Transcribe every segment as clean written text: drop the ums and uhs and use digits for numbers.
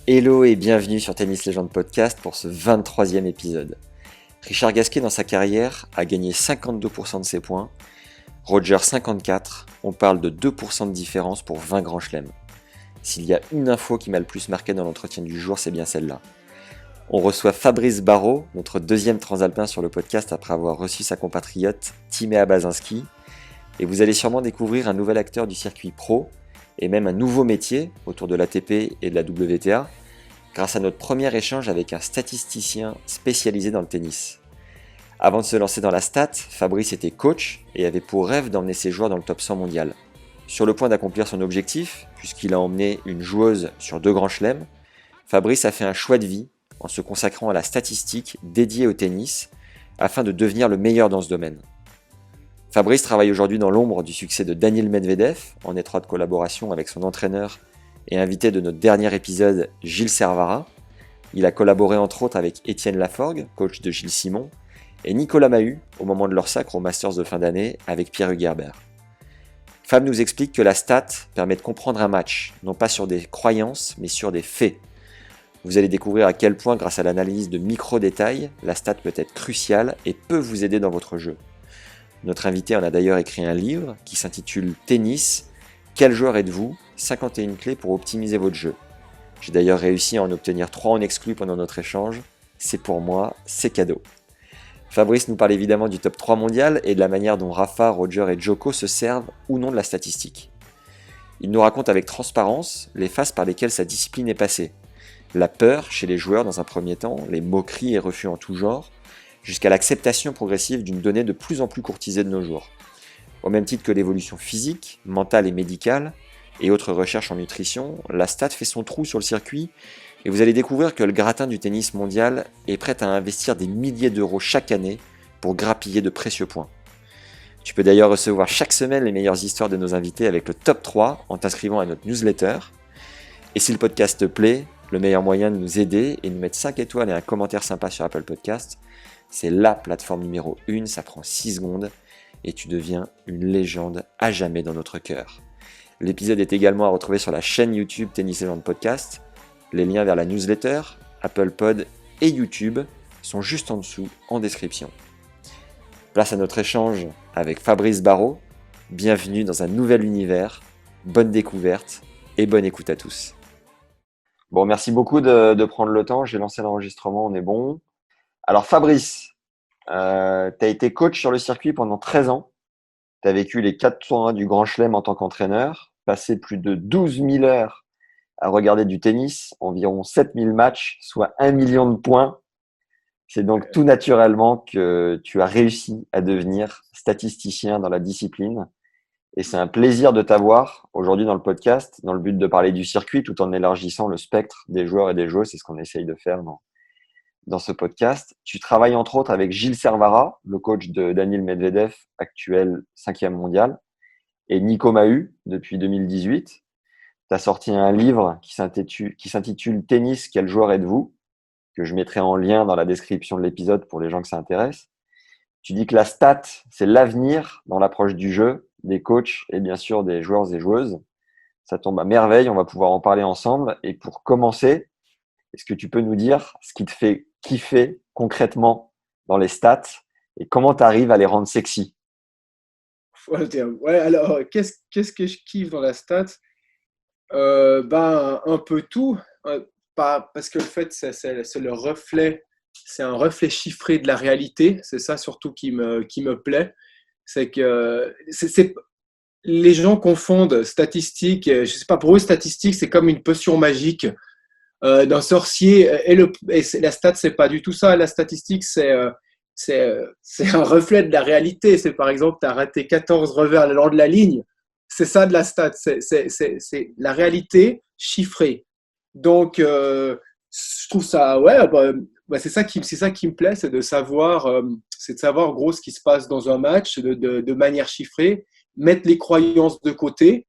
Hello et bienvenue sur Tennis Legend Podcast pour ce 23e épisode. Richard Gasquet dans sa carrière a gagné 52% de ses points, Roger 54, on parle de 2% de différence pour 20 grands chelems. S'il y a une info qui m'a le plus marqué dans l'entretien du jour, c'est bien celle-là. On reçoit Fabrice Barrault, notre deuxième transalpin sur le podcast après avoir reçu sa compatriote Timea Basinski, et vous allez sûrement découvrir un nouvel acteur du circuit pro, et même un nouveau métier autour de l'ATP et de la WTA, grâce à notre premier échange avec un statisticien spécialisé dans le tennis. Avant de se lancer dans la stat, Fabrice était coach et avait pour rêve d'emmener ses joueurs dans le top 100 mondial. Sur le point d'accomplir son objectif, puisqu'il a emmené une joueuse sur 2 grands chelems, Fabrice a fait un choix de vie en se consacrant à la statistique dédiée au tennis afin de devenir le meilleur dans ce domaine. Fabrice travaille aujourd'hui dans l'ombre du succès de Daniil Medvedev, en étroite collaboration avec son entraîneur et invité de notre dernier épisode, Gilles Servara. Il a collaboré entre autres avec Étienne Laforgue, coach de Gilles Simon, et Nicolas Mahut, au moment de leur sacre au Masters de fin d'année, avec Pierre Hugerbert. Fab nous explique que la stat permet de comprendre un match, non pas sur des croyances, mais sur des faits. Vous allez découvrir à quel point, grâce à l'analyse de micro-détails, la stat peut être cruciale et peut vous aider dans votre jeu. Notre invité en a d'ailleurs écrit un livre qui s'intitule « Tennis, quel joueur êtes-vous ? 51 clés pour optimiser votre jeu ». J'ai d'ailleurs réussi à en obtenir 3 en exclu pendant notre échange. C'est pour moi, c'est cadeau. Fabrice nous parle évidemment du top 3 mondial et de la manière dont Rafa, Roger et Djoko se servent ou non de la statistique. Il nous raconte avec transparence les phases par lesquelles sa discipline est passée. La peur chez les joueurs dans un premier temps, les moqueries et refus en tout genre, jusqu'à l'acceptation progressive d'une donnée de plus en plus courtisée de nos jours. Au même titre que l'évolution physique, mentale et médicale, et autres recherches en nutrition, la stat fait son trou sur le circuit, et vous allez découvrir que le gratin du tennis mondial est prêt à investir des milliers d'euros chaque année pour grappiller de précieux points. Tu peux d'ailleurs recevoir chaque semaine les meilleures histoires de nos invités avec le top 3 en t'inscrivant à notre newsletter. Et si le podcast te plaît, le meilleur moyen de nous aider est de nous mettre 5 étoiles et un commentaire sympa sur Apple Podcast. C'est la plateforme numéro 1, ça prend 6 secondes et tu deviens une légende à jamais dans notre cœur. L'épisode est également à retrouver sur la chaîne YouTube Tennis Legend Podcast. Les liens vers la newsletter, Apple Pod et YouTube sont juste en dessous en description. Place à notre échange avec Fabrice Barrault. Bienvenue dans un nouvel univers. Bonne découverte et bonne écoute à tous. Bon, merci beaucoup de prendre le temps. J'ai lancé l'enregistrement, on est bon. Alors Fabrice, tu as été coach sur le circuit pendant 13 ans. Tu as vécu les 4 tournois du Grand Chelem en tant qu'entraîneur, passé plus de 12 000 heures à regarder du tennis, environ 7 000 matchs, soit 1 million de points. C'est donc tout naturellement que tu as réussi à devenir statisticien dans la discipline. Et c'est un plaisir de t'avoir aujourd'hui dans le podcast, dans le but de parler du circuit tout en élargissant le spectre des joueurs et des joueuses. C'est ce qu'on essaye de faire dans ce podcast. Tu travailles entre autres avec Gilles Servara, le coach de Daniil Medvedev, actuel 5e mondial, et Nico Mahut depuis 2018. Tu as sorti un livre qui s'intitule « Tennis, quel joueur êtes-vous ?» que je mettrai en lien dans la description de l'épisode pour les gens que ça intéresse. Tu dis que la stat, c'est l'avenir dans l'approche du jeu, des coachs et bien sûr des joueurs et joueuses. Ça tombe à merveille, on va pouvoir en parler ensemble. Et pour commencer, est-ce que tu peux nous dire ce qui te fait kiffer concrètement dans les stats et comment tu arrives à les rendre sexy? Ouais, alors, qu'est-ce que je kiffe dans la stat? Un peu tout. Parce que le fait, c'est le reflet, c'est un reflet chiffré de la réalité. C'est ça surtout qui me plaît. C'est que les gens confondent statistique. Je sais pas, pour eux, statistique, c'est comme une potion magique d'un sorcier. La stat, c'est pas du tout ça. La statistique, c'est un reflet de la réalité. C'est par exemple, tu as raté 14 revers le long de la ligne. C'est ça de la stat. C'est la réalité chiffrée. Donc, je trouve ça, c'est ça qui me plaît, c'est de savoir, en gros ce qui se passe dans un match de manière chiffrée, mettre les croyances de côté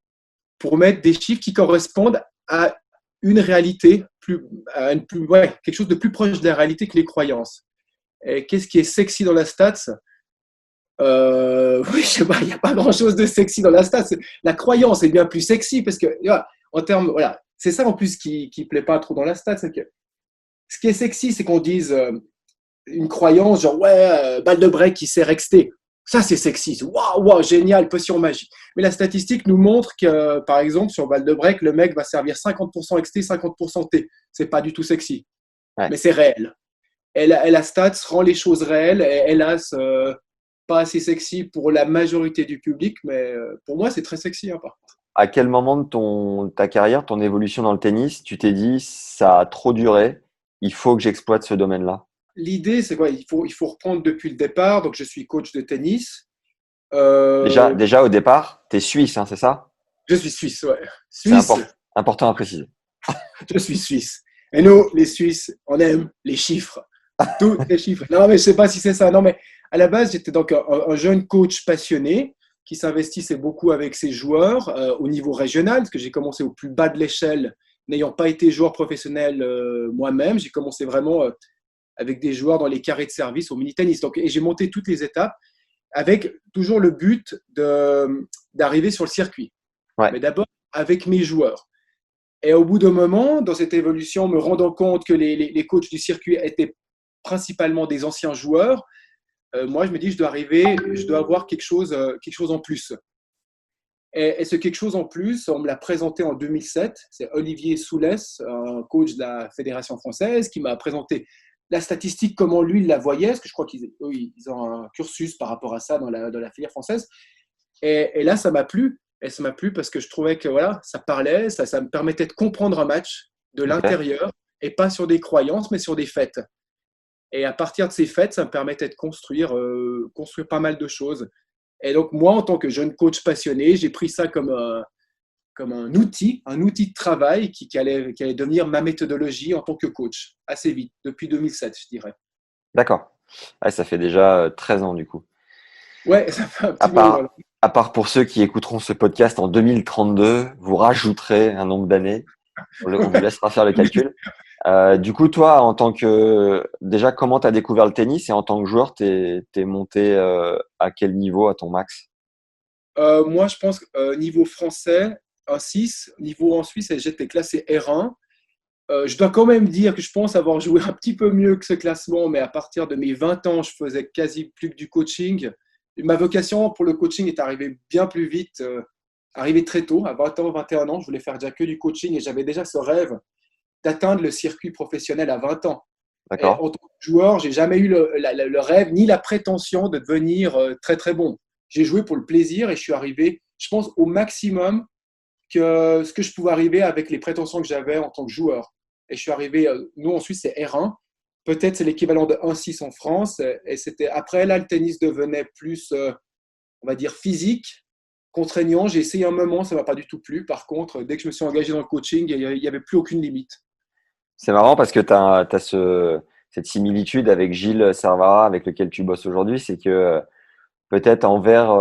pour mettre des chiffres qui correspondent à une réalité, quelque chose de plus proche de la réalité que les croyances. Et qu'est-ce qui est sexy dans la stats? Oui, je sais pas, il n'y a pas grand-chose de sexy dans la stats. La croyance est bien plus sexy parce que, en termes, voilà, c'est ça en plus qui plaît pas trop dans la stat, c'est que ce qui est sexy, c'est qu'on dise une croyance genre ouais, balle de break qui sert XT. Ça c'est sexy, waouh, wow, génial, potion magique. Mais la statistique nous montre que par exemple sur balle de break, le mec va servir 50% XT, 50% T. C'est pas du tout sexy, Ouais. mais c'est réel. Et la stats rend les choses réelles, et hélas pas assez sexy pour la majorité du public, mais pour moi c'est très sexy hein, par contre. À quel moment de ta carrière, ton évolution dans le tennis, tu t'es dit, ça a trop duré, il faut que j'exploite ce domaine-là? L'idée c'est quoi, il faut reprendre depuis le départ. Donc je suis coach de tennis. Déjà, Euh, déjà au départ, tu es suisse, hein, c'est ça? je suis suisse, ouais. C'est Suisse, important à préciser. je suis suisse. Et nous, les Suisses, on aime les chiffres. Tous les chiffres. Non, mais je sais pas si c'est ça. Non, mais à la base, j'étais donc un jeune coach passionné qui s'investissait beaucoup avec ses joueurs au niveau régional, parce que j'ai commencé au plus bas de l'échelle, n'ayant pas été joueur professionnel moi-même. J'ai commencé vraiment avec des joueurs dans les carrés de service au mini-tennis. Donc, et j'ai monté toutes les étapes avec toujours le but d'arriver sur le circuit. Ouais, Mais d'abord avec mes joueurs. Et au bout d'un moment, dans cette évolution, me rendant compte que les coachs du circuit étaient principalement des anciens joueurs, moi, je me dis, je dois avoir quelque chose en plus. Et ce quelque chose en plus, on me l'a présenté en 2007. C'est Olivier Soulès, un coach de la Fédération française, qui m'a présenté la statistique, comment lui il la voyait, parce que je crois qu'ils ont un cursus par rapport à ça dans la filière française. Et là, ça m'a plu. Et ça m'a plu parce que je trouvais que voilà, ça parlait, ça me permettait de comprendre un match de ok. l'intérieur et pas sur des croyances, mais sur des faits. Et à partir de ces faits, ça me permettait de construire pas mal de choses. Et donc, moi, en tant que jeune coach passionné, j'ai pris ça comme un outil de travail qui allait devenir ma méthodologie en tant que coach, assez vite, depuis 2007, je dirais. D'accord. Ouais, ça fait déjà 13 ans du coup. Ouais, ça fait un À petit moment. part, Alors. à part pour ceux qui écouteront ce podcast en 2032, vous rajouterez un nombre d'années. On vous laissera faire le calcul. Du coup, toi, en tant que déjà, comment tu as découvert le tennis et en tant que joueur, t'es monté à quel niveau à ton max? Moi, je pense niveau français, un 6. Niveau en Suisse, j'étais classé R1. Je dois quand même dire que je pense avoir joué un petit peu mieux que ce classement, mais à partir de mes 20 ans, je faisais quasi plus que du coaching. Ma vocation pour le coaching est arrivée bien plus vite, arrivée très tôt, à 20 ans, 21 ans. Je voulais faire déjà que du coaching et j'avais déjà ce rêve d'atteindre le circuit professionnel à 20 ans. Et D'accord? en tant que joueur, j'ai jamais eu le rêve ni la prétention de devenir très très bon. J'ai joué pour le plaisir et je suis arrivé, je pense, au maximum que ce que je pouvais arriver avec les prétentions que j'avais en tant que joueur. Et je suis arrivé, nous en Suisse, c'est R1. Peut-être c'est l'équivalent de 1,6 en France. Et c'était après, là, le tennis devenait plus, on va dire, physique, contraignant. J'ai essayé un moment, ça ne m'a pas du tout plu. Par contre, dès que je me suis engagé dans le coaching, il n'y avait plus aucune limite. C'est marrant parce que tu as, cette similitude avec Gilles Servara, avec lequel tu bosses aujourd'hui, c'est que peut-être envers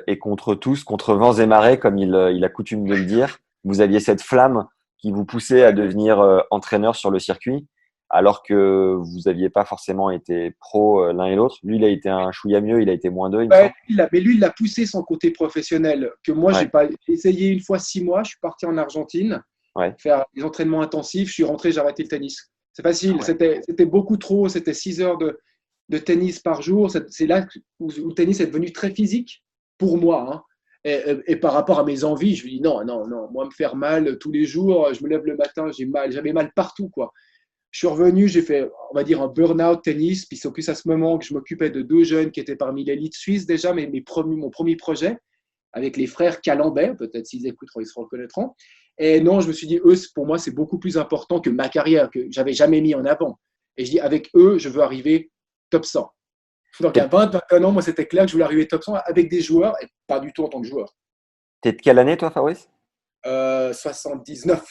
et contre tous, contre vents et marées, comme il a coutume de le dire, vous aviez cette flamme qui vous poussait à devenir entraîneur sur le circuit, alors que vous n'aviez pas forcément été pro l'un et l'autre. Lui, il a été un chouïa mieux, il a été moins deux, il me Ouais, semble. mais lui, il a poussé son côté professionnel, que moi, j'ai Ouais, pas essayé une fois 6 mois. Je suis parti en Argentine ouais, faire des entraînements intensifs. Je suis rentré, j'ai arrêté le tennis. C'est ah facile. ouais. C'était beaucoup trop. C'était 6 heures de tennis par jour. C'est là où le tennis est devenu très physique pour moi, hein. Et par rapport à mes envies, je me dis non, non, non. Moi, me faire mal tous les jours, je me lève le matin, j'ai mal, j'avais mal partout, quoi. Je suis revenu, j'ai fait, on va dire, un burn-out tennis. Puis c'est plus à ce moment que je m'occupais de deux jeunes qui étaient parmi l'élite suisse déjà, mais mon premier projet avec les frères Calambert. Peut-être s'ils écouteront, ils se reconnaîtront. Et non, je me suis dit, eux, pour moi, c'est beaucoup plus important que ma carrière, que j'avais jamais mis en avant. Et je dis, avec eux, je veux arriver top 100. Donc à T'es 20, 21 ans, moi, c'était clair que je voulais arriver top 100 avec des joueurs et pas du tout en tant que joueur. t'es de quelle année, toi, Fabrice? 79.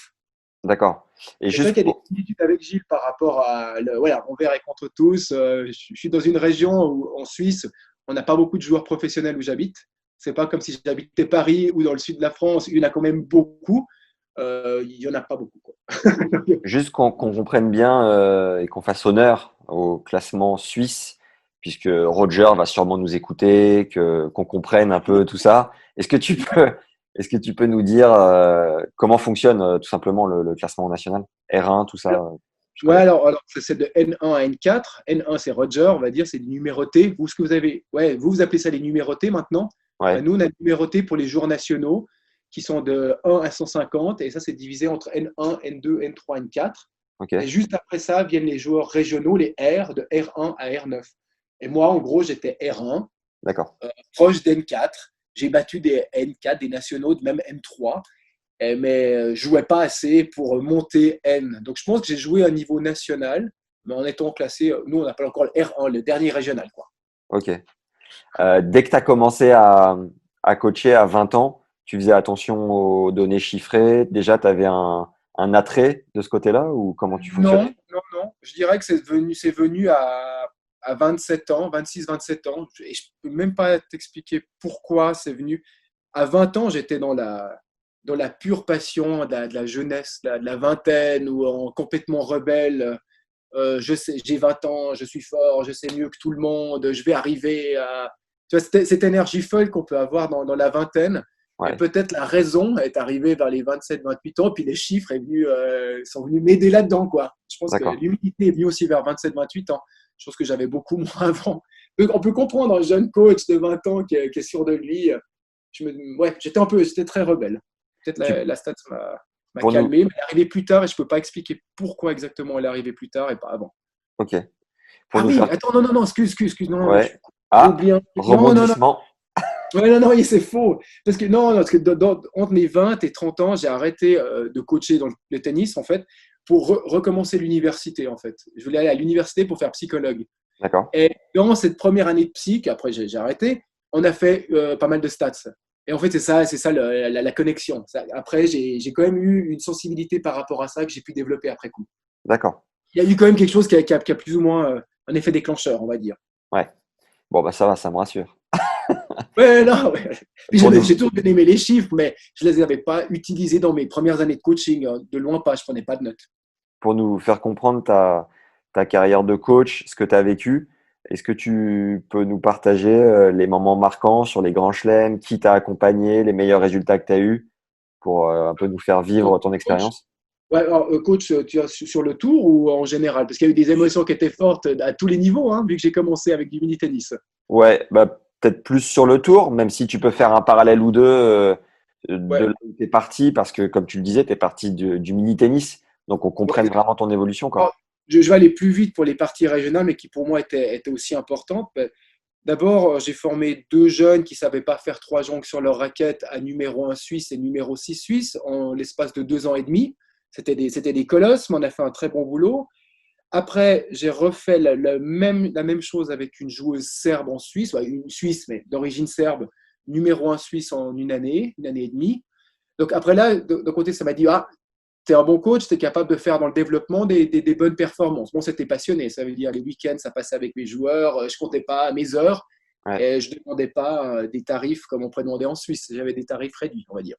D'accord. Et Et c'est vrai juste qu'il y a des pour... similitudes avec Gilles par rapport à, voilà, envers et contre tous. Je suis dans une région où, en Suisse, on n'a pas beaucoup de joueurs professionnels où j'habite. C'est pas comme si j'habitais Paris ou dans le sud de la France, il y en a quand même beaucoup. Il y en a pas beaucoup, quoi. Juste qu'on comprenne bien et qu'on fasse honneur au classement suisse, puisque Roger va sûrement nous écouter, qu'on comprenne un peu tout ça. Est-ce que tu peux Est-ce que tu peux nous dire comment fonctionne tout simplement le classement national? R1, tout ça, je Ouais, connais. alors c'est de N1 à N4. N1, c'est Roger, on va dire, c'est numéroté. Vous, ce que vous avez, ouais, vous appelez ça les numérotés maintenant. Ouais, Nous, on a numéroté pour les jours nationaux qui sont de 1 à 150. Et ça, c'est divisé entre N1, N2, N3, N4. ok, Et juste après ça viennent les joueurs régionaux, les R, de R1 à R9. Et moi, en gros, j'étais R1, d'accord. proche d'N4. J'ai battu des N4, des nationaux, même M3. Mais je jouais pas assez pour monter N. Donc je pense que j'ai joué à niveau national, mais en étant classé, nous on appelle encore le R1, le dernier régional, quoi. Ok. Dès que tu as commencé à coacher à 20 ans, tu faisais attention aux données chiffrées. Déjà, tu avais un attrait de ce côté-là ou comment tu Non, fonctionnais? non, non. Je dirais que c'est venu à 27 ans, 26, 27 ans. Et je peux même pas t'expliquer pourquoi c'est venu. À 20 ans, j'étais dans la pure passion de la jeunesse, de la vingtaine, ou complètement rebelle. Je sais, j'ai 20 ans, je suis fort, je sais mieux que tout le monde, je vais arriver à. Tu vois, cette énergie folle qu'on peut avoir dans la vingtaine. Et Ouais, peut-être la raison est arrivée vers les 27, 28 ans, puis les chiffres sont venus m'aider là-dedans, quoi. Je pense que d'accord. l'humilité est venue aussi vers 27, 28 ans. Je pense que j'avais beaucoup moins avant. On peut comprendre un jeune coach de 20 ans qui est sûr de lui. Ouais, j'étais très rebelle. Peut-être Tu, la stat m'a pour nous, calmé, mais elle est arrivée plus tard et je ne peux pas expliquer pourquoi exactement elle est arrivée plus tard et pas avant. ok. Pour Ah nous oui, faire, attends, non, non, non, excuse, non, non, ouais. j'ai Ah, oublié un truc. Non, non, non, rebondissement. ouais, non, non, oui, c'est faux. Parce que non, non, parce que entre mes 20 et 30 ans, j'ai arrêté de coacher dans le tennis, en fait, pour recommencer l'université, en fait. Je voulais aller à l'université pour faire psychologue. D'accord, Et dans cette première année de psy, après j'ai arrêté, on a fait pas mal de stats. Et en fait, c'est ça la connexion. Après, j'ai quand même eu une sensibilité par rapport à ça que j'ai pu développer après coup. d'accord. Il y a eu quand même quelque chose qui a plus ou moins un effet déclencheur, on va dire. Ouais. Bon, bah ça va, ça me rassure. Ouais, non, ouais. Puis Pour j'ai nous, toujours bien aimé les chiffres, mais je ne les avais pas utilisés dans mes premières années de coaching. De loin pas, je ne prenais pas de notes. pour nous faire comprendre ta carrière de coach, ce que tu as vécu, est-ce que tu peux nous partager les moments marquants sur les grands chelems, qui t'a accompagné, les meilleurs résultats que tu as eus, pour un peu nous faire vivre ton Coach, expérience? ouais, alors, coach, tu as sur le tour ou en général? Parce qu'il y a eu des émotions qui étaient fortes à tous les niveaux, hein, vu que j'ai commencé avec du mini-tennis. Ouais, bah, peut-être plus sur le tour, même si tu peux faire un parallèle ou deux de Ouais. là où tu es parti, parce que comme tu le disais, tu es parti du mini-tennis, donc on comprenne Ouais. vraiment ton évolution, quoi. Alors, je vais aller plus vite pour les parties régionales, mais qui pour moi étaient aussi importantes. D'abord, j'ai formé deux jeunes qui ne savaient pas faire trois jongles sur leur raquette à numéro 1 suisse et numéro 6 suisse en l'espace de 2 ans et demi. C'était des colosses, mais on a fait un très bon boulot. Après, j'ai refait la même chose avec une joueuse serbe en Suisse, ouais, une Suisse, mais d'origine serbe, numéro 1 Suisse en une année et demie. Donc après là, de côté, ça m'a dit, ah, tu es un bon coach, tu es capable de faire dans le développement des bonnes performances. Bon, c'était passionné, ça veut dire les week-ends, ça passait avec mes joueurs, je comptais pas mes heures Ouais, et je ne demandais pas des tarifs comme on pourrait demander en Suisse. J'avais des tarifs réduits, on va dire.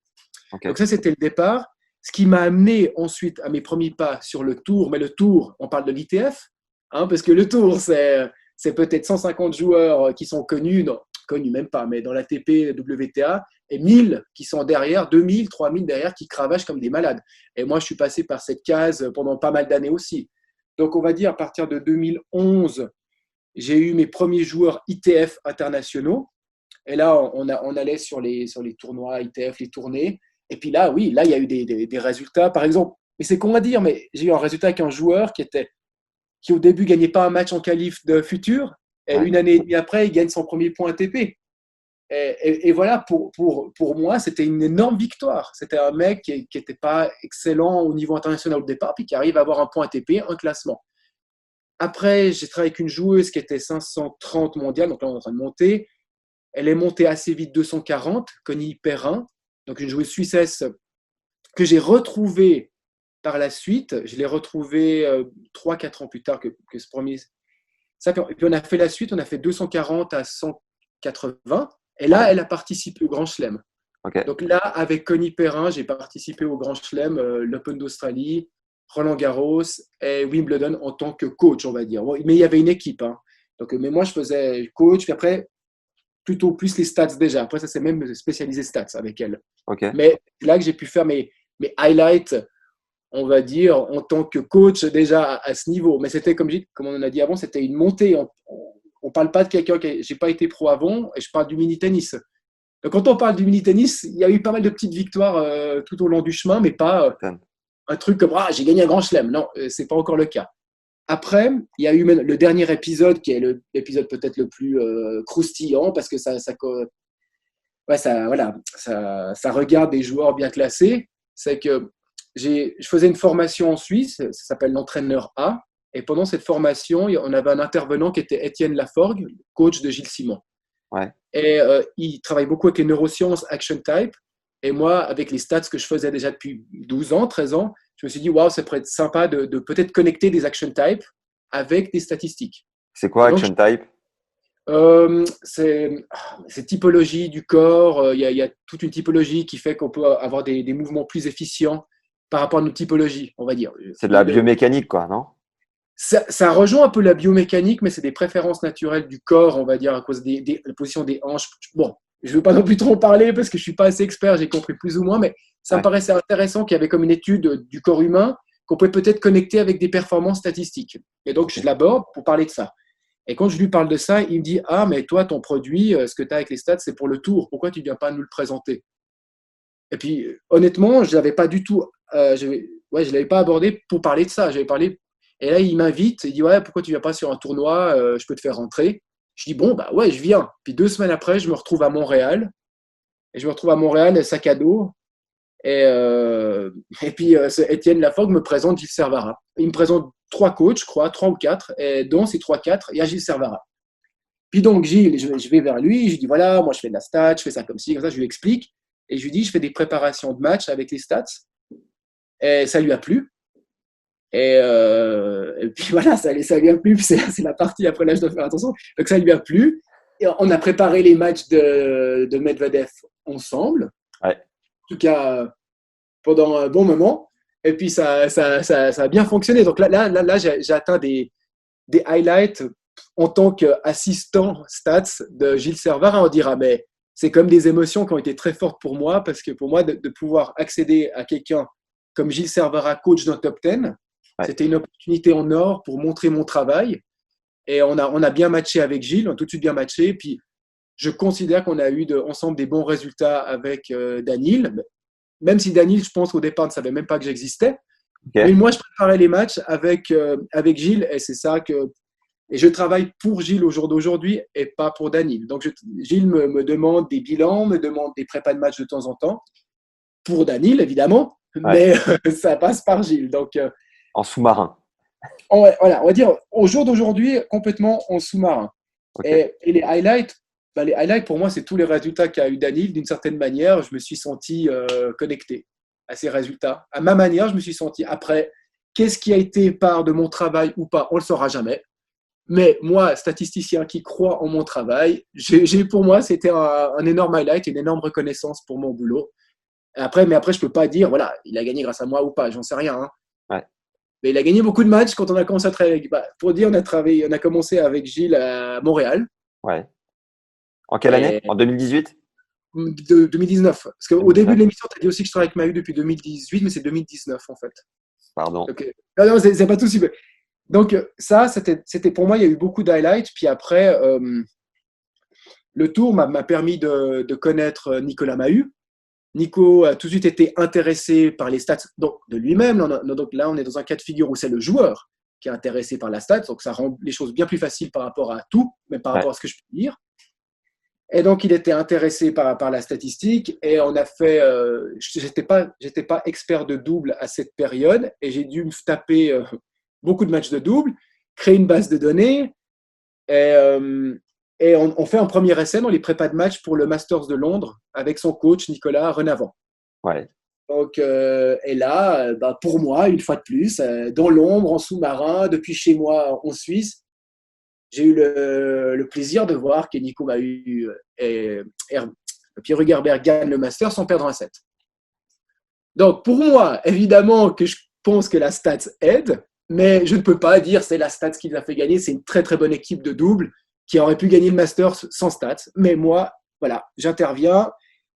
ok. Donc ça, c'était le départ. Ce qui m'a amené ensuite à mes premiers pas sur le tour, mais le tour, on parle de l'ITF, hein, parce que le tour, c'est peut-être 150 joueurs qui sont connus, non, connus même pas, mais dans l'ATP, WTA, et 1000 qui sont derrière, 2000, 3000 derrière, qui cravachent comme des malades. Et moi, je suis passé par cette case pendant pas mal d'années aussi. Donc, on va dire à partir de 2011, j'ai eu mes premiers joueurs ITF internationaux. Et là, on allait sur les tournois ITF, les tournées. Et puis là, oui, là, il y a eu des résultats. Par exemple, mais c'est con à dire, mais j'ai eu un résultat avec un joueur qui au début gagnait pas un match en qualif de futur. Et Ouais, une année et demie après, il gagne son premier point ATP. Et voilà, pour moi, c'était une énorme victoire. C'était un mec qui n'était pas excellent au niveau international au départ, puis qui arrive à avoir un point ATP, un classement. Après, j'ai travaillé avec une joueuse qui était 530 mondiale, donc là, on est en train de monter. Elle est montée assez vite 240, Connie Perrin, donc une joueuse suissesse que j'ai retrouvée par la suite. Je l'ai retrouvée 3-4 ans plus tard que ce premier. Ça, puis on a fait la suite, on a fait 240 à 180. Et là, ouais, elle a participé au Grand Chelem. ok. Donc là, avec Connie Perrin, j'ai participé au Grand Chelem, l'Open d'Australie, Roland Garros et Wimbledon en tant que coach, on va dire. Bon, mais il y avait une équipe, hein. Donc, mais moi, je faisais coach. Puis après, plutôt plus les stats déjà. Après, ça, c'est même spécialisé stats avec elle. Ok. Mais c'est là que j'ai pu faire mes highlights, on va dire, en tant que coach déjà à ce niveau. Mais c'était, comme on en a dit avant, c'était une montée. On parle pas de quelqu'un j'ai pas été pro avant, et je parle du mini-tennis. Donc, quand on parle du mini-tennis, il y a eu pas mal de petites victoires tout au long du chemin, mais pas un truc comme j'ai gagné un grand chelem. Non, c'est pas encore le cas. Après, il y a eu le dernier épisode qui est l'épisode peut-être le plus croustillant parce que ça regarde des joueurs bien classés. C'est que je faisais une formation en Suisse, ça s'appelle l'entraîneur A. Et pendant cette formation, on avait un intervenant qui était Étienne Laforgue, coach de Gilles Simon. Ouais. Et il travaille beaucoup avec les neurosciences Action Type. Et moi, avec les stats que je faisais déjà depuis 12 ans, 13 ans, je me suis dit, waouh, ça pourrait être sympa de peut-être connecter des Action Type avec des statistiques. C'est quoi Donc, Action Type? C'est typologie du corps. Il y a toute une typologie qui fait qu'on peut avoir des mouvements plus efficients par rapport à nos typologies, on va dire. C'est de la biomécanique, quoi, non? Ça rejoint un peu la biomécanique, mais c'est des préférences naturelles du corps, on va dire, à cause de la position des hanches. Bon, je ne veux pas non plus trop en parler parce que je ne suis pas assez expert, j'ai compris plus ou moins, mais ça me paraissait intéressant qu'il y avait comme une étude du corps humain qu'on pouvait peut-être connecter avec des performances statistiques. Et donc, je l'aborde pour parler de ça. Et quand je lui parle de ça, il me dit « Ah, mais toi, ton produit, ce que tu as avec les stats, c'est pour le tour. Pourquoi tu ne viens pas nous le présenter ?» Et puis, honnêtement, je ne l'avais pas du tout je l'avais pas abordé pour parler de ça. J'avais parlé. Et là, il m'invite. Il dit « Ouais, pourquoi tu ne viens pas sur un tournoi je peux te faire rentrer. » Je dis « Bon, bah ouais, je viens. » Puis 2 semaines après, je me retrouve à Montréal. Et je me retrouve à Montréal, sac à dos. Et puis, Étienne Laforgue me présente Gilles Servara. Il me présente 3 coachs, je crois, 3 ou 4. Et dans ces 3-4, il y a Gilles Servara. Puis donc, Gilles, je vais vers lui. Je lui dis, voilà, moi, je fais de la stat, je fais ça comme ci, comme ça. Je lui explique. Et je lui dis, je fais des préparations de match avec les stats. Et ça lui a plu. Et puis voilà, ça lui a plu. Puis c'est la partie, après là, je dois faire attention. Donc, ça lui a plu. Et on a préparé les matchs de Medvedev ensemble. Ouais. En tout cas, pendant un bon moment. Et puis, ça a bien fonctionné. Donc là j'ai atteint des highlights en tant qu'assistant stats de Gilles Servara. On dira, mais c'est comme des émotions qui ont été très fortes pour moi, parce que pour moi, de pouvoir accéder à quelqu'un comme Gilles Servara, coach d'un top 10, c'était une opportunité en or pour montrer mon travail. Et on a bien matché avec Gilles, on a tout de suite bien matché. Puis, je considère qu'on a eu ensemble des bons résultats avec Daniel. Même si Daniel, je pense qu'au départ, ne savait même pas que j'existais. Okay. Mais moi, je préparais les matchs avec Gilles, et c'est ça que. Et je travaille pour Gilles au jour d'aujourd'hui et pas pour Daniel. Donc, Gilles me demande des bilans, me demande des prépas de match de temps en temps, pour Daniel, évidemment, mais ça passe par Gilles. Donc, en sous-marin. Voilà, on va dire au jour d'aujourd'hui, complètement en sous-marin. Okay. Et les highlights, pour moi, c'est tous les résultats qu'a eu Daniel. D'une certaine manière, je me suis senti connecté à ces résultats. À ma manière, je me suis senti. Après, qu'est-ce qui a été part de mon travail ou pas, on ne le saura jamais. Mais moi, statisticien qui croit en mon travail, pour moi, c'était un énorme highlight, une énorme reconnaissance pour mon boulot. Mais après, je ne peux pas dire, voilà, il a gagné grâce à moi ou pas, j'en sais rien. Hein. Ouais. Mais il a gagné beaucoup de matchs quand on a commencé à travailler. Pour dire, on a commencé avec Gilles à Montréal. Ouais. En quelle année ? En 2018 ? 2019. Parce qu'au début de l'émission, tu as dit aussi que je travaille avec Mahu depuis 2018, mais c'est 2019 en fait. Pardon. Okay. Non, c'est pas tout si. Donc, ça, c'était pour moi, il y a eu beaucoup d'highlights. Puis après, le tour m'a permis de connaître Nicolas Mahu. Nico a tout de suite été intéressé par les stats donc, de lui-même. Donc là, on est dans un cas de figure où c'est le joueur qui est intéressé par la stats. Donc, ça rend les choses bien plus faciles par rapport à tout, même par rapport à ce que je peux dire. Et donc, il était intéressé par la statistique. Et on a fait… j'étais pas expert de double à cette période. Et j'ai dû me taper beaucoup de matchs de double, créer une base de données. Et on fait un premier essai dans les prépas de match pour le Masters de Londres avec son coach Nicolas Renavant. Ouais. Donc, et là, pour moi, une fois de plus, dans l'ombre, en sous-marin, depuis chez moi en Suisse, j'ai eu le plaisir de voir que Nico Mahu et Pierre Hugerberg gagnent le Masters sans perdre un set. Donc, pour moi, évidemment que je pense que la stats aide, mais je ne peux pas dire c'est la stats qui l'a fait gagner. C'est une très, très bonne équipe de double. qui aurait pu gagner le Masters sans stats. Mais moi, voilà, j'interviens,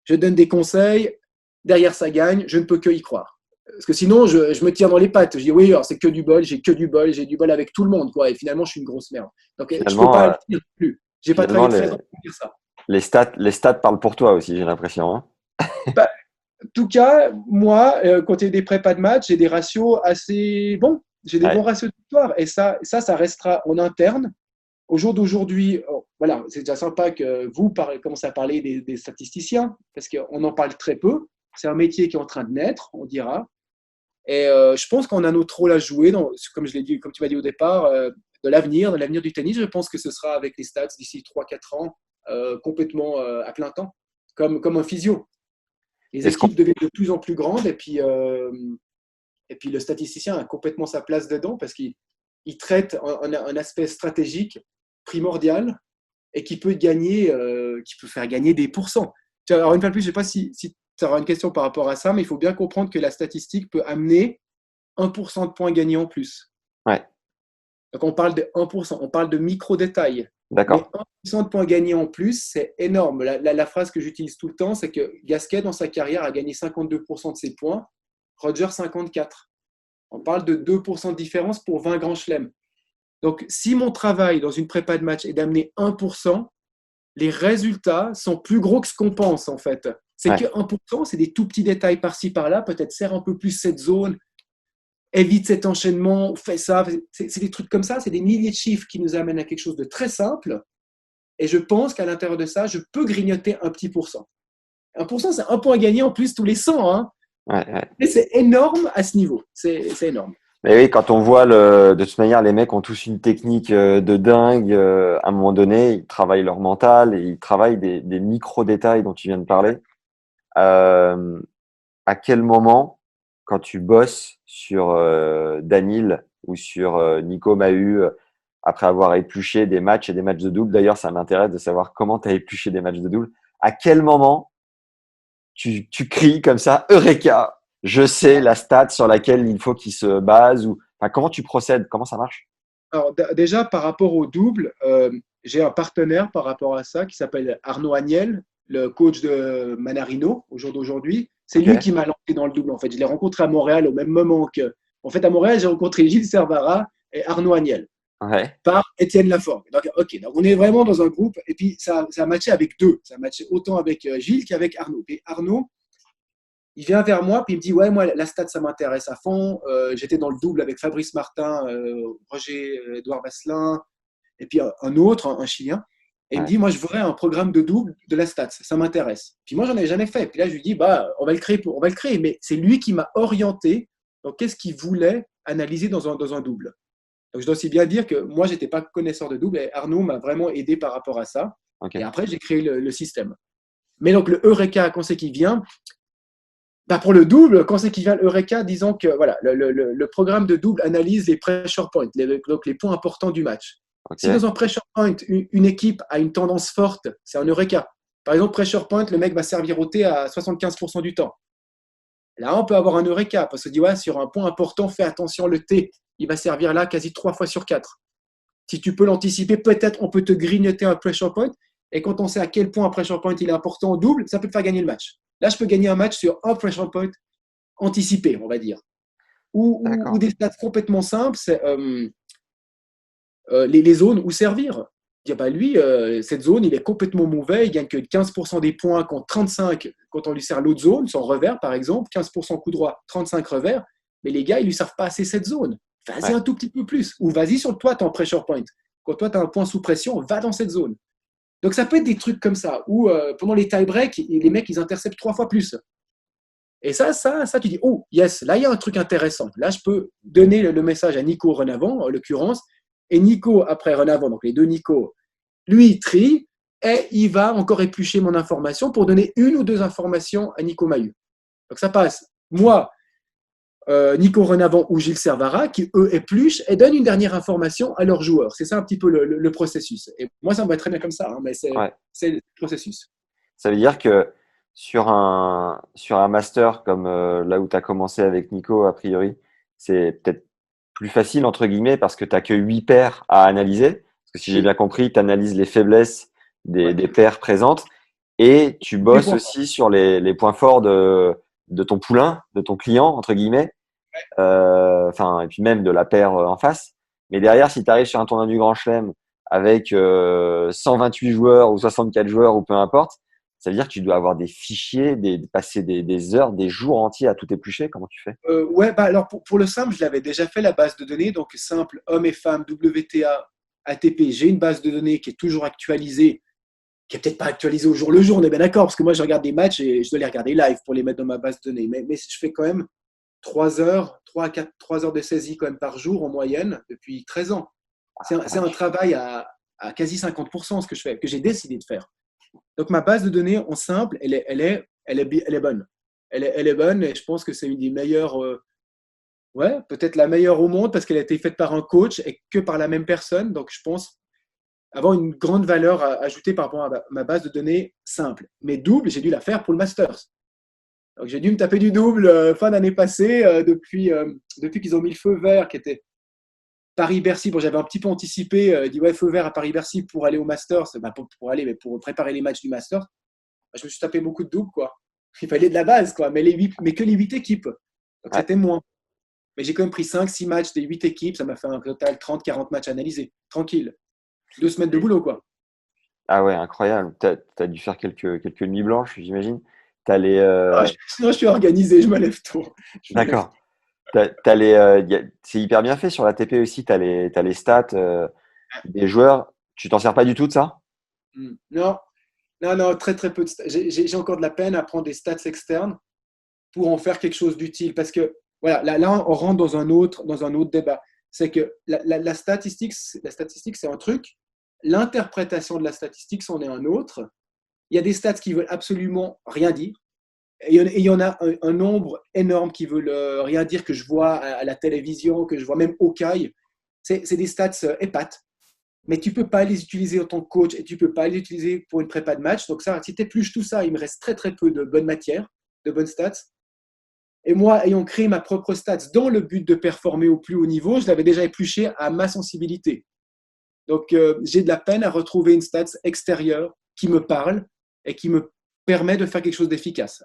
je donne des conseils, derrière ça gagne, je ne peux que y croire. Parce que sinon, je me tire dans les pattes. Je dis oui, alors c'est que du bol, j'ai que du bol, j'ai du bol avec tout le monde, quoi. Et finalement, je suis une grosse merde. Donc, je ne peux Finalement, pas le dire plus. J'ai pas finalement travaillé très longtemps pour dire ça. les stats parlent pour toi aussi, j'ai l'impression. Hein. Bah, en tout cas, moi, quand il y a des prépas de match, j'ai des ratios assez bons. J'ai des bons Ouais. ratios de victoire. Et ça restera en interne. Au jour d'aujourd'hui, voilà, c'est déjà sympa que vous commencez à parler des statisticiens, parce qu'on en parle très peu. C'est un métier qui est en train de naître, on dira. Et je pense qu'on a notre rôle à jouer, comme je l'ai dit, comme tu m'as dit au départ, de l'avenir du tennis. Je pense que ce sera avec les stats d'ici 3 4 ans, complètement à plein temps, comme un physio. Les Est-ce qu'on équipes deviennent de plus en plus grandes et puis le statisticien a complètement sa place dedans parce qu'il traite un aspect stratégique primordial et qui peut faire gagner des pourcents. Alors, une fois de plus, je ne sais pas si tu auras une question par rapport à ça, mais il faut bien comprendre que la statistique peut amener 1% de points gagnés en plus. Ouais, Donc, on parle de 1%, on parle de micro-détails. Mais d'accord. 1% de points gagnés en plus, c'est énorme. La phrase que j'utilise tout le temps, c'est que Gasquet, dans sa carrière, a gagné 52% de ses points, Roger 54. On parle de 2% de différence pour 20 grands chelems. Donc, si mon travail dans une prépa de match est d'amener 1%, les résultats sont plus gros que ce qu'on pense, en fait. C'est que Ouais, 1%, c'est des tout petits détails par-ci, par-là, peut-être serre un peu plus cette zone, évite cet enchaînement, fais ça. C'est des trucs comme ça, c'est des milliers de chiffres qui nous amènent à quelque chose de très simple. Et je pense qu'à l'intérieur de ça, je peux grignoter un petit pourcent. 1%, c'est un point gagné en plus tous les 100. Hein. ouais, ouais. Et c'est énorme à ce niveau. C'est énorme. Mais oui, quand on voit de toute manière, les mecs ont tous une technique de dingue. À un moment donné, ils travaillent leur mental et ils travaillent des micro-détails dont tu viens de parler. Euh, à quel moment, quand tu bosses sur Danil ou sur Nico Mahut, après avoir épluché des matchs et des matchs de double, d'ailleurs, ça m'intéresse de savoir comment tu as épluché des matchs de double, à quel moment tu cries comme ça, Eureka, je sais la stat sur laquelle il faut qu'il se base ou enfin, comment tu procèdes, comment ça marche? Alors, déjà, par rapport au double, j'ai un partenaire par rapport à ça qui s'appelle Arnaud Agnel, le coach de Manarino au jour d'aujourd'hui. C'est Ok, lui qui m'a lancé dans le double. En fait, je l'ai rencontré à Montréal au même moment que. En fait, à Montréal, j'ai rencontré Gilles Servara et Arnaud Agnel ouais, par Étienne Laforgue. Donc, ok, donc on est vraiment dans un groupe. Et puis, ça a matché avec deux. Ça a matché autant avec Gilles qu'avec Arnaud. Et Arnaud, il vient vers moi, puis il me dit ouais, moi, la stat, ça m'intéresse à fond. J'étais dans le double avec Fabrice Martin, Roger Edouard Vasselin, et puis un autre, un Chilien. Et il me ouais, dit, moi, je voudrais un programme de double de la stats, ça m'intéresse. Puis moi, j'en ai jamais fait. Puis là, je lui dis, bah, on va le créer. On va le créer. Mais c'est lui qui m'a orienté dans qu'est-ce qu'il voulait analyser dans un double. Donc, je dois aussi bien dire que moi, j'étais pas connaisseur de double et Arnaud m'a vraiment aidé par rapport à ça. ok, Et après, j'ai créé le système. Mais donc, le Eureka, quand c'est qu'il vient, bah pour le double, quand c'est qu'il vient l'Eureka, disons que voilà, le programme de double analyse les pressure points, donc les points importants du match. Si ok, dans un pressure point, une équipe a une tendance forte, c'est un Eureka. Par exemple, pressure point, le mec va servir au T à 75% du temps. Là, on peut avoir un Eureka parce que dit ouais, sur un point important, fais attention, le T, il va servir là quasi 3 fois sur 4. Si tu peux l'anticiper, peut-être on peut te grignoter un pressure point. Et quand on sait à quel point un pressure point il est important au double, ça peut te faire gagner le match. Là, je peux gagner un match sur un pressure point anticipé, on va dire. Ou d'accord, des stats complètement simples, c'est les zones où servir. Dire, bah, lui, cette zone, il est complètement mauvais, il gagne que 15% des points contre 35 quand on lui sert l'autre zone, son revers par exemple, 15% coup droit, 35 revers, mais les gars, ils lui servent pas assez cette zone. Vas-y ouais, un tout petit peu plus, ou vas-y sur toi, tu en pressure point. Quand toi, tu as un point sous pression, va dans cette zone. Donc ça peut être des trucs comme ça, où pendant les tie-breaks, les mecs, ils interceptent 3 fois plus. Et ça, tu dis, oh, yes, là, il y a un truc intéressant. Là, je peux donner le message à Nico Renavant, en l'occurrence. Et Nico, après Renavant, donc les deux Nico, lui, il trie et il va encore éplucher mon information pour donner une ou deux informations à Nico Mahut. Donc, ça passe. Moi, Nico Renavant ou Gilles Servara, qui, eux, épluchent et donnent une dernière information à leurs joueurs. C'est ça un petit peu le processus. Et moi, ça me va très bien comme ça, hein, mais ouais. c'est le processus. Ça veut dire que sur un master comme là où tu as commencé avec Nico, a priori, c'est peut-être plus facile, entre guillemets, parce que tu n'as que 8 paires à analyser. Parce que si j'ai bien compris, tu analyses les faiblesses des paires présentes et tu bosses aussi sur les points forts de ton poulain, de ton client, entre guillemets, et puis même de la paire en face. Mais derrière, si tu arrives sur un tournoi du Grand Chelem avec 128 joueurs ou 64 joueurs ou peu importe, ça veut dire que tu dois avoir des fichiers, passer des heures, des jours entiers à tout éplucher. Comment tu fais? Ouais, bah alors pour le simple, je l'avais déjà fait la base de données, donc simple, hommes et femmes, WTA, ATP. J'ai une base de données qui est toujours actualisée, qui est peut-être pas actualisée au jour le jour, on est bien d'accord, parce que moi je regarde des matchs et je dois les regarder live pour les mettre dans ma base de données. Mais je fais quand même 3 heures, 3 à 4, 3 heures de saisie quand même par jour en moyenne depuis 13 ans. C'est un travail à quasi 50% ce que je fais, que j'ai décidé de faire. Donc ma base de données en simple, elle est bonne. Elle est bonne et je pense que c'est une des meilleures, ouais, peut-être la meilleure au monde parce qu'elle a été faite par un coach et que par la même personne. Donc je pense avoir une grande valeur ajoutée par rapport à ma base de données simple. Mais double, j'ai dû la faire pour le Masters. Donc j'ai dû me taper du double fin d'année passée depuis qu'ils ont mis le feu vert qui était Paris-Bercy. Bon, j'avais un petit peu anticipé, dit ouais, feu vert à Paris-Bercy pour aller au Masters, bah, pour aller, mais pour préparer les matchs du Masters. Bah, je me suis tapé beaucoup de doubles, quoi. Il fallait de la base, quoi, mais que les 8 équipes. Donc Ouais. c'était moins. Mais j'ai quand même pris 5-6 matchs des 8 équipes, ça m'a fait un total 30-40 matchs analysés. Tranquille. 2 semaines de boulot, quoi. Ah ouais, incroyable. T'as dû faire quelques nuits blanches, j'imagine. T'as les, Ah, sinon, je suis organisé, je me lève tôt. Je me lève tôt. D'accord. C'est hyper bien fait sur la l'ATP aussi. T'as les stats des joueurs. Tu t'en sers pas du tout de ça? Non, non, non, très très peu de stats. J'ai encore de la peine à prendre des stats externes pour en faire quelque chose d'utile. Parce que voilà, là, on rentre dans un autre débat. C'est que la statistique, c'est un truc. L'interprétation de la statistique, c'en est un autre. Il y a des stats qui veulent absolument rien dire. Et il y en a un nombre énorme qui veulent rien dire que je vois à la télévision, que je vois même au CAI. C'est des stats épates. Mais tu ne peux pas les utiliser en tant que coach et tu ne peux pas les utiliser pour une prépa de match. Donc ça, si tu épluches tout ça, il me reste très très peu de bonnes matières, de bonnes stats. Et moi, ayant créé ma propre stats dans le but de performer au plus haut niveau, je l'avais déjà épluché à ma sensibilité. Donc j'ai de la peine à retrouver une stats extérieure qui me parle et qui me permet de faire quelque chose d'efficace.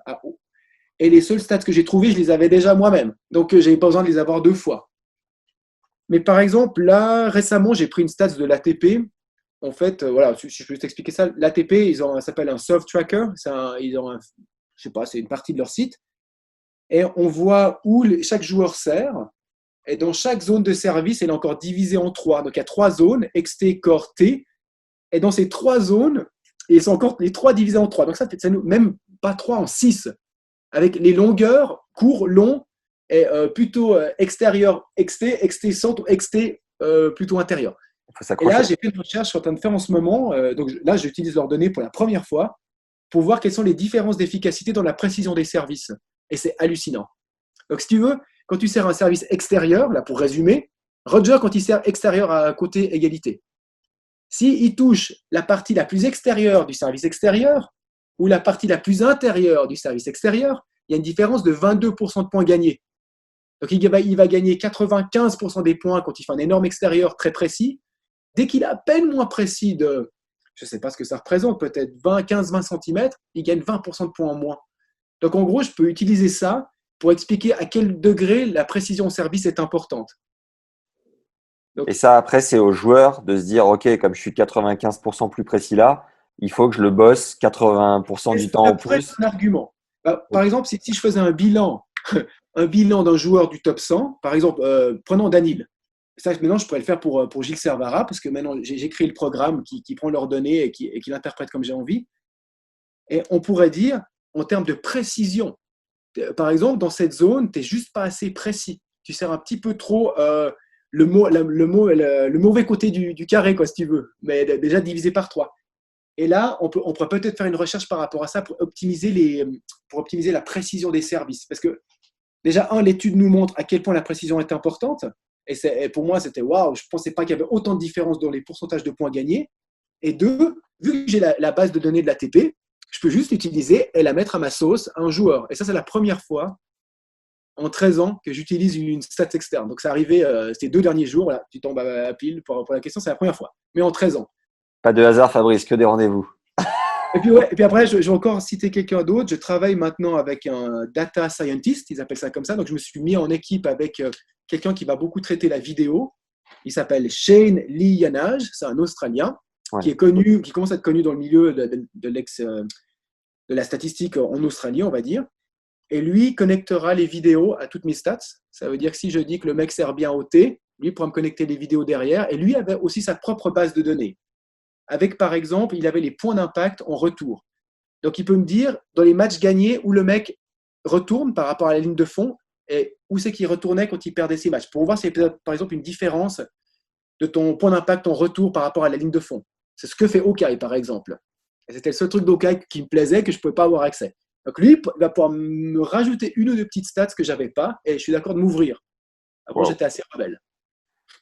Et les seules stats que j'ai trouvées, je les avais déjà moi-même. Donc je n'avais pas besoin de les avoir 2 fois. Mais par exemple, là, récemment, j'ai pris une stats de l'ATP. En fait, voilà, si je peux t'expliquer ça, l'ATP, ça s'appelle un serve tracker. Je sais pas, c'est une partie de leur site. Et on voit où chaque joueur sert. Et dans chaque zone de service, elle est encore divisée en 3. Donc il y a 3 zones, XT, Core, T. Et dans ces 3 zones, ils sont encore les 3 divisés en 3. Donc ça nous même pas 3 en 6. Avec les longueurs, court, long, et plutôt extérieur, XT, XT centre, XT plutôt intérieur. Il faut Et là, s'accrocher. j'ai fait une recherche que je suis en train de faire en ce moment. Donc là, j'utilise leurs données pour la première fois pour voir quelles sont les différences d'efficacité dans la précision des services. Et c'est hallucinant. Donc, si tu veux, quand tu sers un service extérieur, là pour résumer, Roger, quand il sert extérieur à côté égalité, s'il touche la partie la plus extérieure du service extérieur ou la partie la plus intérieure du service extérieur, il y a une différence de 22% de points gagnés. Donc, il va gagner 95% des points quand il fait un énorme extérieur très précis. Dès qu'il est à peine moins précis de, je ne sais pas ce que ça représente, peut-être 15-20 cm, il gagne 20% de points en moins. Donc, en gros, je peux utiliser ça pour expliquer à quel degré la précision au service est importante. Et Donc, ça, après, c'est aux joueurs de se dire, OK, comme je suis 95% plus précis là, il faut que je le bosse 80% du temps ça au pourrait être plus. un argument. Par Ok. exemple, si je faisais un bilan, un bilan d'un joueur du top 100, par exemple, prenons Danil. Ça, maintenant, je pourrais le faire pour Gilles Servara, parce que maintenant, j'ai créé le programme qui prend leurs données et qui l'interprète comme j'ai envie. Et on pourrait dire, en termes de précision, par exemple, dans cette zone, tu n'es juste pas assez précis. Tu sers un petit peu trop le mauvais côté du carré, quoi, si tu veux, mais déjà divisé par 3. Et là, on pourrait peut-être faire une recherche par rapport à ça pour optimiser la précision des services. Parce que déjà, l'étude nous montre à quel point la précision est importante. Et pour moi, c'était waouh, je ne pensais pas qu'il y avait autant de différence dans les pourcentages de points gagnés. Et deux, vu que j'ai la base de données de l'ATP, je peux juste l'utiliser et la mettre à ma sauce à un joueur. Et ça, c'est la première fois en 13 ans que j'utilise une stats externe. Donc, c'est arrivé ces 2 derniers jours. Là, tu tombes à pile pour la question, c'est la première fois. Mais en 13 ans. Pas de hasard, Fabrice, que des rendez-vous. Et puis après, je vais encore citer quelqu'un d'autre. Je travaille maintenant avec un data scientist, ils appellent ça comme ça. Donc, je me suis mis en équipe avec quelqu'un qui va beaucoup traiter la vidéo. Il s'appelle Shane Lee Yanage, c'est un Australien Ouais. qui est connu, qui commence à être connu dans le milieu de la statistique en Australie, on va dire. Et lui connectera les vidéos à toutes mes stats. Ça veut dire que si je dis que le mec sert bien au thé, lui pourra me connecter les vidéos derrière. Et lui avait aussi sa propre base de données. Avec, par exemple, il avait les points d'impact en retour. Donc, il peut me dire, dans les matchs gagnés, où le mec retourne par rapport à la ligne de fond et où c'est qu'il retournait quand il perdait ses matchs. Pour voir s'il y a, par exemple, une différence de ton point d'impact en retour par rapport à la ligne de fond. C'est ce que fait Hawkeye, par exemple. Et c'était le seul truc d'Hawkeye qui me plaisait, que je ne pouvais pas avoir accès. Donc, lui, il va pouvoir me rajouter une ou deux petites stats que je n'avais pas et je suis d'accord de m'ouvrir. Avant, j'étais assez rebelle.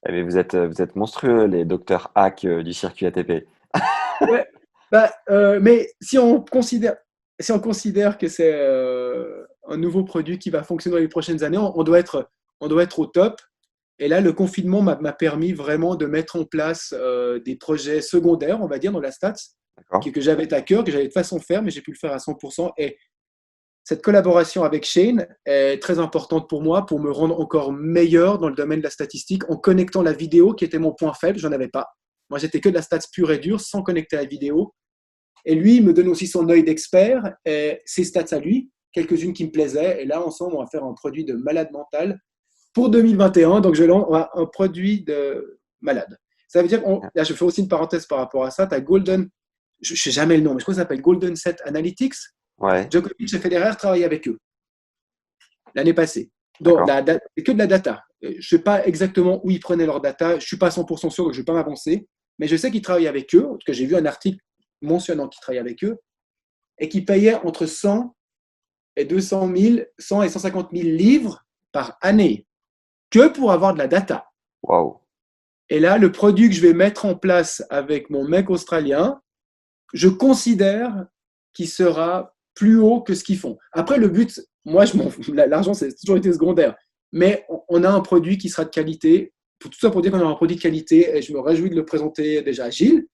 Eh bien, vous êtes monstrueux, les docteurs hack du circuit ATP. Ouais. Mais si on considère que c'est un nouveau produit qui va fonctionner dans les prochaines années, on doit être au top. Et là, le confinement m'a permis vraiment de mettre en place des projets secondaires, on va dire, dans la stats, que j'avais à cœur, que j'avais de façon faire, mais j'ai pu le faire à 100%. Et cette collaboration avec Shane est très importante pour moi, pour me rendre encore meilleur dans le domaine de la statistique, en connectant la vidéo, qui était mon point faible, je n'en avais pas. Moi, j'étais que de la stats pure et dure, sans connecter la vidéo. Et lui, il me donne aussi son œil d'expert, et ses stats à lui, quelques-unes qui me plaisaient. Et là, ensemble, on va faire un produit de malade mental pour 2021. Donc, je lance un produit de malade. Ça veut dire, là, je fais aussi une parenthèse par rapport à ça. Tu as Golden, je ne sais jamais le nom, mais je crois que ça s'appelle Golden Set Analytics. Ouais. Djokovic et Federer travaillaient avec eux l'année passée. Donc, c'est que de la data. Je ne sais pas exactement où ils prenaient leur data. Je ne suis pas 100% sûr, donc je ne vais pas m'avancer. Mais je sais qu'ils travaillaient avec eux. En tout cas, j'ai vu un article mentionnant qu'ils travaillaient avec eux et qu'ils payaient entre 100 et 200 000, 100 et 150 000 livres par année que pour avoir de la data. Waouh. Et là, le produit que je vais mettre en place avec mon mec australien, je considère qu'il sera plus haut que ce qu'ils font. Après, le but, moi, je m'en fous. L'argent, c'est toujours été secondaire. Mais on a un produit qui sera de qualité. Tout ça pour dire qu'on a un produit de qualité. Et je me réjouis de le présenter déjà à Gilles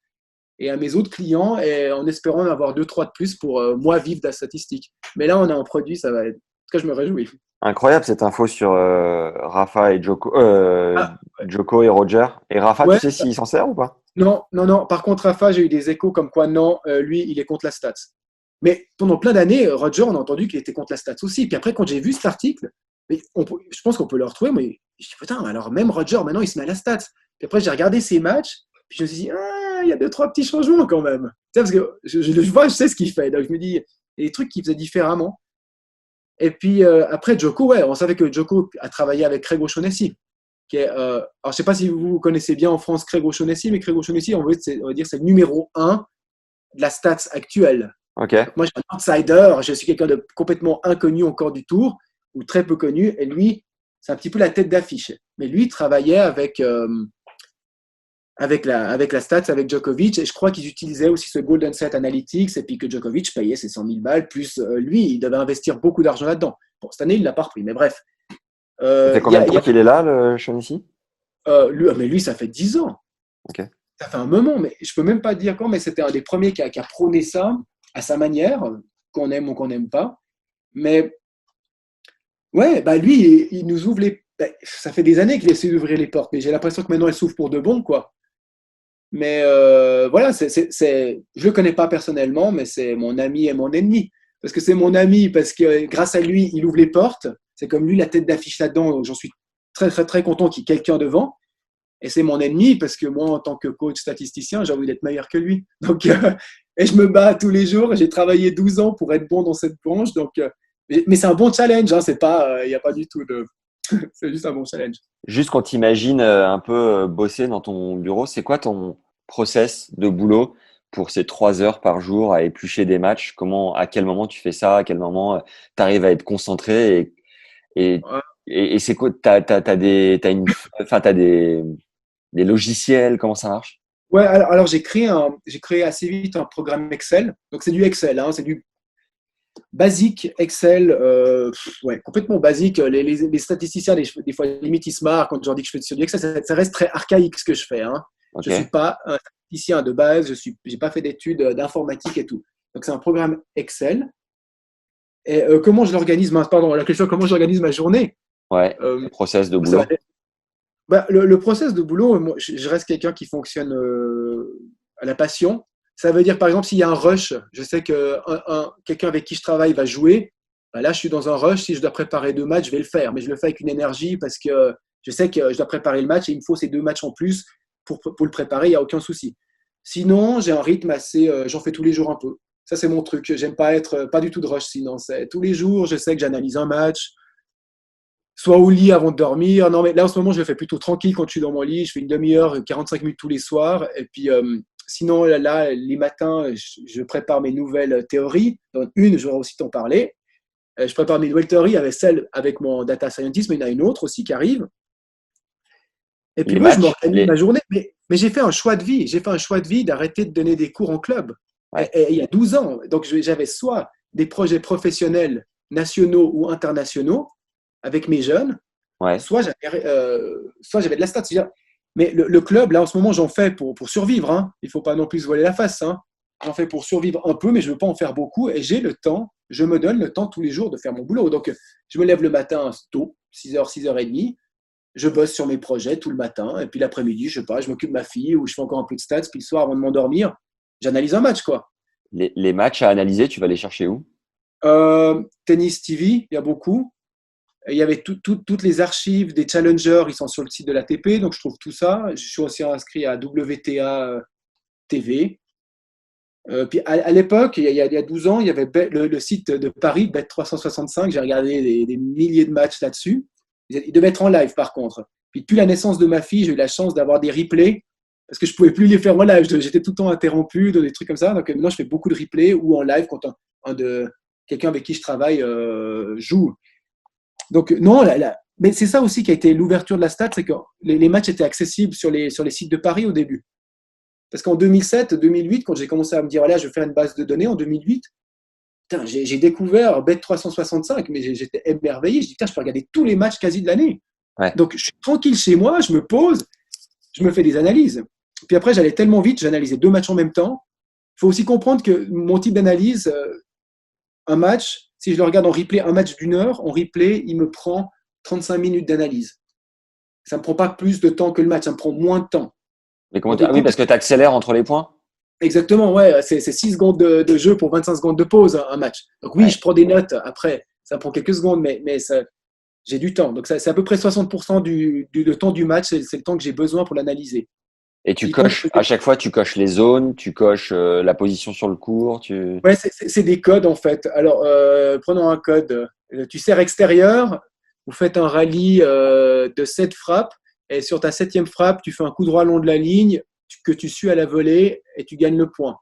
et à mes autres clients, et en espérant en avoir 2-3 de plus pour moi vivre de la statistique. Mais là, on a un produit, ça va être… En tout cas, je me réjouis. Incroyable cette info sur Rafa et Joko, Ouais. Joko et Roger. Et Rafa, Ouais. tu sais s'il s'en sert ou pas? Non. Par contre, Rafa, j'ai eu des échos comme quoi, non, lui, il est contre la stats. Mais pendant plein d'années, Roger, on a entendu qu'il était contre la stats aussi. Puis après, quand j'ai vu cet article, je pense qu'on peut le retrouver, mais je dis, putain, alors même Roger, maintenant, il se met à la stats. Puis après, j'ai regardé ses matchs, puis je me suis dit, il y a 2-3 petits changements quand même. Tu sais, parce que je vois, je sais ce qu'il fait. Donc je me dis, il y a des trucs qu'il faisait différemment. Et puis après, Joko, ouais, on savait que Joko a travaillé avec Craig O'Shaughnessy. Alors, je ne sais pas si vous connaissez bien en France Craig O'Shaughnessy, mais Craig O'Shaughnessy, on va dire, c'est le numéro 1 de la stats actuelle. Ok. Donc, moi, je suis un outsider, je suis quelqu'un de complètement inconnu encore du tour, ou très peu connu, et lui, c'est un petit peu la tête d'affiche. Mais lui, il travaillait avec la stats, avec Djokovic, et je crois qu'ils utilisaient aussi ce Golden Set Analytics, et puis que Djokovic payait ses 100 000 balles, plus lui, il devait investir beaucoup d'argent là-dedans. Bon, cette année, il ne l'a pas repris, mais bref. Ça fait combien de temps qu'il est là, le Shaughnessy? Lui, ça fait 10 ans. Ok. Ça fait un moment, mais je ne peux même pas dire quand, mais c'était un des premiers qui a prôné ça à sa manière, qu'on aime ou qu'on n'aime pas. Mais ouais, bah lui, il nous ouvre les… ça fait des années qu'il essaie d'ouvrir les portes, mais j'ai l'impression que maintenant, elles s'ouvrent pour de bon, quoi. Mais voilà, je ne le connais pas personnellement, mais c'est mon ami et mon ennemi. Parce que c'est mon ami, parce que grâce à lui, il ouvre les portes. C'est comme lui, la tête d'affiche là-dedans. J'en suis très, très, très content qu'il y ait quelqu'un devant. Et c'est mon ennemi, parce que moi, en tant que coach statisticien, j'ai envie d'être meilleur que lui. Donc, et je me bats tous les jours. J'ai travaillé 12 ans pour être bon dans cette branche. Donc, mais c'est un bon challenge. Hein, c'est pas, il n'y a pas du tout de… c'est juste un bon challenge. Juste quand tu imagines un peu bosser dans ton bureau, c'est quoi ton process de boulot pour ces 3 heures par jour à éplucher des matchs? À quel moment tu fais ça? À quel moment tu arrives à être concentré? Et, Ouais. et c'est quoi? T'as des logiciels? Comment ça marche? Ouais, alors j'ai créé assez vite un programme Excel. Donc c'est du Excel, hein, Basique, Excel, ouais, complètement basique. Les statisticiens, des fois, limite, ils se marrent quand je leur dis que je fais sur du Excel. Ça reste très archaïque ce que je fais. Hein. Je ne suis Ok. pas un statisticien de base, je n'ai pas fait d'études d'informatique et tout. Donc, c'est un programme Excel. Et comment je l'organise, pardon, la question, comment j'organise ma journée? Ouais. euh, Process de ça va boulot. Bah, le process de boulot, moi, je reste quelqu'un qui fonctionne à la passion. Ça veut dire, par exemple, s'il y a un rush, je sais que quelqu'un avec qui je travaille va jouer. Bah là, je suis dans un rush. Si je dois préparer 2 matchs, je vais le faire. Mais je le fais avec une énergie parce que je sais que je dois préparer le match et il me faut ces 2 matchs en plus pour le préparer. Il n'y a aucun souci. Sinon, j'ai un rythme assez. J'en fais tous les jours un peu. Ça, c'est mon truc. J'aime pas être pas du tout de rush. Sinon, c'est tous les jours. Je sais que j'analyse un match soit au lit avant de dormir. Non, mais là, en ce moment, je le fais plutôt tranquille quand je suis dans mon lit. Je fais une demi-heure, 45 minutes tous les soirs. Et puis, sinon, là, les matins, je prépare mes nouvelles théories. Dans une, je vais aussi t'en parler. Je prépare mes nouvelles théories avec celle avec mon data scientist, mais il y en a une autre aussi qui arrive. Et puis Les moi, je matchs, m'organise ma journée. Mais j'ai fait un choix de vie. J'ai fait un choix de vie d'arrêter de donner des cours en club. ouais, Il y a 12 ans. Donc, j'avais soit des projets professionnels nationaux ou internationaux avec mes jeunes, ouais. soit j'avais de la stat. Mais le club, là, en ce moment, j'en fais pour survivre. Hein. Il ne faut pas non plus se voiler la face. Hein. J'en fais pour survivre un peu, mais je ne veux pas en faire beaucoup. Et j'ai le temps, je me donne le temps tous les jours de faire mon boulot. Donc, je me lève le matin tôt, 6h, 6h30. Je bosse sur mes projets tout le matin. Et puis l'après-midi, je sais pas, je m'occupe de ma fille ou je fais encore un peu de stats. Puis le soir, avant de m'endormir, j'analyse un match, quoi. Les matchs à analyser, tu vas les chercher où? Tennis TV, il y a beaucoup. Il y avait toutes les archives des challengers, ils sont sur le site de l'ATP, donc je trouve tout ça. Je suis aussi inscrit à WTA TV. Puis à l'époque, il y a 12 ans, il y avait le site de Paris, Bet365. J'ai regardé des milliers de matchs là-dessus. Ils devaient être en live par contre. Puis depuis la naissance de ma fille, j'ai eu la chance d'avoir des replays parce que je ne pouvais plus les faire en live. J'étais tout le temps interrompu, des trucs comme ça. Donc maintenant, je fais beaucoup de replays ou en live quand quelqu'un avec qui je travaille joue. Donc, non, mais c'est ça aussi qui a été l'ouverture de la stat, c'est que les matchs étaient accessibles sur les sites de Paris au début. Parce qu'en 2007, 2008, quand j'ai commencé à me dire, voilà, je vais faire une base de données en 2008, putain, j'ai découvert Bet365, mais j'étais émerveillé. Je dis, putain, je peux regarder tous les matchs quasi de l'année. Ouais. Donc, je suis tranquille chez moi, je me pose, je me fais des analyses. Puis après, j'allais tellement vite, j'analysais 2 matchs en même temps. Il faut aussi comprendre que mon type d'analyse, un match, si je le regarde en replay, un match d'1 heure, en replay, il me prend 35 minutes d'analyse. Ça ne me prend pas plus de temps que le match, ça me prend moins de temps. Mais comment Donc, ah oui, parce que tu accélères entre les points? exactement, ouais, c'est 6 secondes de jeu pour 25 secondes de pause, un match. Donc oui, Ouais. je prends des notes après, ça prend quelques secondes, mais j'ai du temps. Donc c'est à peu près 60% du temps du match, c'est le temps que j'ai besoin pour l'analyser. Et tu Puis quand je coches, faisais à chaque fois, tu coches les zones, tu coches la position sur le cours, Ouais, c'est des codes en fait. Alors, prenons un code. Tu sers extérieur, vous faites un rallye de 7 frappes, et sur ta 7e frappe, tu fais un coup droit long de la ligne que tu suis à la volée et tu gagnes le point.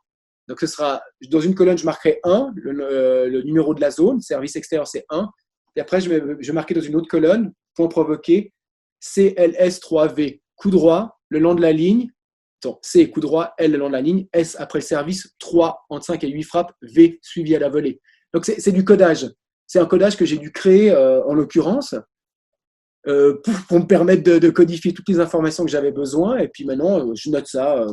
Donc, ce sera dans une colonne, je marquerai 1, le numéro de la zone, service extérieur, c'est 1. Et après, je vais marquer dans une autre colonne, point provoqué, CLS3V, coup droit, le long de la ligne, C, coup droit, L le long de la ligne, S après le service, 3 entre 5 et 8 frappes, V suivi à la volée. Donc c'est du codage. C'est un codage que j'ai dû créer en l'occurrence pour me permettre de codifier toutes les informations que j'avais besoin. Et puis maintenant, je note ça.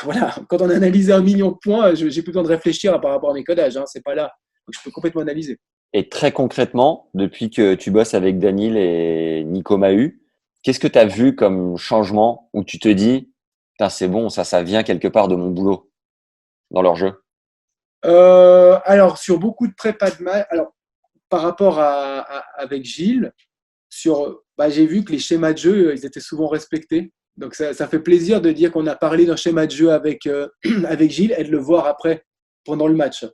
Voilà, quand on a analysé 1 million de points, j'ai plus besoin de réfléchir par rapport à mes codages. Hein, c'est pas là. Donc je peux complètement analyser. Et très concrètement, depuis que tu bosses avec Daniel et Nico Mahut, qu'est-ce que tu as vu comme changement où tu te dis, putain, c'est bon, ça vient quelque part de mon boulot dans leur jeu? Alors, sur beaucoup de prépa de maths, alors par rapport avec Gilles, j'ai vu que les schémas de jeu, ils étaient souvent respectés. Donc, ça fait plaisir de dire qu'on a parlé d'un schéma de jeu avec Gilles et de le voir après, pendant le match.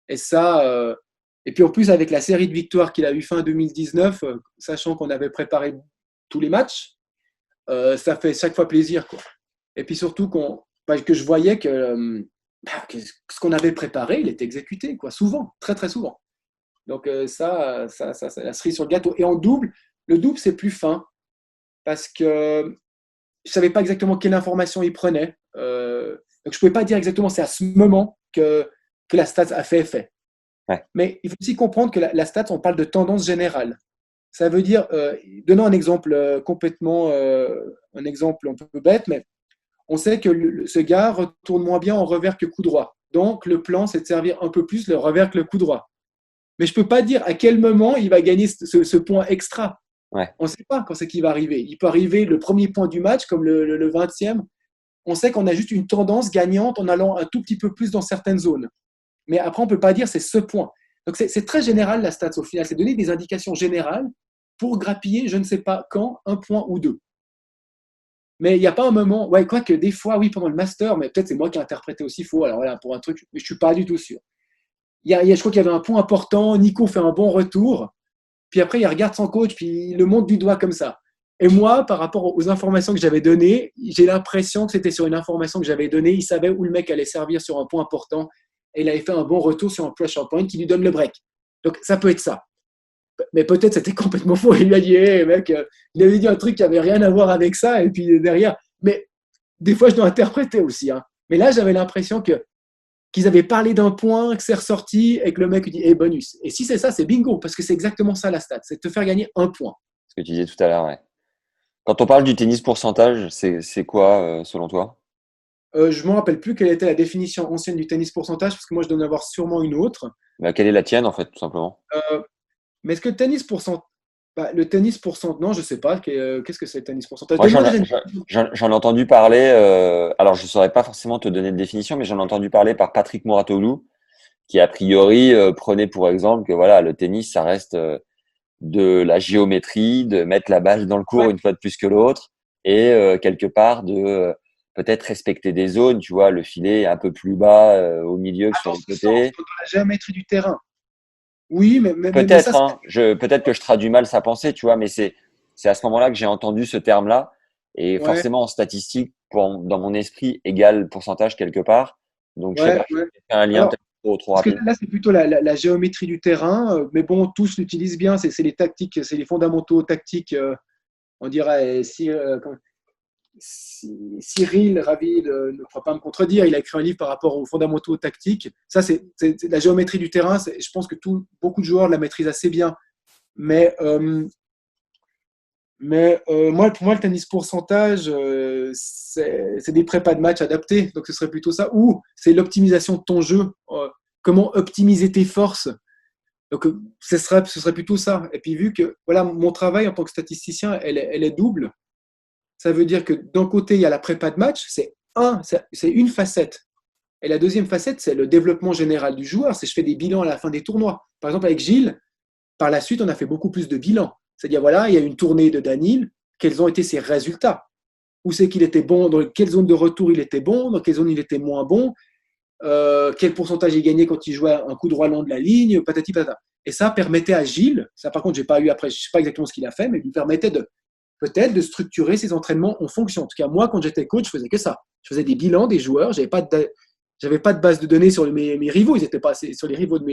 Et ça, et puis en plus, avec la série de victoires qu'il a eu fin 2019, sachant qu'on avait préparé tous les matchs, ça fait chaque fois plaisir, quoi. Et puis surtout que je voyais que ce qu'on avait préparé, il était exécuté, quoi, souvent, très très souvent. Donc ça, la cerise sur le gâteau. Et en double, le double, c'est plus fin parce que je ne savais pas exactement quelle information il prenait. Donc je ne pouvais pas dire exactement c'est à ce moment que la stat a fait effet. Ouais. Mais il faut aussi comprendre que la stats, on parle de tendance générale. Ça veut dire, donnons un exemple un exemple un peu bête, mais on sait que ce gars retourne moins bien en revers que coup droit. Donc, le plan, c'est de servir un peu plus le revers que le coup droit. Mais je ne peux pas dire à quel moment il va gagner ce point extra. Ouais. On ne sait pas quand c'est qu'il va arriver. Il peut arriver le premier point du match, comme le 20e. On sait qu'on a juste une tendance gagnante en allant un tout petit peu plus dans certaines zones. Mais après, on ne peut pas dire c'est ce point. Donc, c'est très général la stats au final. C'est donner des indications générales pour grappiller, je ne sais pas quand, un point ou deux. Mais il n'y a pas un moment, ouais, quoique des fois, oui, pendant le master, mais peut-être c'est moi qui ai interprété aussi faux, alors voilà, pour un truc, mais je ne suis pas du tout sûr. Je crois qu'il y avait un point important, Nico fait un bon retour, puis après il regarde son coach, puis il le montre du doigt comme ça. Et moi, par rapport aux informations que j'avais données, j'ai l'impression que c'était sur une information que j'avais donnée, il savait où le mec allait servir sur un point important, et il avait fait un bon retour sur un pressure point qui lui donne le break. Donc ça peut être ça. Mais peut-être c'était complètement faux. Il lui a dit, hey, mec, il avait dit un truc qui avait rien à voir avec ça, et puis derrière. Mais des fois, je dois interpréter aussi. Hein. Mais là, j'avais l'impression qu'ils avaient parlé d'un point, que c'est ressorti, et que le mec lui dit, hey, bonus. Et si c'est ça, c'est bingo, parce que c'est exactement ça la stat, c'est de te faire gagner un point. Ce que tu disais tout à l'heure, ouais. Quand on parle du tennis pourcentage, c'est quoi, selon toi? Je ne me rappelle plus quelle était la définition ancienne du tennis pourcentage, parce que moi, je dois en avoir sûrement une autre. Bah, quelle est la tienne, en fait, tout simplement? Euh, mais est-ce que le tennis pourcentage, non, je ne sais pas. Qu'est-ce que c'est le tennis pourcentage? Moi, Donne-moi déjà une. j'en ai entendu parler, alors je saurais pas forcément te donner de définition, mais j'en ai entendu parler par Patrick Mouratoglou, qui a priori prenait pour exemple que voilà, le tennis, ça reste de la géométrie, de mettre la balle dans le cours Ouais, une fois de plus que l'autre, et quelque part de peut-être respecter des zones, tu vois, le filet un peu plus bas au milieu que sur dans les ce sens, côtés. dans la géométrie du terrain. Oui, mais ça, Peut-être, hein, peut-être que je traduis mal sa pensée, tu vois, mais c'est à ce moment-là que j'ai entendu ce terme-là. Et ouais, forcément, en statistique, dans mon esprit, égal pourcentage quelque part. Donc, je sais ouais, pas, ouais. j'ai fait un lien Alors, peut-être trop parce que rapide. là, c'est plutôt la géométrie du terrain, mais bon, tous l'utilisent bien, c'est les tactiques, c'est les fondamentaux tactiques, on dirait, Cyril, ravi ne croit pas me contredire, il a écrit un livre par rapport aux fondamentaux tactiques. Ça, c'est la géométrie du terrain, je pense que beaucoup de joueurs la maîtrisent assez bien, mais moi, pour moi, le tennis pourcentage, c'est des prépas de match adaptés. Donc, ce serait plutôt ça. Ou c'est l'optimisation de ton jeu. Comment optimiser tes forces. Donc, ce serait plutôt ça. Et puis, vu que voilà, mon travail en tant que statisticien, elle est double. Ça veut dire que d'un côté, il y a la prépa de match. C'est une facette. Et la deuxième facette, c'est le développement général du joueur. C'est je fais des bilans à la fin des tournois. Par exemple, avec Gilles, par la suite, on a fait beaucoup plus de bilans. C'est-à-dire, voilà, il y a une tournée de Danil, quels ont été ses résultats? Où c'est qu'il était bon? Dans quelle zone de retour il était bon? Dans quelle zone il était moins bon? Quel pourcentage il gagnait quand il jouait un coup droit long de la ligne? Patati patata. Et ça permettait à Gilles, ça par contre, j'ai pas eu après, je sais pas exactement ce qu'il a fait, mais il lui permettait peut-être de structurer ses entraînements en fonction. En tout cas, moi, quand j'étais coach, je faisais que ça. Je faisais des bilans des joueurs, j'avais pas de base de données sur mes rivaux, ils étaient pas assez, sur les rivaux de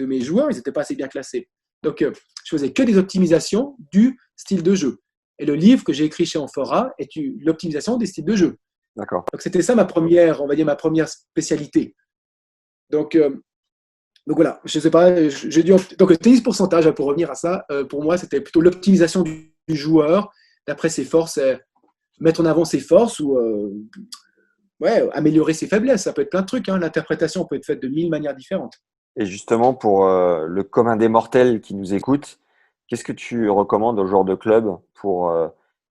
mes joueurs, ils n'étaient pas assez bien classés. Donc, je faisais que des optimisations du style de jeu. Et le livre que j'ai écrit chez Amphora est l'optimisation des styles de jeu. D'accord. Donc, c'était ça ma première spécialité. Donc, voilà, je sais pas, donc le tennis pourcentage, pour revenir à ça, pour moi, c'était plutôt l'optimisation du joueur, d'après ses forces, mettre en avant ses forces ou ouais, améliorer ses faiblesses. Ça peut être plein de trucs. Hein. L'interprétation peut être faite de mille manières différentes. Et justement, pour le commun des mortels qui nous écoute, qu'est-ce que tu recommandes aux joueurs de club pour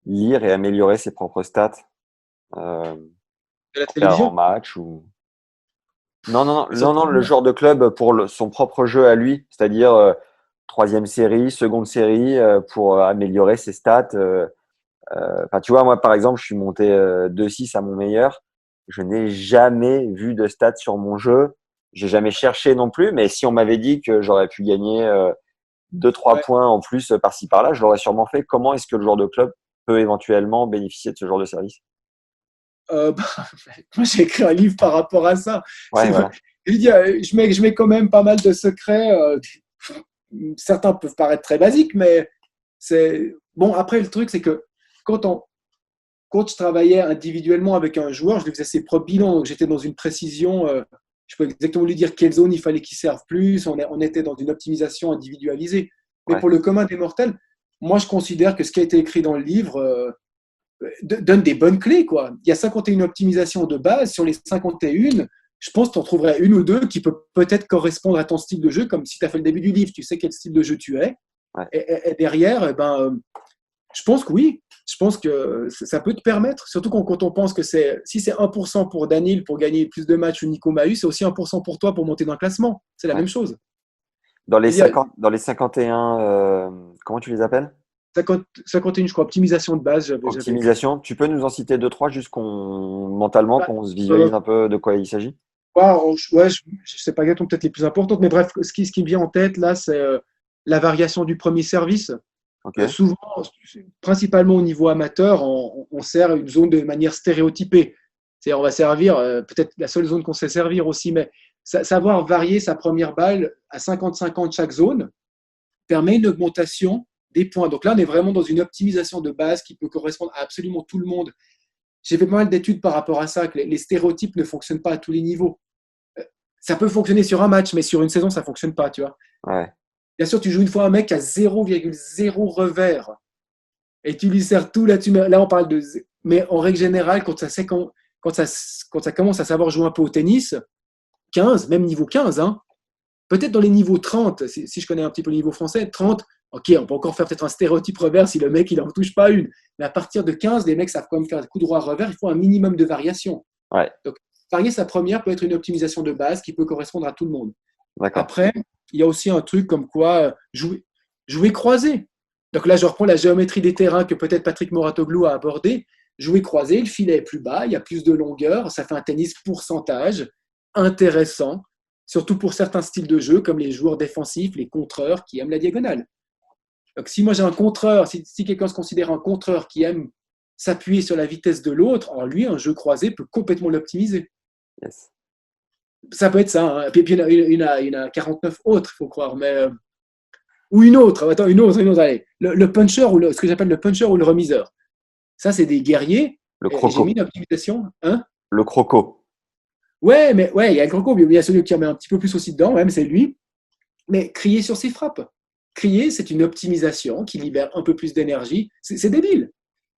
lire et améliorer ses propres stats, euh, De la pour faire en télévision. match ou... Non, non, non, Mais ça, non, non, le joueur de club pour son propre jeu à lui, c'est-à-dire troisième série, seconde série, pour améliorer ses stats. Enfin, tu vois, moi, par exemple, je suis monté 2-6 à mon meilleur. Je n'ai jamais vu de stats sur mon jeu. J'ai jamais cherché non plus, mais si on m'avait dit que j'aurais pu gagner 2-3 ouais. points en plus par-ci par-là, je l'aurais sûrement fait. Comment est-ce que le joueur de club peut éventuellement bénéficier de ce genre de service? Bah, moi, j'ai écrit un livre par rapport à ça. Ouais, voilà. Je mets quand même pas mal de secrets. Certains peuvent paraître très basiques, mais c'est bon. Après, le truc, c'est que quand quand je travaillais individuellement avec un joueur, je lui faisais ses propres bilans, donc j'étais dans une précision. Je peux exactement lui dire quelle zone il fallait qu'il serve plus. On était dans une optimisation individualisée. Mais Ouais. pour le commun des mortels, moi, je considère que ce qui a été écrit dans le livre donne des bonnes clés, quoi. Il y a 51 optimisations de base. Sur les 51, je pense que tu en trouverais une ou deux qui peut peut-être correspondre à ton style de jeu, comme si tu as fait le début du livre, tu sais quel style de jeu tu es. Ouais. Et derrière, je pense que oui. Je pense que ça peut te permettre, surtout quand on pense que si c'est 1% pour Daniel pour gagner plus de matchs ou Nico Mahut, c'est aussi 1% pour toi pour monter dans le classement. C'est la Ouais. même chose. Dans les C'est-à-dire, 50, dans les 51, comment tu les appelles? 51, je crois, optimisation de base, j'avais écrit. Optimisation. Tu peux nous en citer deux, trois, juste mentalement, Bah, qu'on se euh, visualise un peu de quoi il s'agit? ouais, je ne sais pas exactement peut-être les plus importantes, mais bref, ce qui me vient en tête là, c'est la variation du premier service. Ok. Souvent, principalement au niveau amateur, on sert une zone de manière stéréotypée. C'est-à-dire, on va servir, peut-être la seule zone qu'on sait servir aussi, mais savoir varier sa première balle à 50-50 chaque zone permet une augmentation des points. Donc là, on est vraiment dans une optimisation de base qui peut correspondre à absolument tout le monde. J'ai fait pas mal d'études par rapport à ça, que les stéréotypes ne fonctionnent pas à tous les niveaux. Ça peut fonctionner sur un match, mais sur une saison, ça ne fonctionne pas, tu vois. Ouais. Bien sûr, tu joues une fois un mec à 0,0 revers et tu lui sers tout là-dessus. Là, on parle de. Mais en règle générale, quand ça commence à savoir jouer un peu au tennis, 15, même niveau 15, hein, peut-être dans les niveaux 30, si je connais un petit peu le niveau français, 30, ok, on peut encore faire peut-être un stéréotype revers si le mec il n'en touche pas une. Mais à partir de 15, les mecs savent quand même faire un coup droit revers, il faut un minimum de variation. Ouais. Donc, varier sa première peut être une optimisation de base qui peut correspondre à tout le monde. D'accord. Après, il y a aussi un truc comme quoi jouer croisé. Donc là, je reprends la géométrie des terrains que peut-être Patrick Moratoglou a abordé. Jouer croisé, le filet est plus bas, il y a plus de longueur, ça fait un tennis pourcentage intéressant, surtout pour certains styles de jeu, comme les joueurs défensifs, les contreurs qui aiment la diagonale. Donc si moi j'ai un contreur, si quelqu'un se considère un contreur qui aime s'appuyer sur la vitesse de l'autre, alors lui, un jeu croisé peut complètement l'optimiser. Yes. Ça peut être ça. Hein. Puis il y en a 49 autres, il faut croire. Mais, ou une autre. Attends, une autre. Allez. Le puncher, ce que j'appelle le puncher ou le remiseur. Ça, c'est des guerriers. Le Et j'ai mis croco. une optimisation. Hein. Le croco. Ouais, mais ouais, il y a le croco. Il y a celui qui en met un petit peu plus aussi dedans. Même c'est lui. Mais crier sur ses frappes. Crier, c'est une optimisation qui libère un peu plus d'énergie. C'est débile.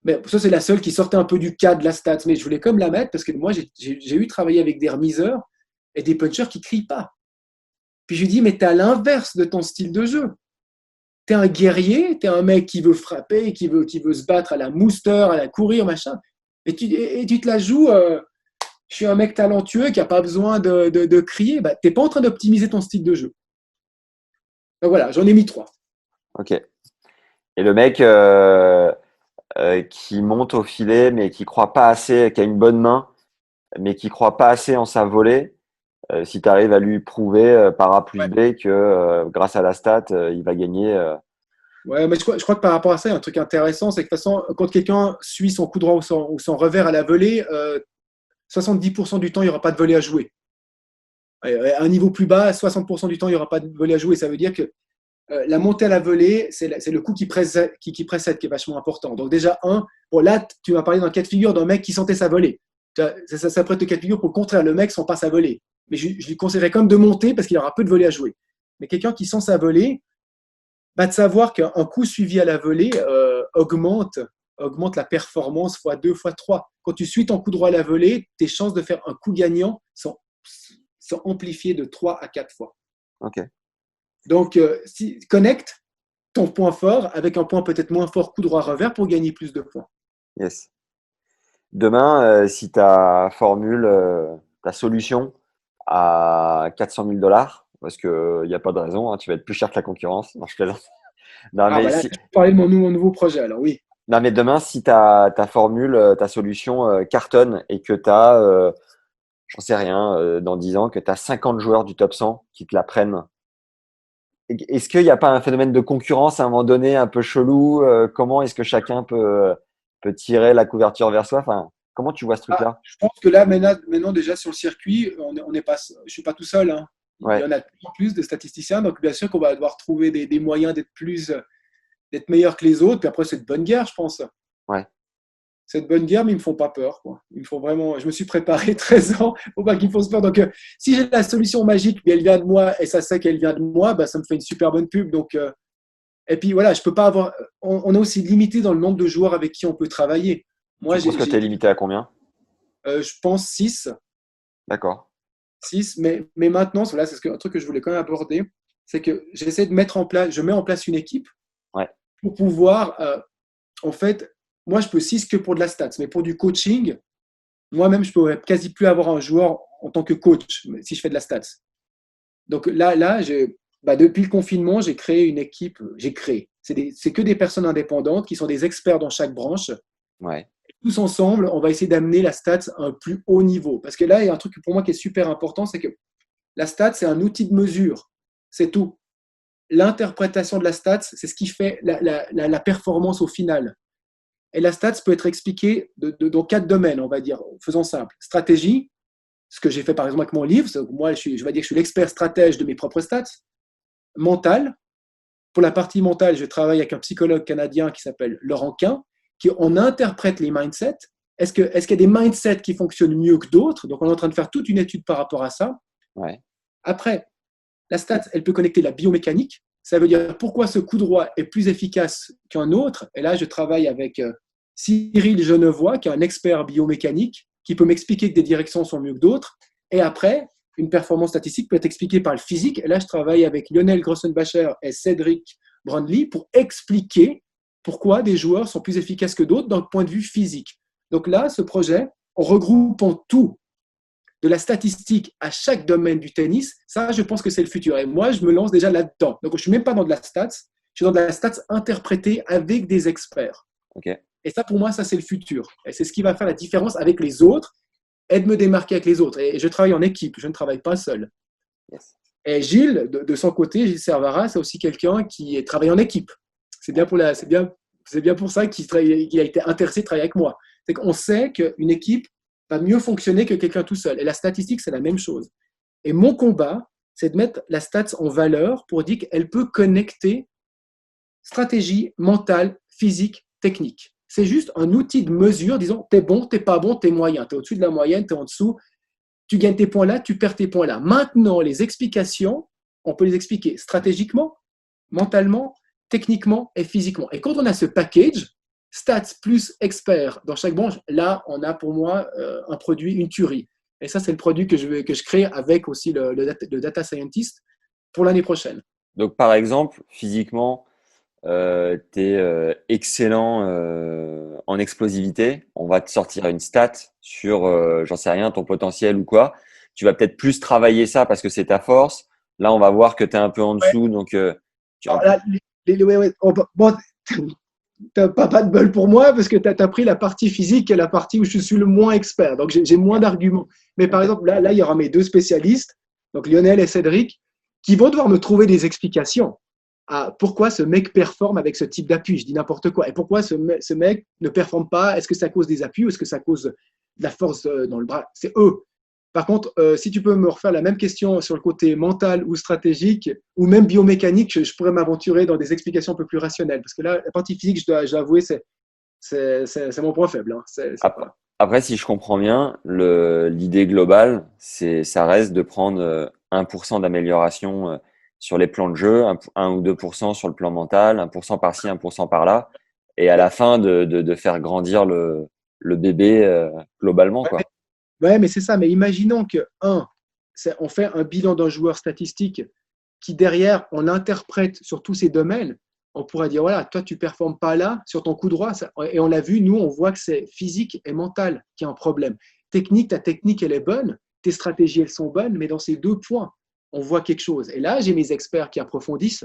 Mais ça, c'est la seule qui sortait un peu du cadre de la stat. Mais je voulais comme la mettre parce que moi, j'ai eu travaillé avec des remiseurs et des punchers qui crient pas. Puis je lui dis, mais t'es à l'inverse de ton style de jeu. T'es un guerrier, t'es un mec qui veut frapper, qui veut se battre à la mooster, à la courir, machin. Et tu te la joues, je suis un mec talentueux qui n'a pas besoin de crier. Bah, t'es pas en train d'optimiser ton style de jeu. Donc voilà, j'en ai mis 3. Ok. Et le mec qui monte au filet, mais qui croit pas assez, qui a une bonne main, mais qui croit pas assez en sa volée, si tu arrives à lui prouver par A plus Ouais. B que grâce à la stat, il va gagner. Ouais, mais je crois que par rapport à ça, il y a un truc intéressant, c'est que de toute façon, quand quelqu'un suit son coup droit ou son revers à la volée, 70% du temps, il n'y aura pas de volée à jouer. À un niveau plus bas, 60% du temps, il n'y aura pas de volée à jouer. Ça veut dire que la montée à la volée, c'est le coup qui précède qui est vachement important. Donc déjà, bon là, tu m'as parlé d'un cas de figure d'un mec qui sentait sa volée. Ça prête le cas de figure pour le contraire, le mec sent pas sa volée. Mais je lui conseillerais quand même de monter parce qu'il aura peu de volée à jouer. Mais quelqu'un qui sent sa volée, de savoir qu'un coup suivi à la volée augmente la performance fois 2, fois 3. Quand tu suis ton coup droit à la volée, tes chances de faire un coup gagnant sont amplifiées de 3 à 4 fois. Ok. Donc, connecte ton point fort avec un point peut-être moins fort coup droit revers pour gagner plus de points. Yes. Demain, si ta formule, ta solution à 400 000 dollars, parce qu'il n'y a pas de raison, hein, tu vas être plus cher que la concurrence. Non, je plaisante. Non, Ah, mais voilà, si, je vais parler de mon nouveau projet, alors oui. non, mais demain, si ta formule, ta solution cartonne et que tu as, j'en sais rien, dans 10 ans, que tu as 50 joueurs du top 100 qui te la prennent, est-ce qu'il n'y a pas un phénomène de concurrence à un moment donné un peu chelou? Comment est-ce que chacun peut tirer la couverture vers soi? Enfin, comment tu vois ce Ah, truc-là? je pense que là, maintenant déjà sur le circuit, on est pas, je ne suis pas tout seul. Hein. Il y Ouais, en a plus de statisticiens, donc bien sûr qu'on va devoir trouver des moyens d'être meilleur que les autres. Puis après, c'est de bonne guerre, je pense. ouais. C'est de bonne guerre, mais ils me font pas peur, quoi. Ils me font vraiment. Je me suis préparé 13 ans, faut pas qu'ils me fassent peur. Donc, si j'ai la solution magique, mais elle vient de moi et ça sait qu'elle vient de moi, bah, ça me fait une super bonne pub. Donc, et puis voilà, je peux pas avoir. On est aussi limité dans le nombre de joueurs avec qui on peut travailler. Tu Moi, penses que tu es limité à combien? je pense 6. D'accord. 6, mais maintenant, voilà, un truc que je voulais quand même aborder, c'est que j'essaie de mettre en place, je mets en place une équipe Ouais. pour pouvoir, en fait, moi je peux 6 que pour de la stats, mais pour du coaching, moi-même je peux quasi plus avoir un joueur en tant que coach si je fais de la stats. Donc là depuis le confinement, j'ai créé une équipe, c'est que des personnes indépendantes qui sont des experts dans chaque branche. Ouais. Tous ensemble, on va essayer d'amener la stats à un plus haut niveau. Parce que là, il y a un truc pour moi qui est super important, c'est que la stat, c'est un outil de mesure. C'est tout. L'interprétation de la stat, c'est ce qui fait la performance au final. Et la stat peut être expliquée dans 4 domaines, on va dire, faisons simple. Stratégie, ce que j'ai fait par exemple avec mon livre, moi, je vais dire que je suis l'expert stratège de mes propres stats. Mental, pour la partie mentale, je travaille avec un psychologue canadien qui s'appelle Laurent Quin, qui on interprète les mindsets. Est-ce qu'il y a des mindsets qui fonctionnent mieux que d'autres? Donc, on est en train de faire toute une étude par rapport à ça. Ouais. Après, la stat, elle peut connecter la biomécanique. Ça veut dire pourquoi ce coup droit est plus efficace qu'un autre. Et là, je travaille avec Cyril Genevois, qui est un expert biomécanique, qui peut m'expliquer que des directions sont mieux que d'autres. Et après, une performance statistique peut être expliquée par le physique. Et là, je travaille avec Lionel Grossenbacher et Cédric Brandley pour expliquer pourquoi des joueurs sont plus efficaces que d'autres d'un point de vue physique. Donc là, ce projet, en regroupant tout, de la statistique à chaque domaine du tennis, ça, je pense que c'est le futur. Et moi, je me lance déjà là-dedans. Donc, je ne suis même pas dans de la stats, je suis dans de la stats interprétée avec des experts. Ok. Et ça, pour moi, ça, c'est le futur. Et c'est ce qui va faire la différence avec les autres et de me démarquer avec les autres. Et je travaille en équipe, je ne travaille pas seul. Yes. Et Gilles, de son côté, Gilles Servara, c'est aussi quelqu'un qui travaille en équipe. C'est bien pour ça qu'il a été intéressé de travailler avec moi. C'est qu'on sait qu'une équipe va mieux fonctionner que quelqu'un tout seul. Et la statistique, c'est la même chose. Et mon combat, c'est de mettre la stats en valeur pour dire qu'elle peut connecter stratégie, mentale, physique, technique. C'est juste un outil de mesure, disons, t'es bon, t'es pas bon, t'es moyen, t'es au-dessus de la moyenne, t'es en dessous, tu gagnes tes points là, tu perds tes points là. Maintenant, les explications, on peut les expliquer stratégiquement, mentalement, techniquement et physiquement. Et quand on a ce package, stats plus expert dans chaque branche, là, on a pour moi un produit, une tuerie. Et ça, c'est le produit que je crée avec aussi le data scientist pour l'année prochaine. Donc, par exemple, physiquement, tu es excellent en explosivité. On va te sortir une stat sur, j'en sais rien, ton potentiel ou quoi. Tu vas peut-être plus travailler ça parce que c'est ta force. Là, on va voir que tu es un peu en Ouais. dessous. Donc, Alors là, bon, t'as pas de bol pour moi parce que tu as pris la partie physique qui est la partie où je suis le moins expert. Donc, j'ai moins d'arguments. Mais par exemple, là, il y aura mes 2 spécialistes, donc Lionel et Cédric, qui vont devoir me trouver des explications à pourquoi ce mec performe avec ce type d'appui. Je dis n'importe quoi. Et pourquoi ce mec ne performe pas? Est-ce que ça cause des appuis ou est-ce que ça cause de la force dans le bras? C'est eux. Par contre, si tu peux me refaire la même question sur le côté mental ou stratégique, ou même biomécanique, je pourrais m'aventurer dans des explications un peu plus rationnelles. Parce que là, la partie physique, je dois avouer, c'est mon point faible. Hein. après, après, si je comprends bien, l'idée globale, ça reste de prendre 1% d'amélioration sur les plans de jeu, 1 ou 2% sur le plan mental, 1% par-ci, 1% par-là, et à la fin de faire grandir le bébé globalement, Ouais, quoi. mais c'est ça. Mais imaginons que, on fait un bilan d'un joueur statistique qui, derrière, on l'interprète sur tous ces domaines. On pourrait dire, voilà, toi, tu ne performes pas là sur ton coup droit. Et on l'a vu, nous, on voit que c'est physique et mental qui est un problème. Technique, ta technique, elle est bonne. Tes stratégies, elles sont bonnes. Mais dans ces 2 points, on voit quelque chose. Et là, j'ai mes experts qui approfondissent.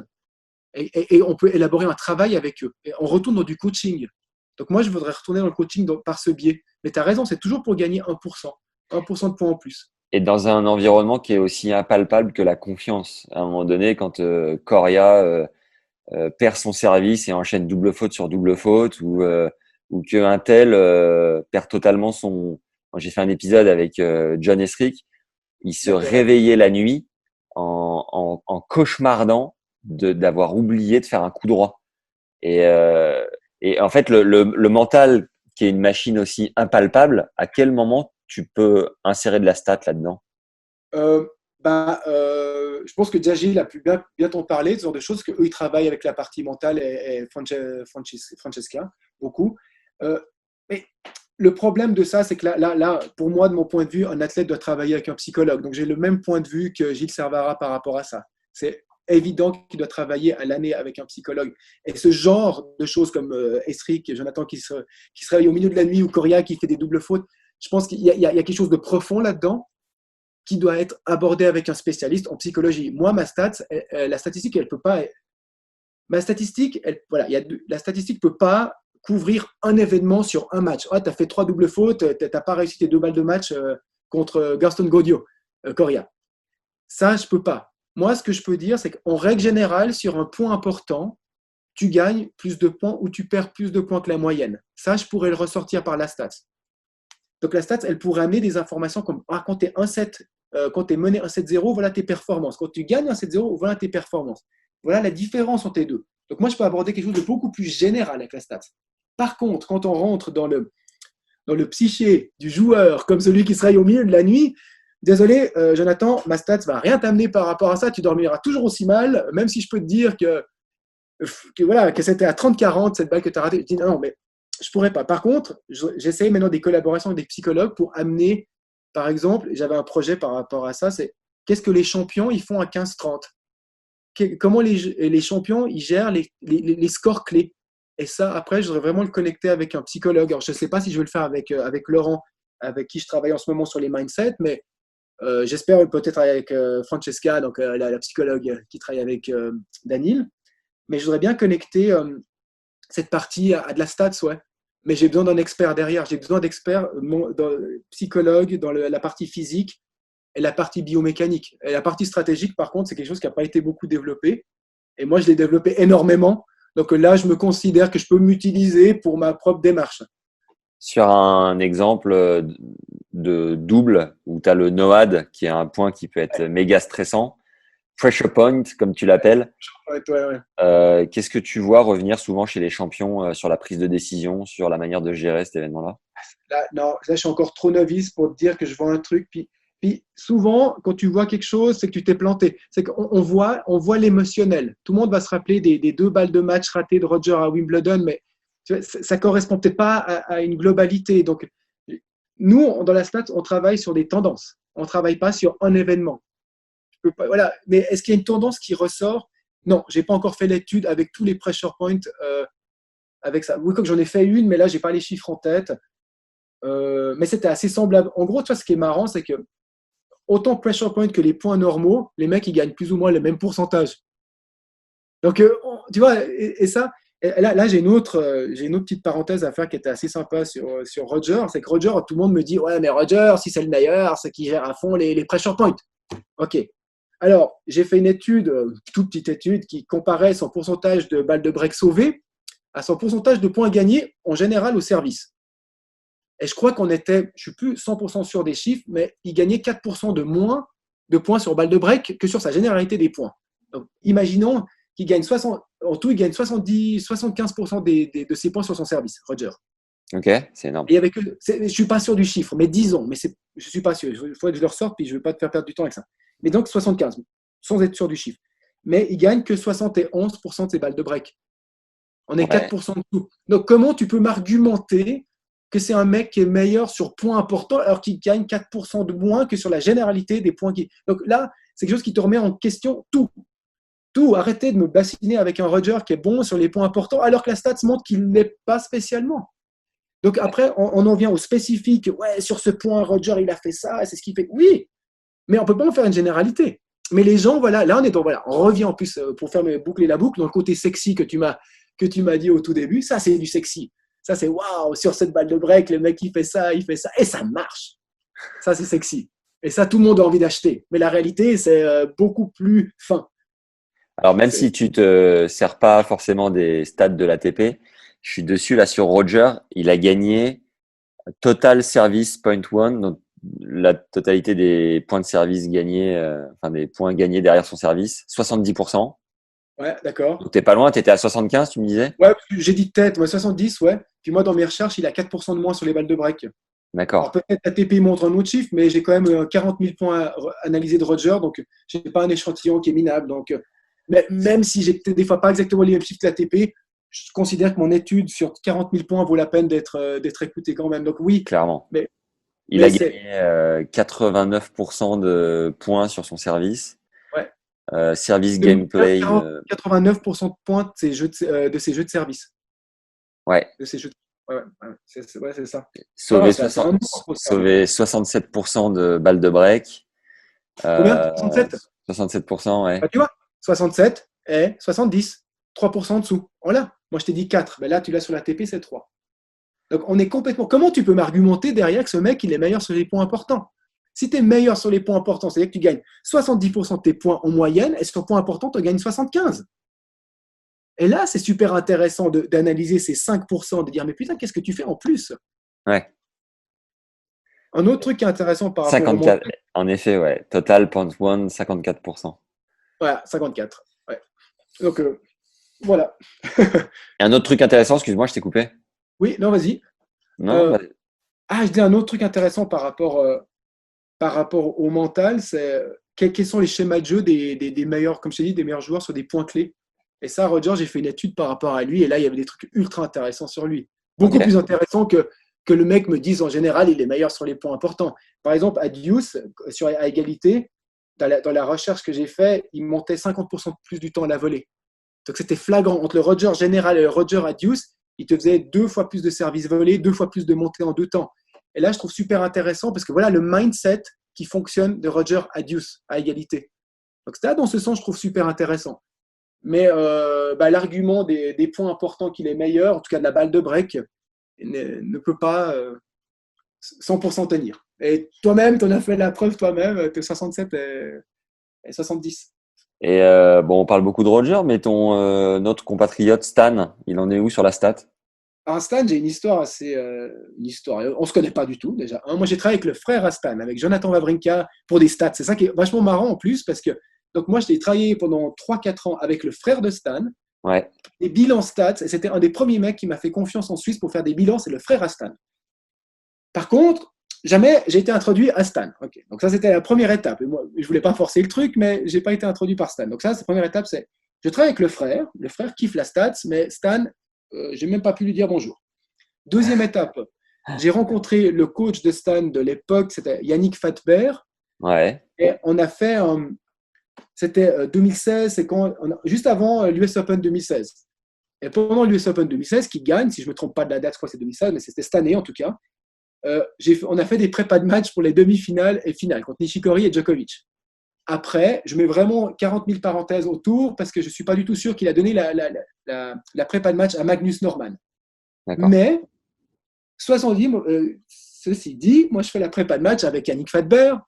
Et on peut élaborer un travail avec eux. Et on retourne dans du coaching. Donc moi, je voudrais retourner dans le coaching par ce biais. Mais tu as raison, c'est toujours pour gagner 1%. 1% de points en plus. Et dans un environnement qui est aussi impalpable que la confiance. À un moment donné, quand Coria perd son service et enchaîne double faute sur double faute, ou que un tel perd totalement son. J'ai fait un épisode avec John Esrick. Il se D'accord, ouais. réveillait la nuit en cauchemardant d'avoir oublié de faire un coup droit. Et, euh, et en fait, le mental qui est une machine aussi impalpable, à quel moment tu peux insérer de la stat là-dedans? Euh, je pense que Jagil a pu bien t'en parler, de ce genre de choses, qu'eux, ils travaillent avec la partie mentale et Francesca, beaucoup. Euh, mais le problème de ça, c'est que là, pour moi, de mon point de vue, un athlète doit travailler avec un psychologue. Donc, j'ai le même point de vue que Gilles Servara par rapport à ça. C'est évident qu'il doit travailler à l'année avec un psychologue. Et ce genre de choses comme Esric et Jonathan qui se réveillent au milieu de la nuit ou Coria qui fait des doubles fautes, je pense qu'il y a quelque chose de profond là-dedans qui doit être abordé avec un spécialiste en psychologie. Moi, ma stat, la statistique, elle peut pas. Ma statistique, voilà, la statistique peut pas couvrir un événement sur un match. Ah, tu as fait 3 doubles fautes, tu n'as pas réussi tes 2 balles de match contre Gaston Gaudio, Coria. Ça, je peux pas. Moi, ce que je peux dire, c'est qu'en règle générale, sur un point important, tu gagnes plus de points ou tu perds plus de points que la moyenne. Ça, je pourrais le ressortir par la stat. Donc la stat, elle pourrait amener des informations comme quand tu es 1-7, quand tu es mené 1-7-0, voilà tes performances. Quand tu gagnes 1-7-0, voilà tes performances. Voilà la différence entre les deux. Donc moi, je peux aborder quelque chose de beaucoup plus général avec la stat. Par contre, quand on rentre dans le psyché du joueur, comme celui qui serait au milieu de la nuit, désolé, Jonathan, ma stat va rien t'amener par rapport à ça. Tu dormiras toujours aussi mal, même si je peux te dire que c'était à 30-40 cette balle que tu as ratée. Je dis non, mais je pourrais pas. Par contre, j'essaie maintenant des collaborations avec des psychologues pour amener, par exemple, j'avais un projet par rapport à ça, c'est qu'est-ce que les champions ils font à 15-30? Comment les champions ils gèrent les scores clés? Et ça, après, je voudrais vraiment le connecter avec un psychologue. Alors, je ne sais pas si je vais le faire avec Laurent, avec qui je travaille en ce moment sur les mindsets, mais j'espère peut-être avec Francesca, donc la psychologue qui travaille avec Daniel. Mais je voudrais bien connecter cette partie à de la stats, ouais. Mais j'ai besoin d'un expert derrière. J'ai besoin d'experts psychologues dans la partie physique et la partie biomécanique. Et la partie stratégique, par contre, c'est quelque chose qui n'a pas été beaucoup développé. Et moi, je l'ai développé énormément. Donc là, je me considère que je peux m'utiliser pour ma propre démarche. Sur un exemple de double où tu as le NOAD qui est un point qui peut être méga stressant, pressure point comme tu l'appelles, Ouais. qu'est-ce que tu vois revenir souvent chez les champions sur la prise de décision, sur la manière de gérer cet événement-là? Là, non, là, je suis encore trop novice pour te dire que je vois un truc. Puis souvent, quand tu vois quelque chose, c'est que tu t'es planté. C'est qu'on on voit l'émotionnel. Tout le monde va se rappeler des 2 balles de match ratées de Roger à Wimbledon, mais tu vois, ça ne correspond peut-être pas à une globalité. Donc, nous, dans la stat, on travaille sur des tendances. On ne travaille pas sur un événement. Voilà. Mais est-ce qu'il y a une tendance qui ressort? Non, je n'ai pas encore fait l'étude avec tous les pressure points avec ça. Oui, comme j'en ai fait une, mais là, je n'ai pas les chiffres en tête. Mais c'était assez semblable. En gros, tu vois, ce qui est marrant, c'est que autant pressure point que les points normaux, les mecs, ils gagnent plus ou moins le même pourcentage. Donc, tu vois, et ça, et là j'ai une autre petite parenthèse à faire qui était assez sympa sur Roger. C'est que Roger, tout le monde me dit, ouais, mais Roger, si c'est le meilleur, c'est qu'il gère à fond les pressure points. OK. Alors, j'ai fait une étude, toute petite étude, qui comparait son pourcentage de balles de break sauvées à son pourcentage de points gagnés en général au service. Et je crois qu'on était, je ne suis plus 100% sûr des chiffres, mais il gagnait 4% de moins de points sur balle de break que sur sa généralité des points. Donc, imaginons qu'il gagne 60, en tout, il gagne 75% de ses points sur son service, Roger. Ok, c'est énorme. Et je ne suis pas sûr du chiffre, mais disons, je ne suis pas sûr. Il faudrait que je le ressorte, puis je ne veux pas te faire perdre du temps avec ça. Mais donc 75, sans être sûr du chiffre. Mais il gagne que 71% de ses balles de break. On est 4% de tout. Donc, comment tu peux m'argumenter que c'est un mec qui est meilleur sur points importants alors qu'il gagne 4% de moins que sur la généralité des points qui. Donc là, c'est quelque chose qui te remet en question tout. Tout. Arrêtez de me bassiner avec un Roger qui est bon sur les points importants alors que la stats montre qu'il ne l'est pas spécialement. Donc après, on en vient au spécifique. Ouais, sur ce point, Roger, il a fait ça, c'est ce qu'il fait. Oui, mais on ne peut pas en faire une généralité. Mais les gens, voilà, là, on revient en plus pour boucler la boucle dans le côté sexy que tu m'as dit au tout début. Ça, c'est du sexy. Ça, c'est waouh, sur cette balle de break, le mec, il fait ça, et ça marche. Ça, c'est sexy. Et ça, tout le monde a envie d'acheter. Mais la réalité, c'est beaucoup plus fin. Alors, même si tu te sers pas forcément des stats de l'ATP, je suis dessus là sur Roger. Il a gagné total service point one, donc la totalité des points de service gagnés, enfin des points gagnés derrière son service, 70%. Ouais, d'accord. Donc, t'es pas loin, t'étais à 75, tu me disais? Ouais, j'ai dit tête, moi 70, ouais. Puis moi, dans mes recherches, il a 4% de moins sur les balles de break. Alors D'accord, peut-être ATP montre un autre chiffre, mais j'ai quand même 40 000 points analysés de Roger, donc je n'ai pas un échantillon qui est minable. Donc, mais même si j'ai peut-être des fois pas exactement les mêmes chiffres que l'ATP, je considère que mon étude sur 40 000 points vaut la peine d'être écoutée quand même. Donc oui, clairement. mais, Il mais a c'est… gagné 89% de points sur son service. Ouais, Service gameplay, 89% de points de ses jeux de service. ouais. De ses jeux de… Ouais, ouais, c'est ça. Non, non, Sauvé, c'est un 60 nombre pour service. sauvé 67% de balles de break. Combien? Euh, 67? 67%, ouais. Bah, tu vois, 67 et 70, 3% en dessous. Voilà. Moi, je t'ai dit 4. Mais là, tu l'as sur la TP, c'est 3. Donc, on est complètement. Comment tu peux m'argumenter derrière que ce mec, il est meilleur sur les points importants? Si tu es meilleur sur les points importants, c'est-à-dire que tu gagnes 70% de tes points en moyenne, et sur ton point important, tu gagnes 75. Et là, c'est super intéressant d'analyser ces 5%, de dire, mais putain, qu'est-ce que tu fais en plus? Ouais. Un autre truc qui est intéressant par rapport au 54, mental, en effet, ouais. Total point one, 54%. voilà, 54. Ouais. Donc, voilà. Et un autre truc intéressant, excuse-moi, je t'ai coupé. Oui, non, vas-y. Non, Euh, bah, je dis un autre truc intéressant par rapport au mental, c'est quels sont les schémas de jeu des meilleurs, comme je t'ai dit, des meilleurs joueurs sur des points clés. Et ça, Roger, j'ai fait une étude par rapport à lui, et là, il y avait des trucs ultra intéressants sur lui. ok. Beaucoup plus intéressants que le mec me dise en général, il est meilleur sur les points importants. Par exemple, à Deuce, à égalité, dans la recherche que j'ai fait, il montait 50% de plus du temps à la volée. Donc c'était flagrant. Entre le Roger général et le Roger à Deuce, il te faisait 2 fois plus de services volés, 2 fois plus de montées en 2 temps. Et là, je trouve super intéressant parce que voilà le mindset qui fonctionne de Roger à Deuce, à égalité. Donc ça, dans ce sens, je trouve super intéressant. Mais l'argument des points importants qu'il est meilleur, en tout cas de la balle de break, ne peut pas 100% tenir. Et toi-même, tu en as fait la preuve toi-même, tu es 67 et 70. Et bon, on parle beaucoup de Roger, mais notre compatriote Stan, il en est où sur la stat? Alors, Stan, j'ai une histoire assez. Une histoire. On se connaît pas du tout, déjà. Moi, j'ai travaillé avec le frère à Stan, avec Jonathan Wawrinka, pour des stats. C'est ça qui est vachement marrant en plus, parce que. Donc, moi, j'ai travaillé pendant 3-4 ans avec le frère de Stan, Ouais, des bilans stats, et c'était un des premiers mecs qui m'a fait confiance en Suisse pour faire des bilans, c'est le frère à Stan. Par contre, jamais j'ai été introduit à Stan. Okay. Donc, ça, c'était la première étape. Et moi, je voulais pas forcer le truc, mais j'ai pas été introduit par Stan. Donc, ça, c'est la première étape, c'est. Je travaille avec le frère kiffe la stats, mais Stan, j'ai même pas pu lui dire bonjour. Deuxième étape, j'ai rencontré le coach de Stan de l'époque, c'était Yannick Fatbert, ouais, et on a fait, c'était 2016, c'est juste avant l'US Open 2016. Et pendant l'US Open 2016, qui gagne, si je ne me trompe pas de la date, je crois que c'est 2016, mais c'était cette année en tout cas, on a fait des prépas de match pour les demi-finales et finales contre Nishikori et Djokovic. Après, je mets vraiment 40 000 parenthèses autour parce que je ne suis pas du tout sûr qu'il a donné la prépa de match à Magnus Norman. d'accord. Mais 70, ceci dit, moi je fais la prépa de match avec Yannick Fatbert.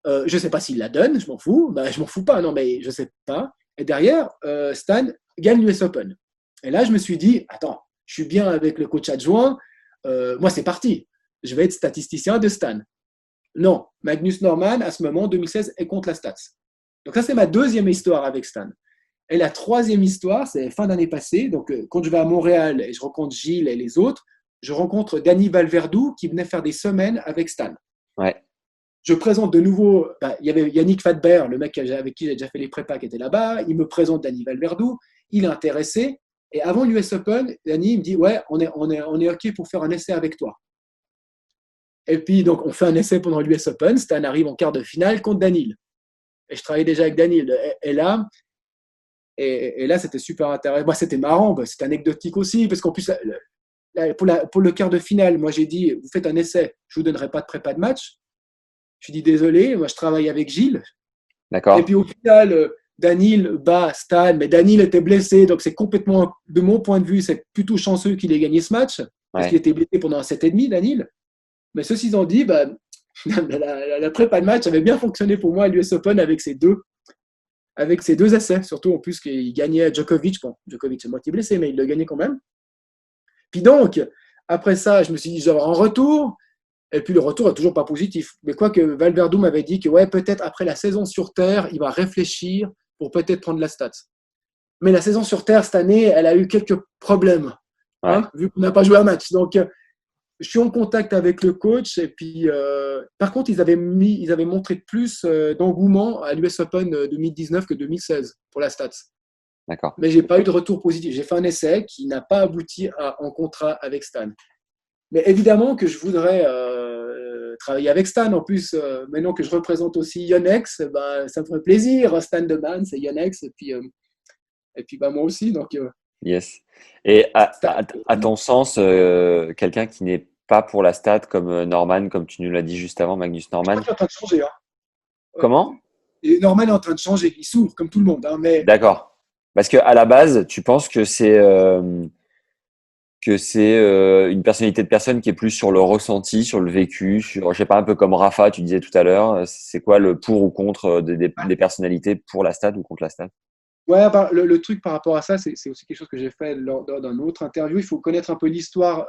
Je ne sais pas s'il la donne, je m'en fous. Ben, je m'en fous pas, non, mais je ne sais pas. Et derrière, Stan gagne l'US Open. Et là, je me suis dit, attends, je suis bien avec le coach adjoint. Moi, c'est parti. Je vais être statisticien de Stan. Non, Magnus Norman, à ce moment, 2016, est contre la Stats. Donc ça, c'est ma deuxième histoire avec Stan. Et la troisième histoire, c'est fin d'année passée. Donc, quand je vais à Montréal et je rencontre Gilles et les autres, je rencontre Danny Valverdou qui venait faire des semaines avec Stan. Ouais, Je présente de nouveau, il y avait Yannick Fatbert, le mec avec qui j'ai déjà fait les prépas qui était là-bas. Il me présente Danny Valverdou. Il est intéressé. Et avant l'US Open, Danny me dit, ouais, on est OK pour faire un essai avec toi. Et puis, donc, on fait un essai pendant l'US Open. Stan arrive en quart de finale contre Daniil. Et je travaillais déjà avec Daniil. Et là, c'était super intéressant. Moi, c'était marrant, c'était anecdotique aussi, parce qu'en plus, pour le quart de finale, moi, j'ai dit, vous faites un essai, je ne vous donnerai pas de prépa de match. Je dis, désolé, moi, je travaille avec Gilles. Et d'accord. puis, au final, Daniil bat Stan, mais Daniil était blessé, donc c'est complètement, de mon point de vue, c'est plutôt chanceux qu'il ait gagné ce match, parce qu'il Ouais. était blessé pendant un 7,5, Daniil. Mais ceci étant dit, la prépa de match avait bien fonctionné pour moi à l'US Open avec ces deux essais, surtout en plus qu'il gagnait à Djokovic. Bon, Djokovic est moitié blessé, mais il le gagnait quand même. Puis donc, après ça, je me suis dit, je vais avoir un retour. Et puis le retour n'est toujours pas positif. Mais quoi que Valverdou m'avait dit que ouais, peut-être après la saison sur Terre, il va réfléchir pour peut-être prendre la stats. Mais la saison sur Terre, cette année, elle a eu quelques problèmes, Ouais, vu qu'on n'a pas joué un match. Donc, je suis en contact avec le coach. Et puis, par contre, ils avaient montré plus d'engouement à l'US Open 2019 que 2016 pour la stats. d'accord. Mais j'ai pas eu de retour positif. J'ai fait un essai qui n'a pas abouti en contrat avec Stan. Mais évidemment que je voudrais travailler avec Stan. En plus, maintenant que je représente aussi Yonex, ben, ça me ferait plaisir. Stan de Man, c'est Yonex. Et puis ben, moi aussi. Donc, Yes. Et Stan, à ton sens, quelqu'un qui n'est pas pour la stat comme Norman, comme tu nous l'as dit juste avant, Magnus je crois Norman. qu'il est en train de changer. Hein. Comment? Et Norman est en train de changer. Il s'ouvre comme tout le monde. Hein, mais D'accord. Parce que à la base, tu penses que c'est une personnalité de personne qui est plus sur le ressenti, sur le vécu, sur, je sais pas, un peu comme Rafa, tu disais tout à l'heure. C'est quoi le pour ou contre des personnalités pour la stat ou contre la stat? ouais, bah, le truc par rapport à ça, c'est aussi quelque chose que j'ai fait lors d'un autre interview. Il faut connaître un peu l'histoire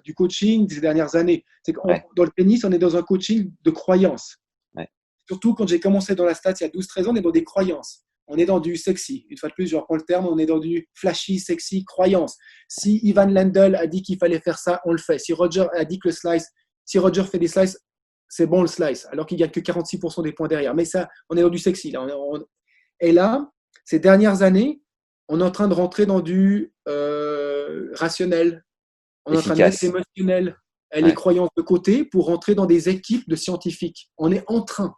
du coaching ces dernières années. C'est que Ouais, dans le tennis, on est dans un coaching de croyance. ouais, Surtout quand j'ai commencé dans la stats il y a 12-13 ans, on est dans des croyances. On est dans du sexy. Une fois de plus, je reprends le terme, on est dans du flashy, sexy, croyance. Si Ivan Lendl a dit qu'il fallait faire ça, on le fait. Si Roger a dit que le slice, si Roger fait des slices, c'est bon le slice, alors qu'il gagne que 46% des points derrière. Mais ça, on est dans du sexy. Là. Et là, ces dernières années, on est en train de rentrer dans du rationnel. On est en train de mettre efficace. l'émotionnel et les Ouais, croyances de côté pour rentrer dans des équipes de scientifiques. On est en train.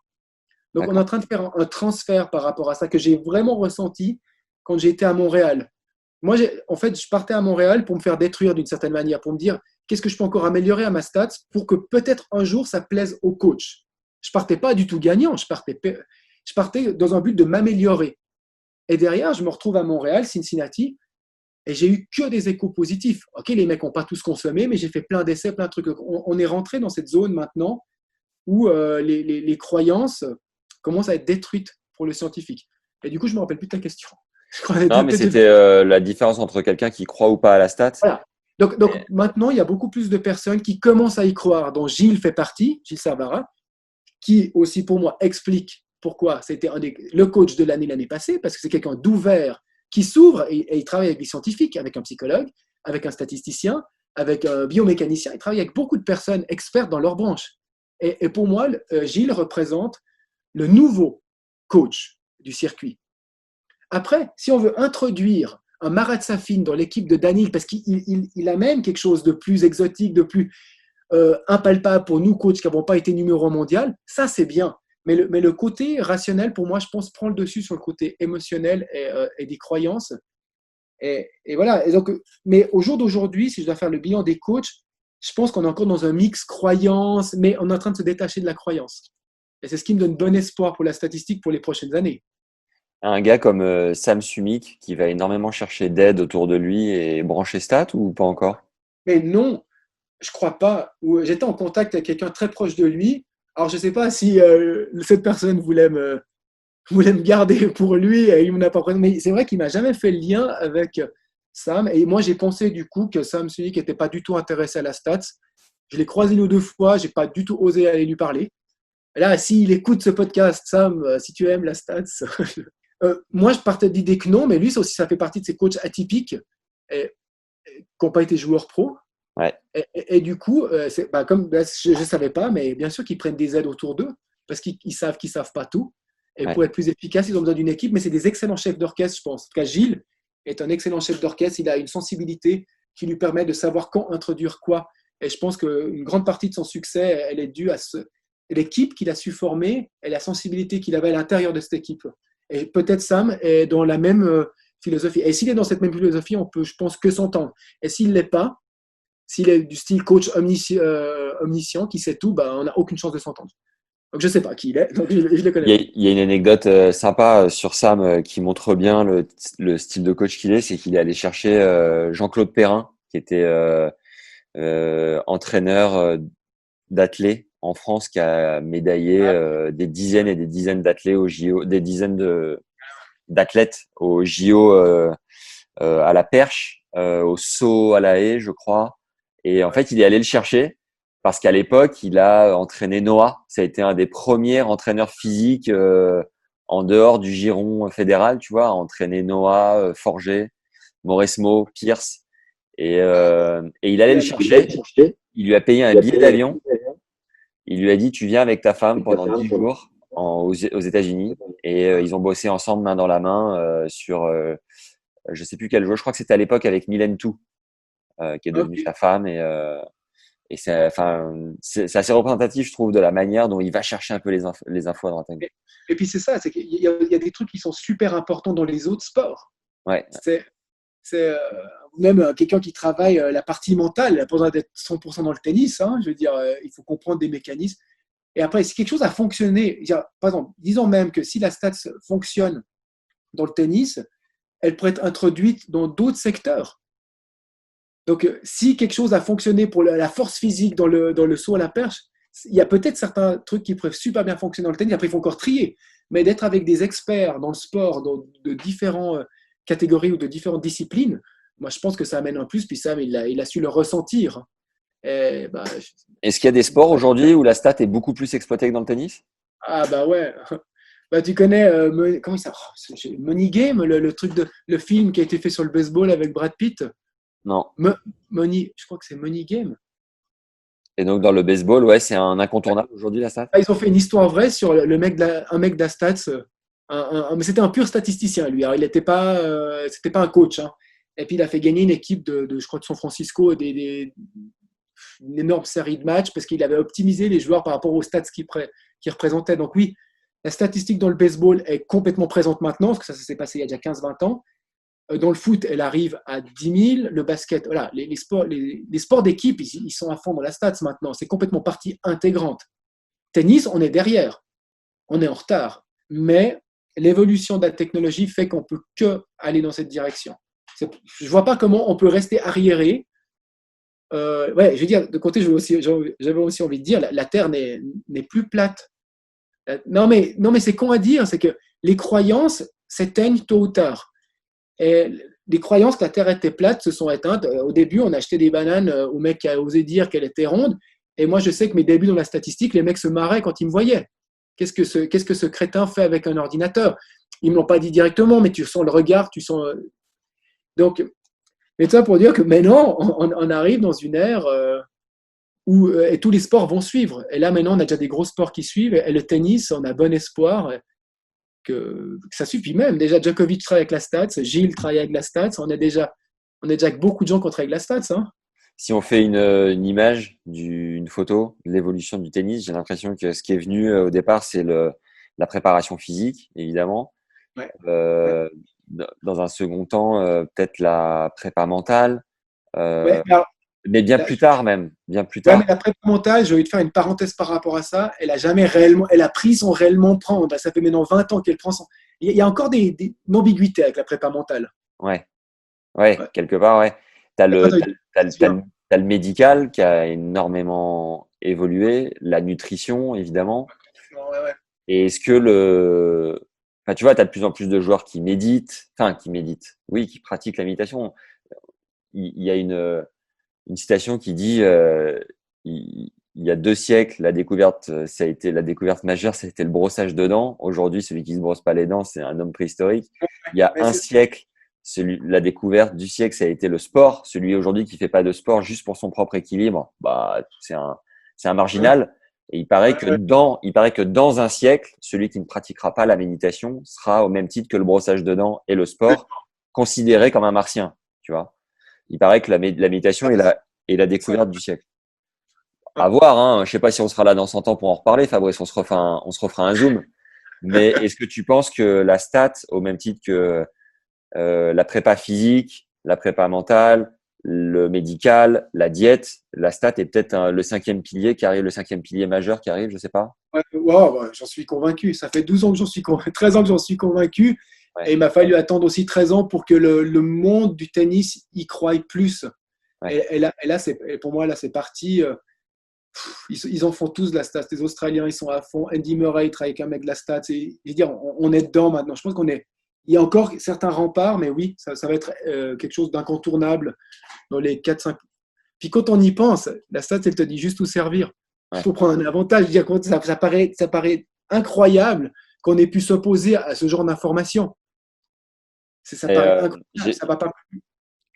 Donc, on est en d'accord. train de faire un transfert par rapport à ça que j'ai vraiment ressenti quand j'étais à Montréal. Moi, en fait, je partais à Montréal pour me faire détruire d'une certaine manière, pour me dire qu'est-ce que je peux encore améliorer à ma stats pour que peut-être un jour ça plaise au coach. Je partais pas du tout gagnant, je partais dans un but de m'améliorer. Et derrière, je me retrouve à Montréal, Cincinnati, et j'ai eu que des échos positifs. Ok, les mecs n'ont pas tous consommé, mais j'ai fait plein d'essais, plein de trucs. On est rentré dans cette zone maintenant où les croyances commencent à être détruites pour le scientifique. Et du coup, je ne me rappelle plus de ta question. Je crois Non, mais c'était la différence entre quelqu'un qui croit ou pas à la stat. voilà. Donc Et- maintenant, il y a beaucoup plus de personnes qui commencent à y croire, dont Gilles fait partie, Gilles Savara, qui aussi pour moi explique pourquoi c'était le coach de l'année passée, parce que c'est quelqu'un d'ouvert qui s'ouvre et il travaille avec des scientifiques, avec un psychologue, avec un statisticien, avec un biomécanicien. Il travaille avec beaucoup de personnes expertes dans leur branche. Et pour moi, Gilles représente le nouveau coach du circuit. Après, si on veut introduire un Marat Safin dans l'équipe de Daniel, parce qu'il amène quelque chose de plus exotique, de plus impalpable pour nous, coachs qui n'avons pas été numéro 1 mondial, ça c'est bien. Mais le côté rationnel, pour moi, je pense, prend le dessus sur le côté émotionnel et des croyances. Et voilà. Et donc, mais au jour d'aujourd'hui, si je dois faire le bilan des coachs, je pense qu'on est encore dans un mix croyance, mais on est en train de se détacher de la croyance. Et c'est ce qui me donne bon espoir pour la statistique pour les prochaines années. Un gars comme Sam Sumik qui va énormément chercher d'aide autour de lui et brancher stat ou pas encore? Mais non, je crois pas. J'étais en contact avec quelqu'un très proche de lui. Alors, je ne sais pas si cette personne voulait me garder pour lui et il m'en a pas pris. Mais c'est vrai qu'il m'a jamais fait le lien avec Sam. Et moi, j'ai pensé du coup que Sam Sully n'était pas du tout intéressé à la stats. Je l'ai croisé une ou deux fois, j'ai pas du tout osé aller lui parler. Et là, s'il écoute ce podcast, Sam, si tu aimes la stats, moi, je partais de l'idée que non, mais lui, ça aussi, ça fait partie de ces coachs atypiques et, qui n'ont pas été joueurs pro. Ouais, Et du coup, bah, comme bah, je ne savais pas, mais bien sûr qu'ils prennent des aides autour d'eux parce qu'ils savent qu'ils ne savent pas tout. Et ouais, pour être plus efficace, ils ont besoin d'une équipe, mais c'est des excellents chefs d'orchestre, je pense. En tout cas, Gilles est un excellent chef d'orchestre. Il a une sensibilité qui lui permet de savoir quand introduire quoi. Et je pense qu'une grande partie de son succès, elle est due à l'équipe qu'il a su former et la sensibilité qu'il avait à l'intérieur de cette équipe. Et peut-être Sam est dans la même philosophie. Et s'il est dans cette même philosophie, on peut, je pense, que s'entendre. Et s'il ne l'est pas, s'il est du style coach omniscient qui sait tout, bah, on n'a aucune chance de s'entendre. Donc je ne sais pas qui il est, donc je ne le connais pas. il y a une anecdote sympa sur Sam qui montre bien le style de coach qu'il est, c'est qu'il est allé chercher Jean-Claude Perrin, qui était entraîneur d'athlètes en France, qui a médaillé des dizaines et des dizaines d'athlètes au JO, des dizaines d'athlètes au JO à la perche, au saut à la haie, je crois. Et en fait, il est allé le chercher parce qu'à l'époque, il a entraîné Noah. Ça a été un des premiers entraîneurs physiques en dehors du giron fédéral, tu vois, a entraîné Noah, Forger, Mauresmo, Pierce. Et il allait le chercher. Il lui a payé un billet d'avion. Il lui a dit, tu viens avec ta femme pendant 10 jours aux États-Unis. Et ils ont bossé ensemble main dans la main sur, je sais plus quel jeu. Je crois que c'était à l'époque avec Mylène Tout, qui est devenue Ok. sa femme. Et c'est assez représentatif, je trouve, de la manière dont il va chercher un peu les infos à droite à gauche. Et puis c'est ça, c'est qu'il y a des trucs qui sont super importants dans les autres sports. Ouais, C'est c'est même quelqu'un qui travaille la partie mentale, il n'a pas besoin d'être 100% dans le tennis. Hein, je veux dire, il faut comprendre des mécanismes. Et après, si quelque chose a fonctionné, par exemple, disons même que si la stats fonctionne dans le tennis, elle pourrait être introduite dans d'autres secteurs. Donc, si quelque chose a fonctionné pour la force physique dans le saut à la perche, il y a peut-être certains trucs qui pourraient super bien fonctionner dans le tennis. Après, il faut encore trier. Mais d'être avec des experts dans le sport, de différentes catégories ou de différentes disciplines, moi, je pense que ça amène un plus. Puis ça, il a su le ressentir. Et, bah, est-ce qu'il y a des sports aujourd'hui où la stat est beaucoup plus exploitée que dans le tennis? ah, bah ouais. Bah, tu connais, comment il s'appelle, Money Game, le truc le film qui a été fait sur le baseball avec Brad Pitt. Non. Money, je crois que c'est Money Game. Et donc, dans le baseball, ouais, c'est un incontournable aujourd'hui, la stat? Ah, ils ont fait une histoire vraie sur un mec d'Astats. Mais c'était un pur statisticien, lui. Alors, il n'était pas, c'était pas un coach. Hein. Et puis, il a fait gagner une équipe je crois, de San Francisco une énorme série de matchs parce qu'il avait optimisé les joueurs par rapport aux stats qu'ils représentaient. Donc, oui, la statistique dans le baseball est complètement présente maintenant, parce que ça s'est passé il y a déjà 15-20 ans. Dans le foot, elle arrive à 10 000. Le basket, voilà, les sports d'équipe, ils sont à fond dans la stats maintenant. C'est complètement partie intégrante. Tennis, on est derrière. On est en retard. Mais l'évolution de la technologie fait qu'on peut que aller dans cette direction. Je ne vois pas comment on peut rester arriéré. Ouais, je veux dire, de côté, j'avais aussi envie de dire, la Terre n'est plus plate. Non, mais c'est con à dire, c'est que les croyances s'éteignent tôt ou tard. Et les croyances que la Terre était plate se sont éteintes. Au début, on achetait des bananes au mec qui a osé dire qu'elle était ronde. Et moi, je sais que mes débuts dans la statistique, les mecs se marraient quand ils me voyaient. Qu'est-ce que ce crétin fait avec un ordinateur? Ils ne me l'ont pas dit directement, mais tu sens le regard, tu sens. Donc, mais ça pour dire que maintenant, on arrive dans une ère où et tous les sports vont suivre. Et là, maintenant, on a déjà des gros sports qui suivent. Et le tennis, on a bon espoir que ça suffit même. Déjà, Djokovic travaille avec la Stats, Gilles travaille avec la Stats. On est déjà avec beaucoup de gens qui travaillent avec la Stats. Hein. Si on fait une image, une photo de l'évolution du tennis, j'ai l'impression que ce qui est venu au départ, c'est la préparation physique, évidemment. Ouais. Euh, dans un second temps, peut-être la prépa mentale, Ouais, euh, mais alors, mais bien plus tard même, bien plus ouais, tard. mais la prépa mentale, j'ai envie de faire une parenthèse par rapport à ça. Elle a jamais réellement, elle a pris son réellement prendre. Ça fait maintenant 20 ans qu'elle prend son. Il y a encore une ambiguïté avec la prépa mentale. Ouais, ouais, Ouais. quelque part, ouais. T'as Après, le, t'as t'as, une t'as le, t'as le question. t'as le médical qui a énormément évolué, la nutrition, évidemment. Ouais, ouais. Et est-ce que enfin, tu vois, tu as de plus en plus de joueurs qui méditent, oui, qui pratiquent la méditation. Il y a une citation qui dit, il y a 2 siècles, la découverte majeure, ça a été le brossage de dents. Aujourd'hui, celui qui se brosse pas les dents, c'est un homme préhistorique. Il y a Mais un siècle, la découverte du siècle, ça a été le sport. Celui aujourd'hui qui fait pas de sport juste pour son propre équilibre, bah, c'est un ouais, marginal. Et ouais, il paraît que dans un siècle, celui qui ne pratiquera pas la méditation sera au même titre que le brossage de dents et le sport, considéré comme un martien, tu vois. Il paraît que la méditation est la ça. découverte du siècle. À voir, hein. Je sais pas si on sera là dans 100 ans pour en reparler, Fabrice. On se refera un zoom. Mais est-ce que tu penses que la stat, au même titre que la prépa physique, la prépa mentale, le médical, la diète, la stat est peut-être le 5e pilier qui arrive, le 5e pilier majeur qui arrive, je sais pas. Ouais, wow, ouais, j'en suis convaincu. Ça fait 12 ans que 13 ans que j'en suis convaincu. Et Ouais, il m'a fallu attendre aussi 13 ans pour que le monde du tennis y croie plus. ouais. Et pour moi, là, c'est parti. Ils en font tous de la stat. Les Australiens, ils sont à fond. Andy Murray, il travaille avec un mec de la stat. Je veux dire, on est dedans maintenant. Je pense qu'on est. Il y a encore certains remparts, mais oui, ça va être quelque chose d'incontournable dans les 4-5. Puis quand on y pense, la stat, elle te dit juste où servir. Il Ouais. faut prendre un avantage. Je veux dire, ça paraît incroyable qu'on ait pu s'opposer à ce genre d'informations. Ça Et, paraît incroyable, ça va pas.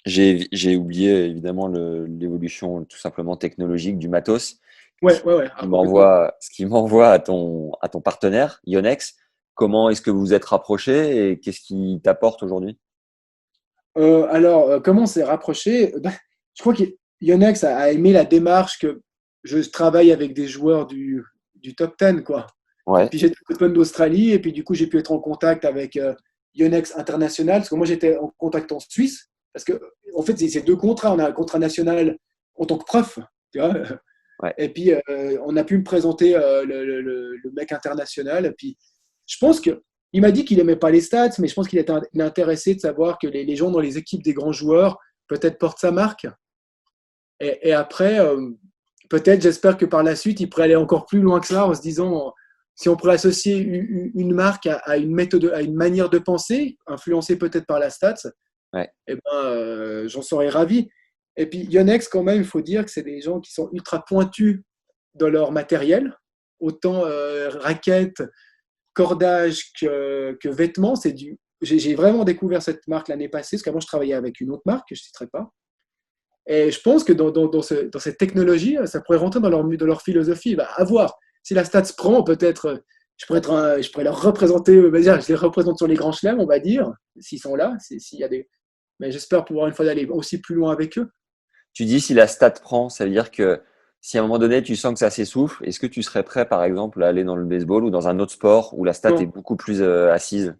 j'ai oublié évidemment l'évolution tout simplement technologique du matos, Ouais, complètement. ce qui m'envoie à ton partenaire, Yonex. Comment est-ce que vous vous êtes rapprochés et qu'est-ce qui t'apporte aujourd'hui? Alors, comment on s'est rapproché? Je crois que Yonex a aimé la démarche que je travaille avec des joueurs du top 10, quoi. Ouais, Puis j'étais au Open d'Australie, et puis du coup, j'ai pu être en contact avec Yonex International, parce que moi, j'étais en contact en Suisse, parce que, en fait, c'est deux contrats. On a un contrat national en tant que prof, tu vois, ouais. et puis on a pu me présenter le mec international, et puis je pense que il m'a dit qu'il aimait pas les stats, mais je pense qu'il était intéressé de savoir que les gens dans les équipes des grands joueurs peut-être portent sa marque. Et après, peut-être, j'espère que par la suite, il pourrait aller encore plus loin que ça en se disant si on pourrait associer une marque à une méthode, à une manière de penser, influencée peut-être par la stats, Ouais. eh ben, j'en serais ravi. Et puis, Yonex, quand même, il faut dire que c'est des gens qui sont ultra pointus dans leur matériel, autant raquettes, cordage que vêtements. J'ai vraiment découvert cette marque l'année passée, parce qu'avant, je travaillais avec une autre marque que je ne citerai pas. Et je pense que dans cette technologie, ça pourrait rentrer dans leur philosophie. Bah, à voir. Si la Stats prend, peut-être, je pourrais leur représenter, je les représente sur les grands chelems, on va dire, s'ils sont là. S'il y a des... Mais j'espère pouvoir une fois d'aller aussi plus loin avec eux. Tu dis si la stat prend, ça veut dire que si à un moment donné tu sens que ça s'essouffle, est-ce que tu serais prêt par exemple à aller dans le baseball ou dans un autre sport où la stat est Non. beaucoup plus assise?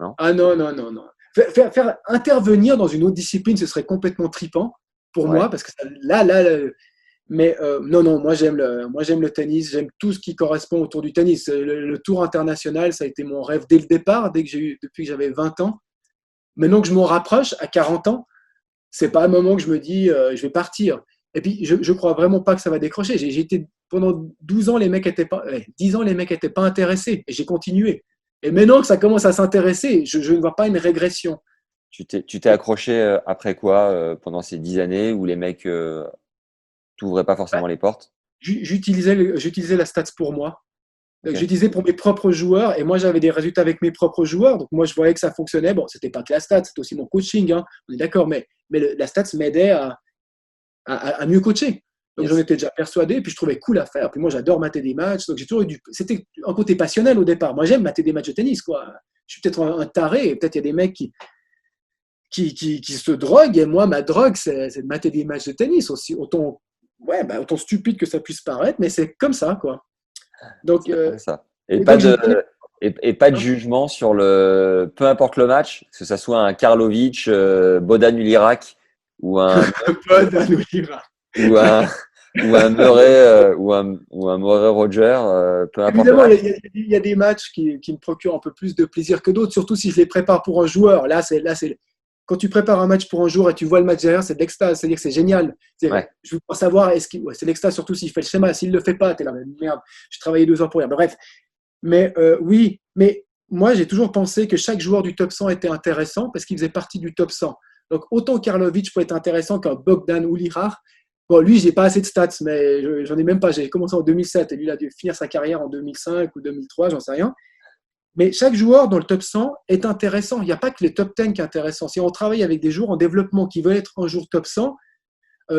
Non? Ah non, non, non, non. Faire intervenir dans une autre discipline, ce serait complètement tripant pour Ouais. moi, parce que là, mais non, non, moi j'aime le tennis, j'aime tout ce qui correspond autour du tennis. Le tour international, ça a été mon rêve dès le départ, depuis que j'avais 20 ans. Maintenant que je m'en rapproche, à 40 ans, c'est pas un moment que je me dis je vais partir. Et puis je crois vraiment pas que ça va décrocher. J'ai été pendant 12 ans, les mecs étaient pas, 10 ans, les mecs étaient pas intéressés, et j'ai continué. Et maintenant que ça commence à s'intéresser, je ne vois pas une régression. Tu t'es accroché après quoi pendant ces 10 années où les mecs t'ouvraient pas forcément les portes? J'utilisais la stats pour moi. Donc, Ok. j'utilisais pour mes propres joueurs, et moi j'avais des résultats avec mes propres joueurs, donc moi je voyais que ça fonctionnait. Bon, c'était pas que la stats, c'était aussi mon coaching, hein, on est d'accord, mais la stats m'aidait à mieux coacher. Donc j'en Yes. étais déjà persuadé, et puis je trouvais cool à faire. Puis moi j'adore mater des matchs, donc j'ai toujours eu c'était un côté passionnel au départ. Moi j'aime mater des matchs de tennis, quoi. Je suis peut-être un taré, et peut-être il y a des mecs qui se droguent, et moi ma drogue c'est de mater des matchs de tennis aussi, autant, ouais, bah, autant stupide que ça puisse paraître, mais c'est comme ça, quoi. Donc, C'est à peu près ça. Et et pas donc je me de connais. et pas de jugement sur le peu importe le match, que ça soit un Karlovic, Bodan Ulirak ou un Pas d'un Oliva. ou un ou un Murray ou un Murray Roger, peu importe le Évidemment, match. il y a des matchs qui me procurent un peu plus de plaisir que d'autres, surtout si je les prépare pour un joueur. Quand tu prépares un match pour un joueur et tu vois le match derrière, c'est de l'extase, c'est-à-dire que c'est génial. Ouais. Je veux pas savoir, c'est l'extase surtout s'il fait le schéma. S'il le fait pas, t'es là, merde, je travaillais 2 heures pour rien. Bref, mais oui, mais moi j'ai toujours pensé que chaque joueur du top 100 était intéressant parce qu'il faisait partie du top 100. Donc autant Karlovic peut être intéressant qu'un Bogdan Ulirar. Bon, lui, j'ai pas assez de stats, mais j'en ai même pas. J'ai commencé en 2007 et lui, il a dû finir sa carrière en 2005 ou 2003, j'en sais rien. Mais chaque joueur dans le top 100 est intéressant. Il n'y a pas que les top 10 qui sont intéressants. Si on travaille avec des joueurs en développement qui veulent être un jour top 100,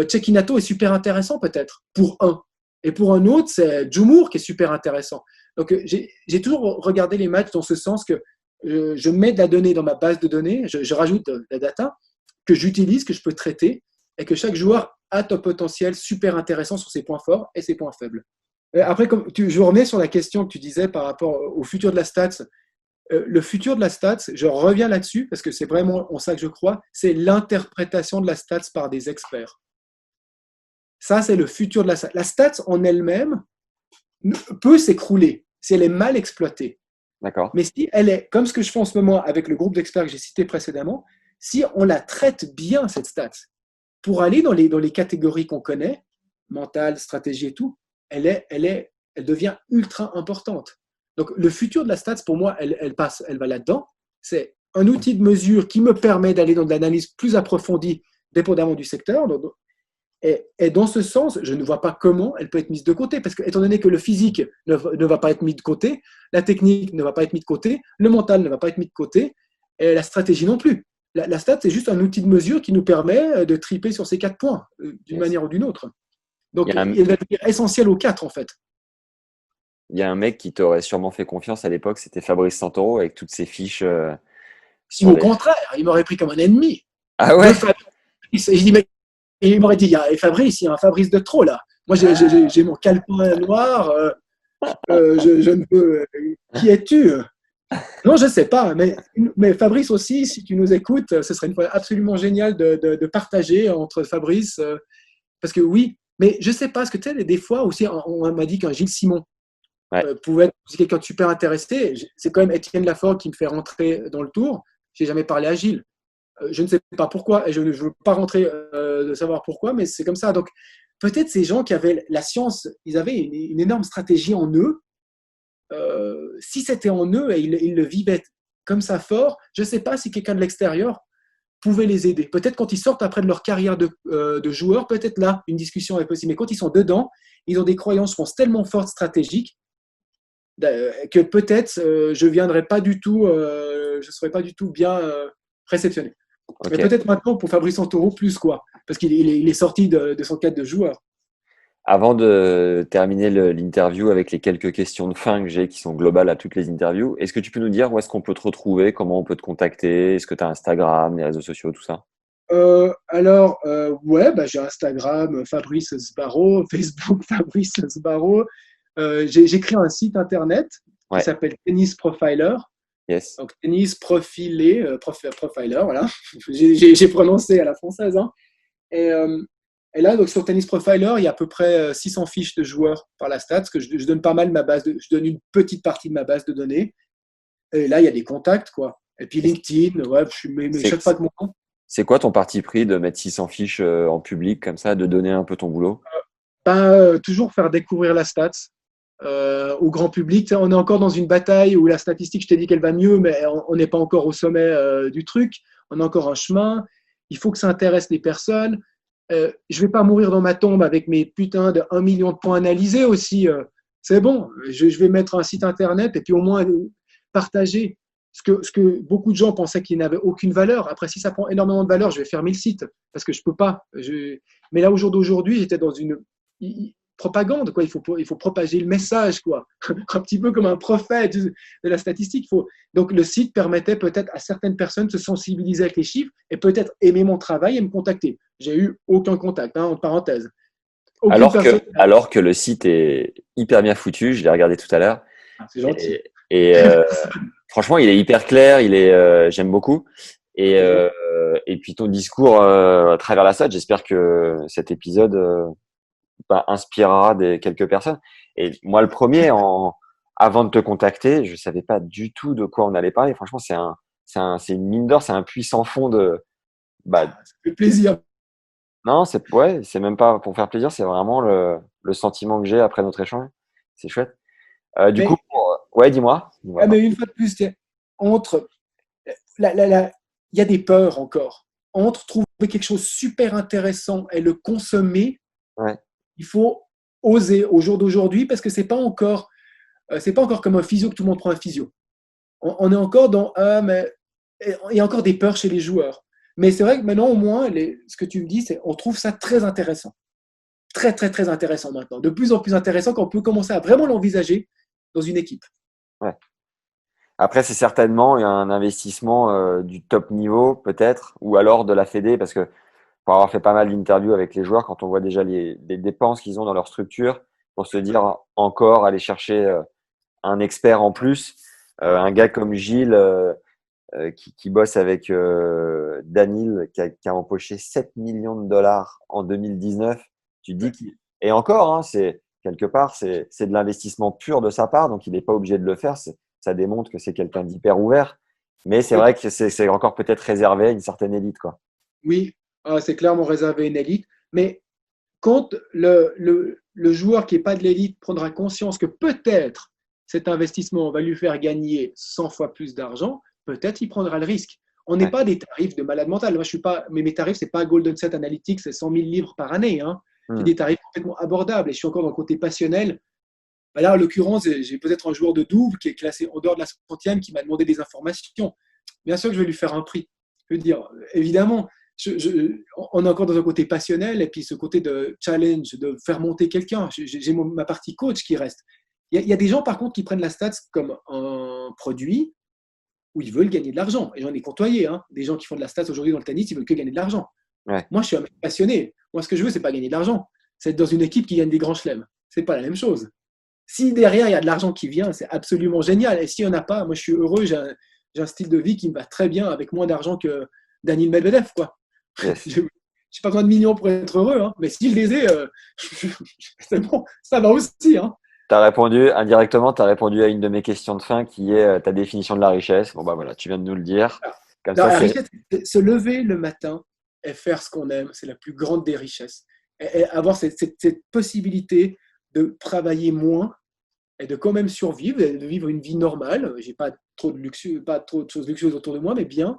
Cecchinato est super intéressant peut-être pour un. Et pour un autre, c'est Djumour qui est super intéressant. Donc j'ai toujours regardé les matchs dans ce sens que je mets de la donnée dans ma base de données, je rajoute de la data que j'utilise, que je peux traiter, et que chaque joueur a un potentiel super intéressant sur ses points forts et ses points faibles. Après, je revenais sur la question que tu disais par rapport au futur de la stats. Le futur de la stats, je reviens là-dessus parce que c'est vraiment en ça que je crois, c'est l'interprétation de la stats par des experts. Ça, c'est le futur de la stats. La stats en elle-même peut s'écrouler si elle est mal exploitée. D'accord. Mais si elle est, comme ce que je fais en ce moment avec le groupe d'experts que j'ai cité précédemment, si on la traite bien, cette stats, pour aller dans les catégories qu'on connaît, mentale, stratégie et tout, elle devient ultra importante. Donc, le futur de la stats, pour moi, elle va là-dedans. C'est un outil de mesure qui me permet d'aller dans de l'analyse plus approfondie, dépendamment du secteur. Et dans ce sens, je ne vois pas comment elle peut être mise de côté, parce que étant donné que le physique ne va pas être mis de côté, la technique ne va pas être mise de côté, le mental ne va pas être mis de côté, et la stratégie non plus. La stat, c'est juste un outil de mesure qui nous permet de triper sur ces 4 points, d'une Yes. manière ou d'une autre. Il Donc, y a un, il va devenir essentiel aux 4, en fait. il y a un mec qui t'aurait sûrement fait confiance à l'époque, c'était Fabrice Santoro avec toutes ses fiches Ou sur au les. contraire, il m'aurait pris comme un ennemi Ah de ouais? Fabrice. Et je dis, mais et il m'aurait dit, Fabrice, il y a un Fabrice de trop, là. Moi, j'ai mon calepin noir, je ne peux. Qui es-tu? Non, je ne sais pas, mais Fabrice aussi, si tu nous écoutes, ce serait une fois absolument génial de partager entre Fabrice, parce que oui, mais je ne sais pas, parce que tu sais, des fois aussi, on m'a dit qu'un Gilles Simon Ouais. pouvait être quelqu'un de super intéressé. C'est quand même Étienne Lafort qui me fait rentrer dans le tour. Je n'ai jamais parlé à Gilles. Je ne sais pas pourquoi, et je ne veux pas rentrer de savoir pourquoi, mais c'est comme ça. Donc, peut-être ces gens qui avaient la science, ils avaient une énorme stratégie en eux. Si c'était en eux et ils le vivaient comme ça fort, je ne sais pas si quelqu'un de l'extérieur pouvait les aider. Peut-être quand ils sortent après de leur carrière de joueur, peut-être là, une discussion est possible. Mais quand ils sont dedans, ils ont des croyances, je pense, tellement fortes, stratégiques, que peut-être je ne viendrai pas du tout, je serais pas du tout bien réceptionné. Mais Ok. peut-être maintenant pour Fabrice Santoro plus quoi, parce qu'il est sorti de son cadre de joueur. Avant de terminer l'interview avec les quelques questions de fin que j'ai qui sont globales à toutes les interviews, est-ce que tu peux nous dire où est-ce qu'on peut te retrouver, comment on peut te contacter, est-ce que tu as Instagram, les réseaux sociaux, tout ça? Ouais, bah, j'ai Instagram Fabrice Sbarro, Facebook Fabrice Sbarro. J'ai créé un site internet qui Ouais, s'appelle Tennis Profiler. yes. Donc tennis profilé, profiler, voilà. J'ai prononcé à la française. Hein. Et, euh, et là, donc sur Tennis Profiler, il y a à peu près 600 fiches de joueurs par la stat, parce que je donne pas mal ma base, je donne une petite partie de ma base de données. Et là, il y a des contacts, quoi. Et puis LinkedIn, ouais, mais C'est chaque fois que mon compte, c'est quoi ton parti pris de mettre 600 fiches en public comme ça, de donner un peu ton boulot? pas toujours faire découvrir la stat au grand public. On est encore dans une bataille où la statistique, je t'ai dit qu'elle va mieux, mais on n'est pas encore au sommet du truc. On a encore un chemin. Il faut que ça intéresse les personnes. Je vais pas mourir dans ma tombe avec mes putains de 1 million de points analysés aussi. C'est bon, je vais mettre un site internet et puis au moins partager ce que beaucoup de gens pensaient qu'il n'avait aucune valeur. Après, si ça prend énormément de valeur, je vais fermer le site parce que je peux pas. Mais là, au jour d'aujourd'hui, j'étais dans une propagande, quoi. Il faut propager le message, quoi. Un petit peu comme un prophète de la statistique. Donc, le site permettait peut-être à certaines personnes de se sensibiliser avec les chiffres et peut-être aimer mon travail et me contacter. J'ai eu aucun contact, hein, entre parenthèses. Aucune personne. Alors que le site est hyper bien foutu, je l'ai regardé tout à l'heure. Ah, c'est gentil. Et franchement, il est hyper clair, j'aime beaucoup. Et puis ton discours à travers la salle, j'espère que cet épisode inspirera quelques personnes. Et moi, le premier, avant de te contacter, je savais pas du tout de quoi on allait parler. Franchement, c'est une mine d'or, c'est un puits sans fond de. Bah, Ça fait plaisir. non, c'est même pas pour faire plaisir, c'est vraiment le sentiment que j'ai après notre échange. C'est chouette. Du coup, Mais, ouais, dis-moi. Dis-moi, mais pardon. une fois de plus, entre il y a des peurs encore. Entre trouver quelque chose de super intéressant et le consommer, Ouais. il faut oser au jour d'aujourd'hui parce que c'est pas encore comme un physio que tout le monde prend un physio. On est encore dans mais il y a encore des peurs chez les joueurs. Mais c'est vrai que maintenant au moins ce que tu me dis, c'est on trouve ça très intéressant, très très très intéressant maintenant, de plus en plus intéressant qu'on peut commencer à vraiment l'envisager dans une équipe. Ouais. Après, c'est certainement un investissement du top niveau, peut-être, ou alors de la Fédé, parce que pour avoir fait pas mal d'interviews avec les joueurs, quand on voit déjà les dépenses qu'ils ont dans leur structure, pour se dire encore aller chercher un expert en plus, un gars comme Gilles qui bosse avec Danil, qui a empoché 7 millions de dollars en 2019. Tu te dis qu'il. Et encore, hein, c'est quelque part, c'est de l'investissement pur de sa part, donc il n'est pas obligé de le faire. Ça démontre que c'est quelqu'un d'hyper ouvert. Mais c'est vrai que c'est encore peut-être réservé à une certaine élite, quoi. Oui, c'est clairement réservé à une élite. Mais quand le joueur qui n'est pas de l'élite prendra conscience que peut-être cet investissement va lui faire gagner 100 fois plus d'argent, peut-être il prendra le risque. On n'est Ouais. pas des tarifs de malade mental. Moi, je suis pas, mais mes tarifs, c'est pas Golden Set Analytics, c'est 100 000 livres par année. Hein. C'est Hmm. des tarifs complètement abordables. Et je suis encore dans le côté passionnel. Bah là, en l'occurrence, j'ai peut-être un joueur de double qui est classé en dehors de la centième qui m'a demandé des informations. Bien sûr que je vais lui faire un prix. Je veux dire, évidemment, on est encore dans un côté passionnel et puis ce côté de challenge, de faire monter quelqu'un. J'ai ma partie coach qui reste. Il y a des gens, par contre, qui prennent la stats comme un produit où ils veulent gagner de l'argent. Et j'en ai côtoyé, hein, des gens qui font de la stats aujourd'hui dans le tennis, ils veulent que gagner de l'argent. Ouais. Moi, je suis un mec passionné. Moi, ce que je veux, c'est pas gagner de l'argent. C'est être dans une équipe qui gagne des grands chelems. C'est pas la même chose. Si derrière, il y a de l'argent qui vient, c'est absolument génial. Et s'il n'y en a pas, moi, je suis heureux. J'ai un style de vie qui me va très bien avec moins d'argent que Daniel Medvedev, quoi. Yes. Je n'ai pas besoin de millions pour être heureux, hein. Mais si je les ai, c'est bon, ça va aussi. Hein. Indirectement, tu as répondu à une de mes questions de fin qui est ta définition de la richesse. Bon, bah voilà, tu viens de nous le dire. Comme Non, ça, la c'est. richesse, c'est se lever le matin et faire ce qu'on aime, c'est la plus grande des richesses. Et avoir cette possibilité de travailler moins et de quand même survivre, et de vivre une vie normale. J'ai pas trop de luxe, pas trop de choses luxueuses autour de moi, mais bien.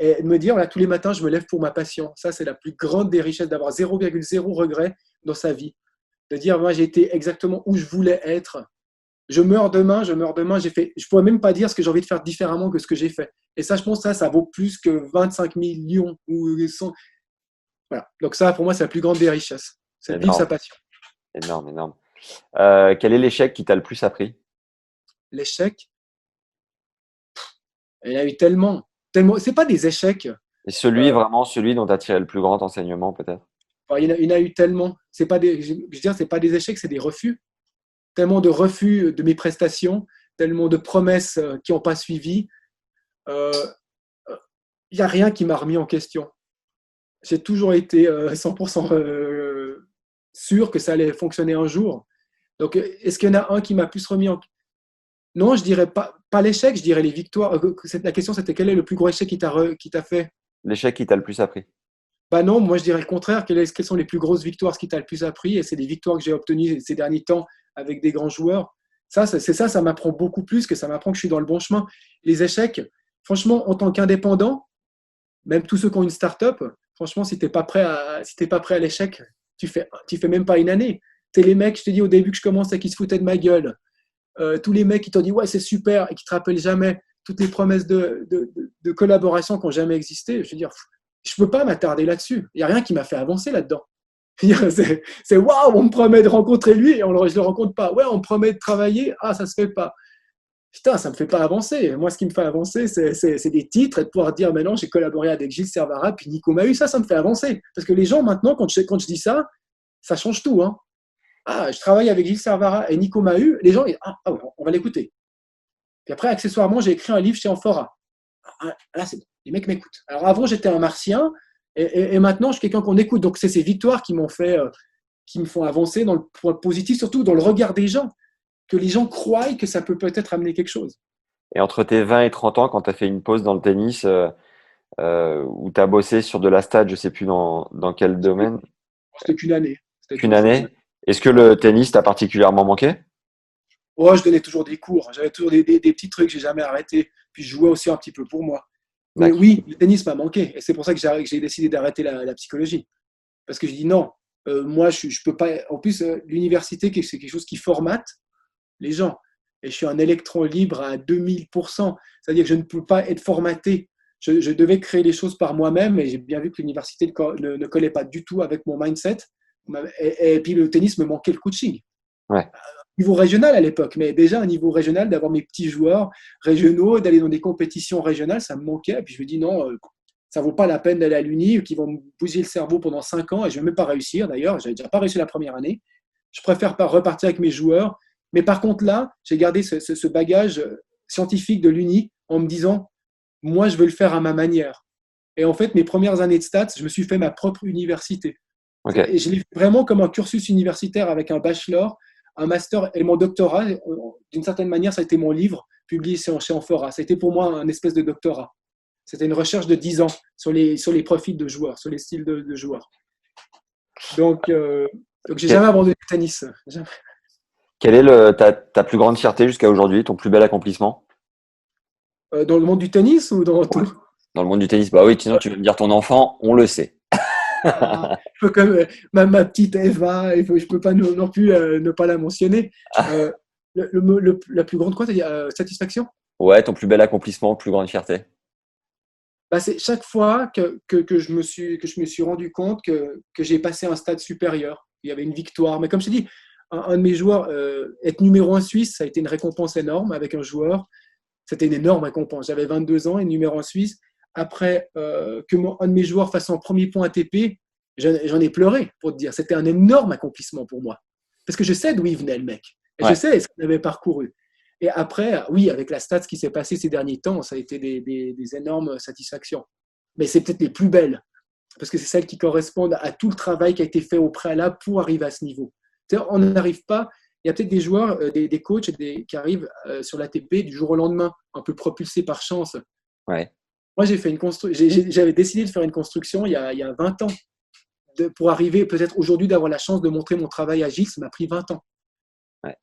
Et de me dire, voilà, tous les matins, je me lève pour ma passion. Ça, c'est la plus grande des richesses, d'avoir 0,0 regret dans sa vie. De dire, moi, j'ai été exactement où je voulais être. Je meurs demain, je pourrais même pas dire ce que j'ai envie de faire différemment que ce que j'ai fait. Et ça, je pense que ça vaut plus que 25 millions ou 100. Voilà. Donc ça, pour moi, c'est la plus grande des richesses. C'est de vivre sa Énorme, passion. énorme, énorme. Quel est l'échec qui t'a le plus appris? L'échec, il y en a eu tellement, tellement. C'est pas des échecs. Et celui, Euh, vraiment, celui dont tu as tiré le plus grand enseignement, peut-être? enfin, il y en a eu tellement. C'est pas des, je veux dire, c'est pas des échecs, c'est des refus. Tellement de refus de mes prestations, tellement de promesses qui n'ont pas suivi. Euh, Il n'y a rien qui m'a remis en question. J'ai toujours été 100% sûr que ça allait fonctionner un jour. Donc, est-ce qu'il y en a un qui m'a plus remis en... Non, je dirais pas l'échec, je dirais les victoires. La question, c'était quel est le plus gros échec qui t'a fait? L'échec qui t'a le plus appris? Bah non, moi je dirais le contraire. Quelles sont les plus grosses victoires, ce qui t'a le plus appris? Et c'est des victoires que j'ai obtenues ces derniers temps avec des grands joueurs. Ça m'apprend beaucoup plus que ça m'apprend que je suis dans le bon chemin. Les échecs, franchement, en tant qu'indépendant, même tous ceux qui ont une start-up, franchement, si tu n'es pas prêt à l'échec, tu fais même pas une année. C'est les mecs, je te dis au début que je commençais, qui se foutaient de ma gueule. Tous les mecs qui t'ont dit ouais, c'est super et qui te rappellent jamais toutes les promesses de collaboration qui n'ont jamais existé. Je veux dire, je ne peux pas m'attarder là-dessus. Il n'y a rien qui m'a fait avancer là-dedans. C'est waouh, on me promet de rencontrer lui et je ne le rencontre pas. Ouais, on me promet de travailler, ah, ça ne se fait pas. Putain, ça ne me fait pas avancer. Moi, ce qui me fait avancer, c'est des titres et de pouvoir dire maintenant, j'ai collaboré avec Gilles Servara puis Nico Mahut. Ça me fait avancer. Parce que les gens, maintenant, quand je dis ça, ça change tout. Hein. Ah, je travaille avec Gilles Servara et Nico Mahut. Les gens, ouais, on va l'écouter. Puis après, accessoirement, j'ai écrit un livre chez Amphora. Là, c'est bon. Les mecs m'écoutent. Alors avant, j'étais un martien et maintenant, je suis quelqu'un qu'on écoute. Donc, c'est ces victoires qui qui me font avancer dans le point positif, surtout dans le regard des gens, que les gens croient que ça peut peut-être amener quelque chose. Et entre tes 20 et 30 ans, quand tu as fait une pause dans le tennis, où tu as bossé sur de la stat, je sais plus dans quel domaine, C'était qu'une année. qu'une année, est-ce que le tennis t'a particulièrement manqué? Oh, je donnais toujours des cours. J'avais toujours des petits trucs, j'ai jamais arrêté. Puis je jouais aussi un petit peu pour moi. Mais D'accord. oui, le tennis m'a manqué. Et c'est pour ça que j'ai décidé d'arrêter la psychologie. Parce que je dis non, moi, je peux pas. En plus, l'université, c'est quelque chose qui formate les gens. Et je suis un électron libre à 2000%. C'est-à-dire que je ne peux pas être formaté. Je devais créer les choses par moi-même et j'ai bien vu que l'université ne collait pas du tout avec mon mindset. Et puis le tennis me manquait le coaching. Ouais. Niveau régional à l'époque, mais déjà à niveau régional, d'avoir mes petits joueurs régionaux, d'aller dans des compétitions régionales, ça me manquait. Et puis je me dis non, ça vaut pas la peine d'aller à l'Uni, qui vont me bousiller le cerveau pendant 5 ans et je vais même pas réussir d'ailleurs. J'avais déjà pas réussi la première année. Je préfère pas repartir avec mes joueurs. Mais par contre là, j'ai gardé ce bagage scientifique de l'Uni en me disant, moi je veux le faire à ma manière. Et en fait, mes premières années de stats, je me suis fait ma propre université. Ok. Et je l'ai fait vraiment comme un cursus universitaire avec un bachelor, un master et mon doctorat. D'une certaine manière, ça a été mon livre publié chez Amphora. Ça a été pour moi un espèce de doctorat. C'était une recherche de 10 ans sur les profils de joueurs, sur les styles de joueurs. Donc j'ai jamais abandonné le tennis. Jamais. Quelle est ta plus grande fierté jusqu'à aujourd'hui, ton plus bel accomplissement? Dans le monde du tennis ou dans Ouais. tout? Dans le monde du tennis, bah oui, sinon tu veux me dire ton enfant, on le sait. Ah, il faut comme ma petite Eva, je peux pas non plus ne pas la mentionner. Euh, la plus grande quoi, t'as dit, satisfaction? Ouais, ton plus bel accomplissement, plus grande fierté. Bah, c'est chaque fois que je me suis rendu compte que j'ai passé un stade supérieur. Il y avait une victoire. Mais comme je t'ai dit, un de mes joueurs, être numéro un suisse, ça a été une récompense énorme avec un joueur. C'était une énorme récompense. J'avais 22 ans et numéro un suisse. Après, un de mes joueurs fasse son premier point ATP, j'en ai pleuré, pour te dire. C'était un énorme accomplissement pour moi. Parce que je sais d'où il venait, le mec. Et je Ouais. sais ce qu'il avait parcouru. Et après, oui, avec la stats qui s'est passé ces derniers temps, ça a été des énormes satisfactions. Mais c'est peut-être les plus belles, parce que c'est celles qui correspondent à tout le travail qui a été fait au préalable pour arriver à ce niveau. On n'arrive pas, il y a peut-être des joueurs, des coachs qui arrivent sur l'ATP du jour au lendemain, un peu propulsés par chance. Ouais. Moi, j'avais décidé de faire une construction il y a 20 ans, pour arriver peut-être aujourd'hui d'avoir la chance de montrer mon travail à Gilles, ça m'a pris 20 ans. Ouais.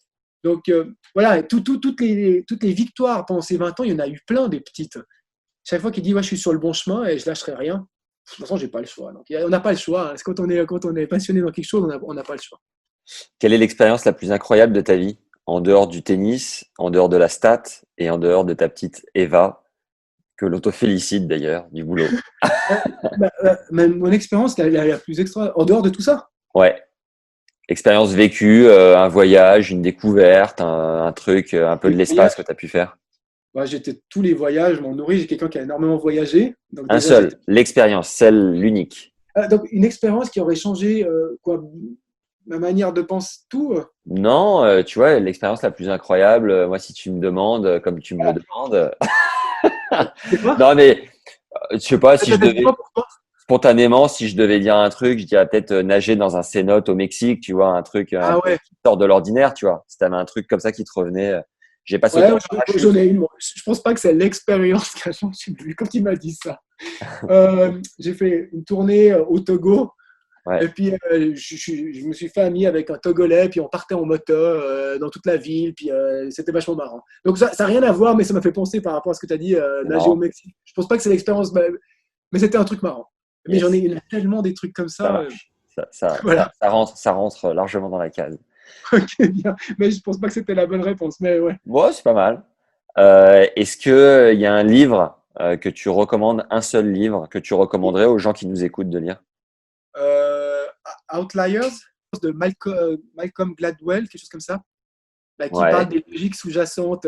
Donc voilà, toutes les victoires pendant ces 20 ans, il y en a eu plein des petites. Chaque fois qu'il dit ouais, je suis sur le bon chemin et je lâcherai rien, de toute façon, j'ai pas le choix. Donc, on n'a pas le choix. Quand on est passionné dans quelque chose, on n'a pas le choix. Quelle est l'expérience la plus incroyable de ta vie, en dehors du tennis, en dehors de la stat et en dehors de ta petite Eva, que l'on te félicite d'ailleurs du boulot? Mon expérience la plus extra, en dehors de tout ça, Ouais. Expérience vécue, un voyage, une découverte, un truc, un peu les de l'espace que voyages, tu as pu faire. bah, j'étais tous les voyages, je m'en nourris. J'ai quelqu'un qui a énormément voyagé. Donc Un déjà, j'étais seul, l'expérience, celle, l'unique. donc une expérience qui aurait changé quoi, ma manière de penser tout. Non, tu vois, l'expérience la plus incroyable, moi, si tu me demandes, comme tu me le Voilà. demandes, C'est quoi? non, mais je sais pas si je C'est devais quoi pour toi? spontanément, si je devais dire un truc, je dirais peut-être nager dans un cénote au Mexique, tu vois, un truc un Ah peu ouais, qui sort de l'ordinaire, tu vois. Si t'avais un truc comme ça qui te revenait, j'ai pas sauté ouais, en j'en parachute. ai une. Moi. Je pense pas que c'est l'expérience qui a changé quand il m'a dit ça. J'ai fait une tournée au Togo. Et Ouais, puis, je me suis fait ami avec un Togolais, puis on partait en moto dans toute la ville, puis c'était vachement marrant. Donc, ça n'a rien à voir, mais ça m'a fait penser par rapport à ce que tu as dit, c'est nager au marrant. Mexique. Je pense pas que c'est l'expérience, mais c'était un truc marrant. Mais Yes, il y en a tellement des trucs comme ça ça. marche. Voilà, Ça rentre largement dans la case. ok, bien. Mais je pense pas que c'était la bonne réponse, mais ouais. Bon, c'est pas mal. Est-ce que il y a un livre que tu recommandes, un seul livre que tu recommanderais aux gens qui nous écoutent de lire? Euh, Outliers de Malcolm Gladwell, quelque chose comme ça, qui parle Ouais, des logiques sous-jacentes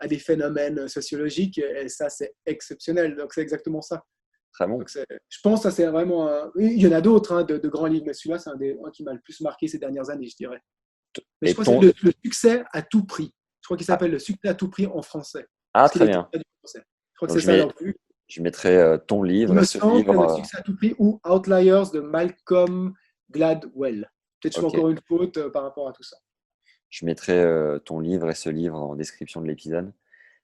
à des phénomènes sociologiques, et ça, c'est exceptionnel. Donc, c'est exactement ça. très bon. Donc je pense que ça c'est vraiment. Il y en a d'autres de grands livres, mais celui-là, c'est un qui m'a le plus marqué ces dernières années, je dirais. Mais je Et crois que c'est ton, le succès à tout prix. Je crois qu'il ah, s'appelle le succès à tout prix en français. ah, Parce qu'il très a été bien. traduit en français. Je crois que Donc c'est ça. Donc, je mettrai ton il livre et me ce semble que livre. le succès à tout prix ou Outliers de Malcolm Gladwell. Peut-être que je fais Ok, encore une faute par rapport à tout ça. je mettrai ton livre et ce livre en description de l'épisode,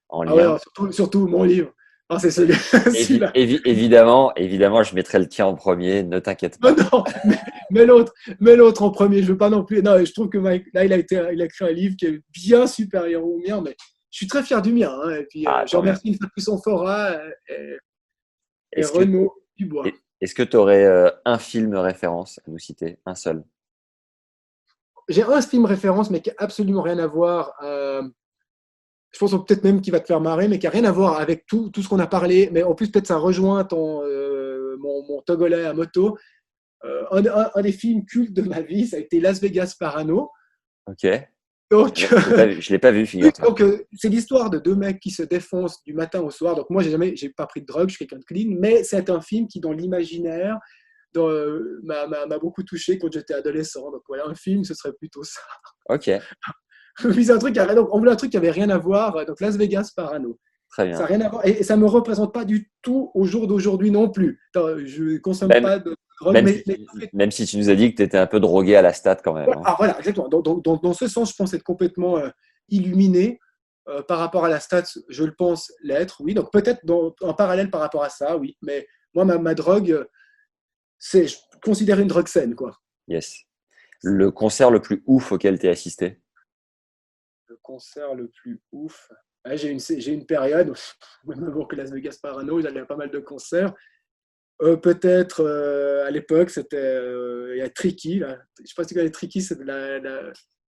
en Ah ouais, lien. alors, surtout mon livre. Ah, c'est celui, celui-là. Évidemment, je mettrai le tien en premier, ne t'inquiète Oh pas. non, mais l'autre en premier. Je veux pas non plus. Non, je trouve que Mike, là, il a écrit un livre qui est bien supérieur au mien, mais je suis très fier du mien. Hein. Et puis, Ah, je tant mieux. remercie une fois de plus son fora et Est-ce que Renaud Dubois. est-ce que tu aurais un film référence à nous citer, un seul? J'ai un film référence, mais qui n'a absolument rien à voir. Je pense peut-être même qu'il va te faire marrer, mais qui n'a rien à voir avec tout ce qu'on a parlé. Mais en plus, peut-être ça rejoint mon Togolais à moto. Un des films cultes de ma vie, ça a été Las Vegas Parano. Ok. Donc, Je l'ai pas vu, oui, figure-toi. donc c'est l'histoire de deux mecs qui se défoncent du matin au soir. Donc moi, j'ai pas pris de drogue, je suis quelqu'un de clean, mais c'est un film qui, dans l'imaginaire, m'a beaucoup touché quand j'étais adolescent. Donc voilà, un film, ce serait plutôt ça. Ok, Puis c'est un truc, donc, on voulait un truc qui avait rien à voir. Donc Las Vegas Parano. très Ça n'a bien. rien à voir. Et ça me représente pas du tout au jour d'aujourd'hui non plus. Je ne consomme Même, pas de drogue, même si même si tu nous as dit que tu étais un peu drogué à la stat quand même, hein. ah, voilà, exactement. Dans ce sens, je pense être complètement illuminé par rapport à la stat. Je le pense l'être, oui. Donc peut-être en parallèle par rapport à ça, oui. Mais moi, ma drogue, je considère une drogue saine, quoi. Yes. Le concert le plus ouf auquel tu as assisté? Le concert le plus ouf. Ouais, j'ai une période, même avant que Las Vegas Parano, j'allais à pas mal de concerts. Peut-être à l'époque, c'était il y a Tricky. Là. Je ne sais pas si tu connais Tricky, c'est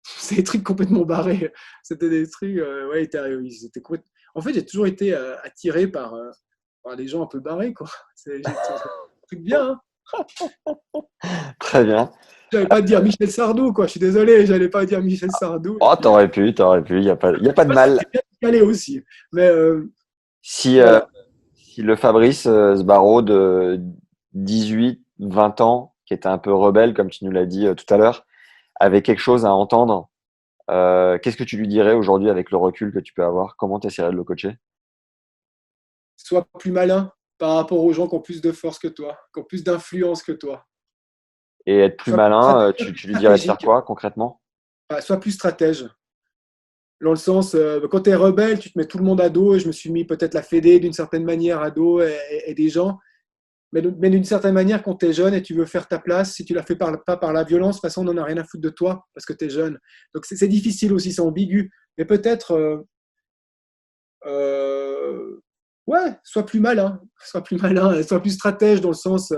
c'est des trucs complètement barrés. C'était des trucs, ouais, ils étaient en fait, j'ai toujours été attiré par des gens un peu barrés, quoi. J'ai trouvé ça un truc bien. Hein. Très bien. J'allais pas dire Michel Sardou, quoi. Je suis désolé, j'allais pas dire Michel Sardou. Et Oh, puis, t'aurais pu, il y a pas de mal. c'est bien calé aussi. Mais Si, voilà. si le Fabrice Sbarro de 18, 20 ans, qui était un peu rebelle, comme tu nous l'as dit tout à l'heure, avait quelque chose à entendre, qu'est-ce que tu lui dirais aujourd'hui avec le recul que tu peux avoir? Comment tu essaierais de le coacher? Sois plus malin par rapport aux gens qui ont plus de force que toi, qui ont plus d'influence que toi. Et être plus Sois plus malin, sois tu plus lui dirais de faire stratégique, quoi concrètement? sois plus stratège. Dans le sens, quand tu es rebelle, tu te mets tout le monde à dos, et je me suis mis peut-être la Fédé d'une certaine manière à dos et des gens. Mais d'une certaine manière, quand tu es jeune et tu veux faire ta place, si tu la fais pas par la violence, de toute façon, on n'en a rien à foutre de toi parce que tu es jeune. Donc c'est difficile aussi, c'est ambigu. Mais peut-être, ouais, sois plus malin, sois plus stratège dans le sens,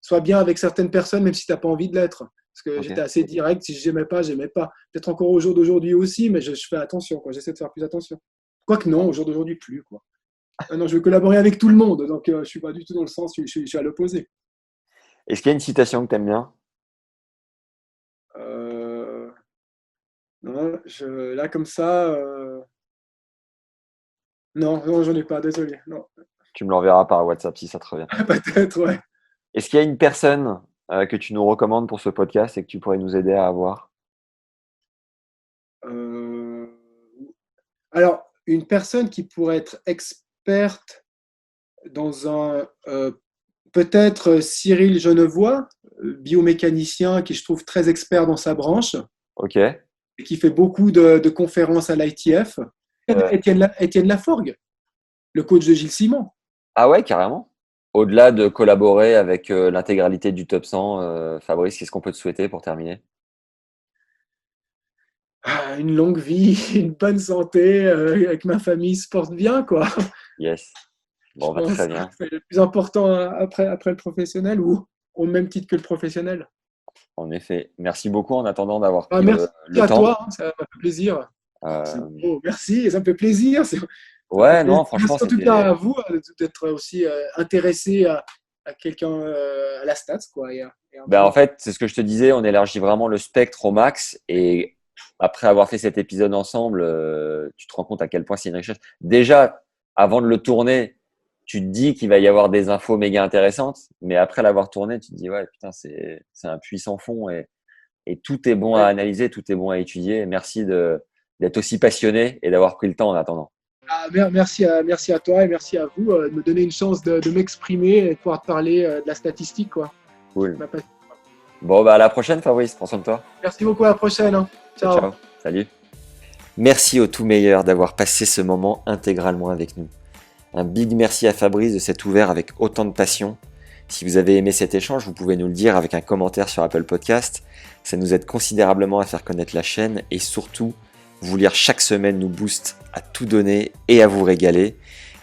sois bien avec certaines personnes, même si tu n'as pas envie de l'être. Parce que Ok. j'étais assez direct, si je n'aimais pas, j'aimais pas. Peut-être encore au jour d'aujourd'hui aussi, mais je fais attention, quoi. J'essaie de faire plus attention. Quoique non, au jour d'aujourd'hui, plus, quoi. Ah non, je veux collaborer avec tout le monde, donc je suis pas du tout dans le sens, je suis à l'opposé. Est-ce qu'il y a une citation que tu aimes bien? Euh, non, là, comme ça, non, non, j'en ai pas, désolé. Non, Tu me l'enverras par WhatsApp si ça te revient. peut-être, ouais. Est-ce qu'il y a une personne que tu nous recommandes pour ce podcast et que tu pourrais nous aider à avoir? Euh, alors, une personne qui pourrait être experte dans peut-être Cyril Genevois, biomécanicien, qui je trouve très expert dans sa branche, Ok. et qui fait beaucoup de conférences à l'ITF. Étienne Laforgue, le coach de Gilles Simon. Ah ouais, carrément. Au-delà de collaborer avec l'intégralité du top 100, Fabrice, qu'est-ce qu'on peut te souhaiter pour terminer? Ah, une longue vie, une bonne santé, avec ma famille se porte bien, quoi. Yes. Je Bon, bah, pense très que bien. c'est le plus important après le professionnel ou au même titre que le professionnel. En effet. Merci beaucoup en attendant d'avoir Ah, pris merci le à temps. toi, hein, ça m'a fait plaisir. C'est Euh, beau, merci, ça me fait plaisir. Ça me fait ouais, plaisir. non, franchement, Merci en tout cas c'était. à vous d'être aussi intéressé à quelqu'un, à la stats, quoi, et un Ben, peu. en fait, c'est ce que je te disais, on élargit vraiment le spectre au max. Et après avoir fait cet épisode ensemble, tu te rends compte à quel point c'est une richesse. Déjà, avant de le tourner, tu te dis qu'il va y avoir des infos méga intéressantes. Mais après l'avoir tourné, tu te dis, ouais, putain, c'est un puits sans fond. Et tout est bon à Ouais. analyser, tout est bon à étudier. Merci d'être aussi passionné et d'avoir pris le temps en attendant. Ah, merci à toi et merci à vous de me donner une chance de m'exprimer et de pouvoir te parler de la statistique, quoi. Cool. Ma passion. Bon, bah, à la prochaine, Fabrice. Prends soin de toi. Merci beaucoup, à la prochaine. Hein. Ciao, Ciao. ciao. Salut. Merci au tout meilleur d'avoir passé ce moment intégralement avec nous. Un big merci à Fabrice de s'être ouvert avec autant de passion. Si vous avez aimé cet échange, vous pouvez nous le dire avec un commentaire sur Apple Podcast. Ça nous aide considérablement à faire connaître la chaîne et surtout, vous lire chaque semaine nous booste à tout donner et à vous régaler.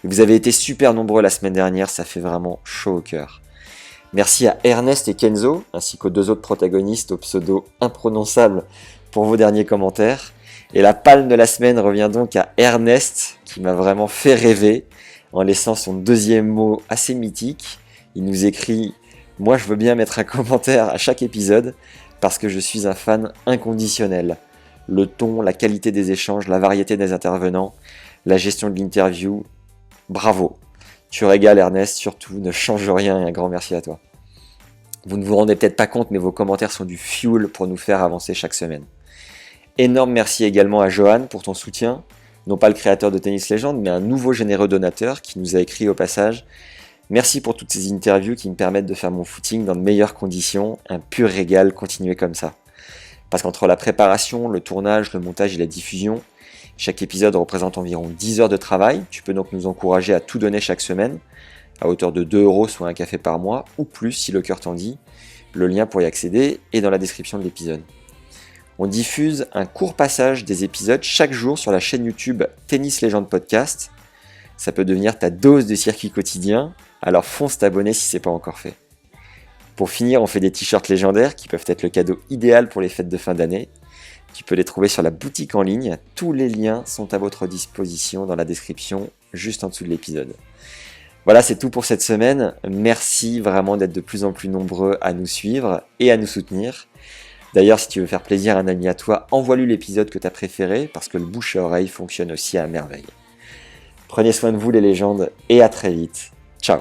Vous avez été super nombreux la semaine dernière, ça fait vraiment chaud au cœur. Merci à Ernest et Kenzo, ainsi qu'aux deux autres protagonistes au pseudo imprononçable pour vos derniers commentaires. Et la palme de la semaine revient donc à Ernest, qui m'a vraiment fait rêver en laissant son deuxième mot assez mythique. Il nous écrit « Moi je veux bien mettre un commentaire à chaque épisode parce que je suis un fan inconditionnel. Le ton, la qualité des échanges, la variété des intervenants, la gestion de l'interview, bravo. Tu régales Ernest, surtout ne change rien et un grand merci à toi. Vous ne vous rendez peut-être pas compte mais vos commentaires sont du fuel pour nous faire avancer chaque semaine. Énorme merci également à Johan pour ton soutien, non pas le créateur de Tennis Légende, mais un nouveau généreux donateur qui nous a écrit au passage « Merci pour toutes ces interviews qui me permettent de faire mon footing dans de meilleures conditions, un pur régal, continuez comme ça. » Parce qu'entre la préparation, le tournage, le montage et la diffusion, chaque épisode représente environ 10 heures de travail, tu peux donc nous encourager à tout donner chaque semaine, à hauteur de 2 €, soit un café par mois, ou plus si le cœur t'en dit. Le lien pour y accéder est dans la description de l'épisode. On diffuse un court passage des épisodes chaque jour sur la chaîne YouTube Tennis Légende Podcast. Ça peut devenir ta dose de circuit quotidien, alors fonce t'abonner si ce n'est pas encore fait. Pour finir, on fait des t-shirts légendaires qui peuvent être le cadeau idéal pour les fêtes de fin d'année. Tu peux les trouver sur la boutique en ligne. Tous les liens sont à votre disposition dans la description, juste en dessous de l'épisode. Voilà, c'est tout pour cette semaine. Merci vraiment d'être de plus en plus nombreux à nous suivre et à nous soutenir. D'ailleurs, si tu veux faire plaisir à un ami à toi, envoie-lui l'épisode que tu as préféré, parce que le bouche à oreille fonctionne aussi à merveille. Prenez soin de vous les légendes, et à très vite. Ciao.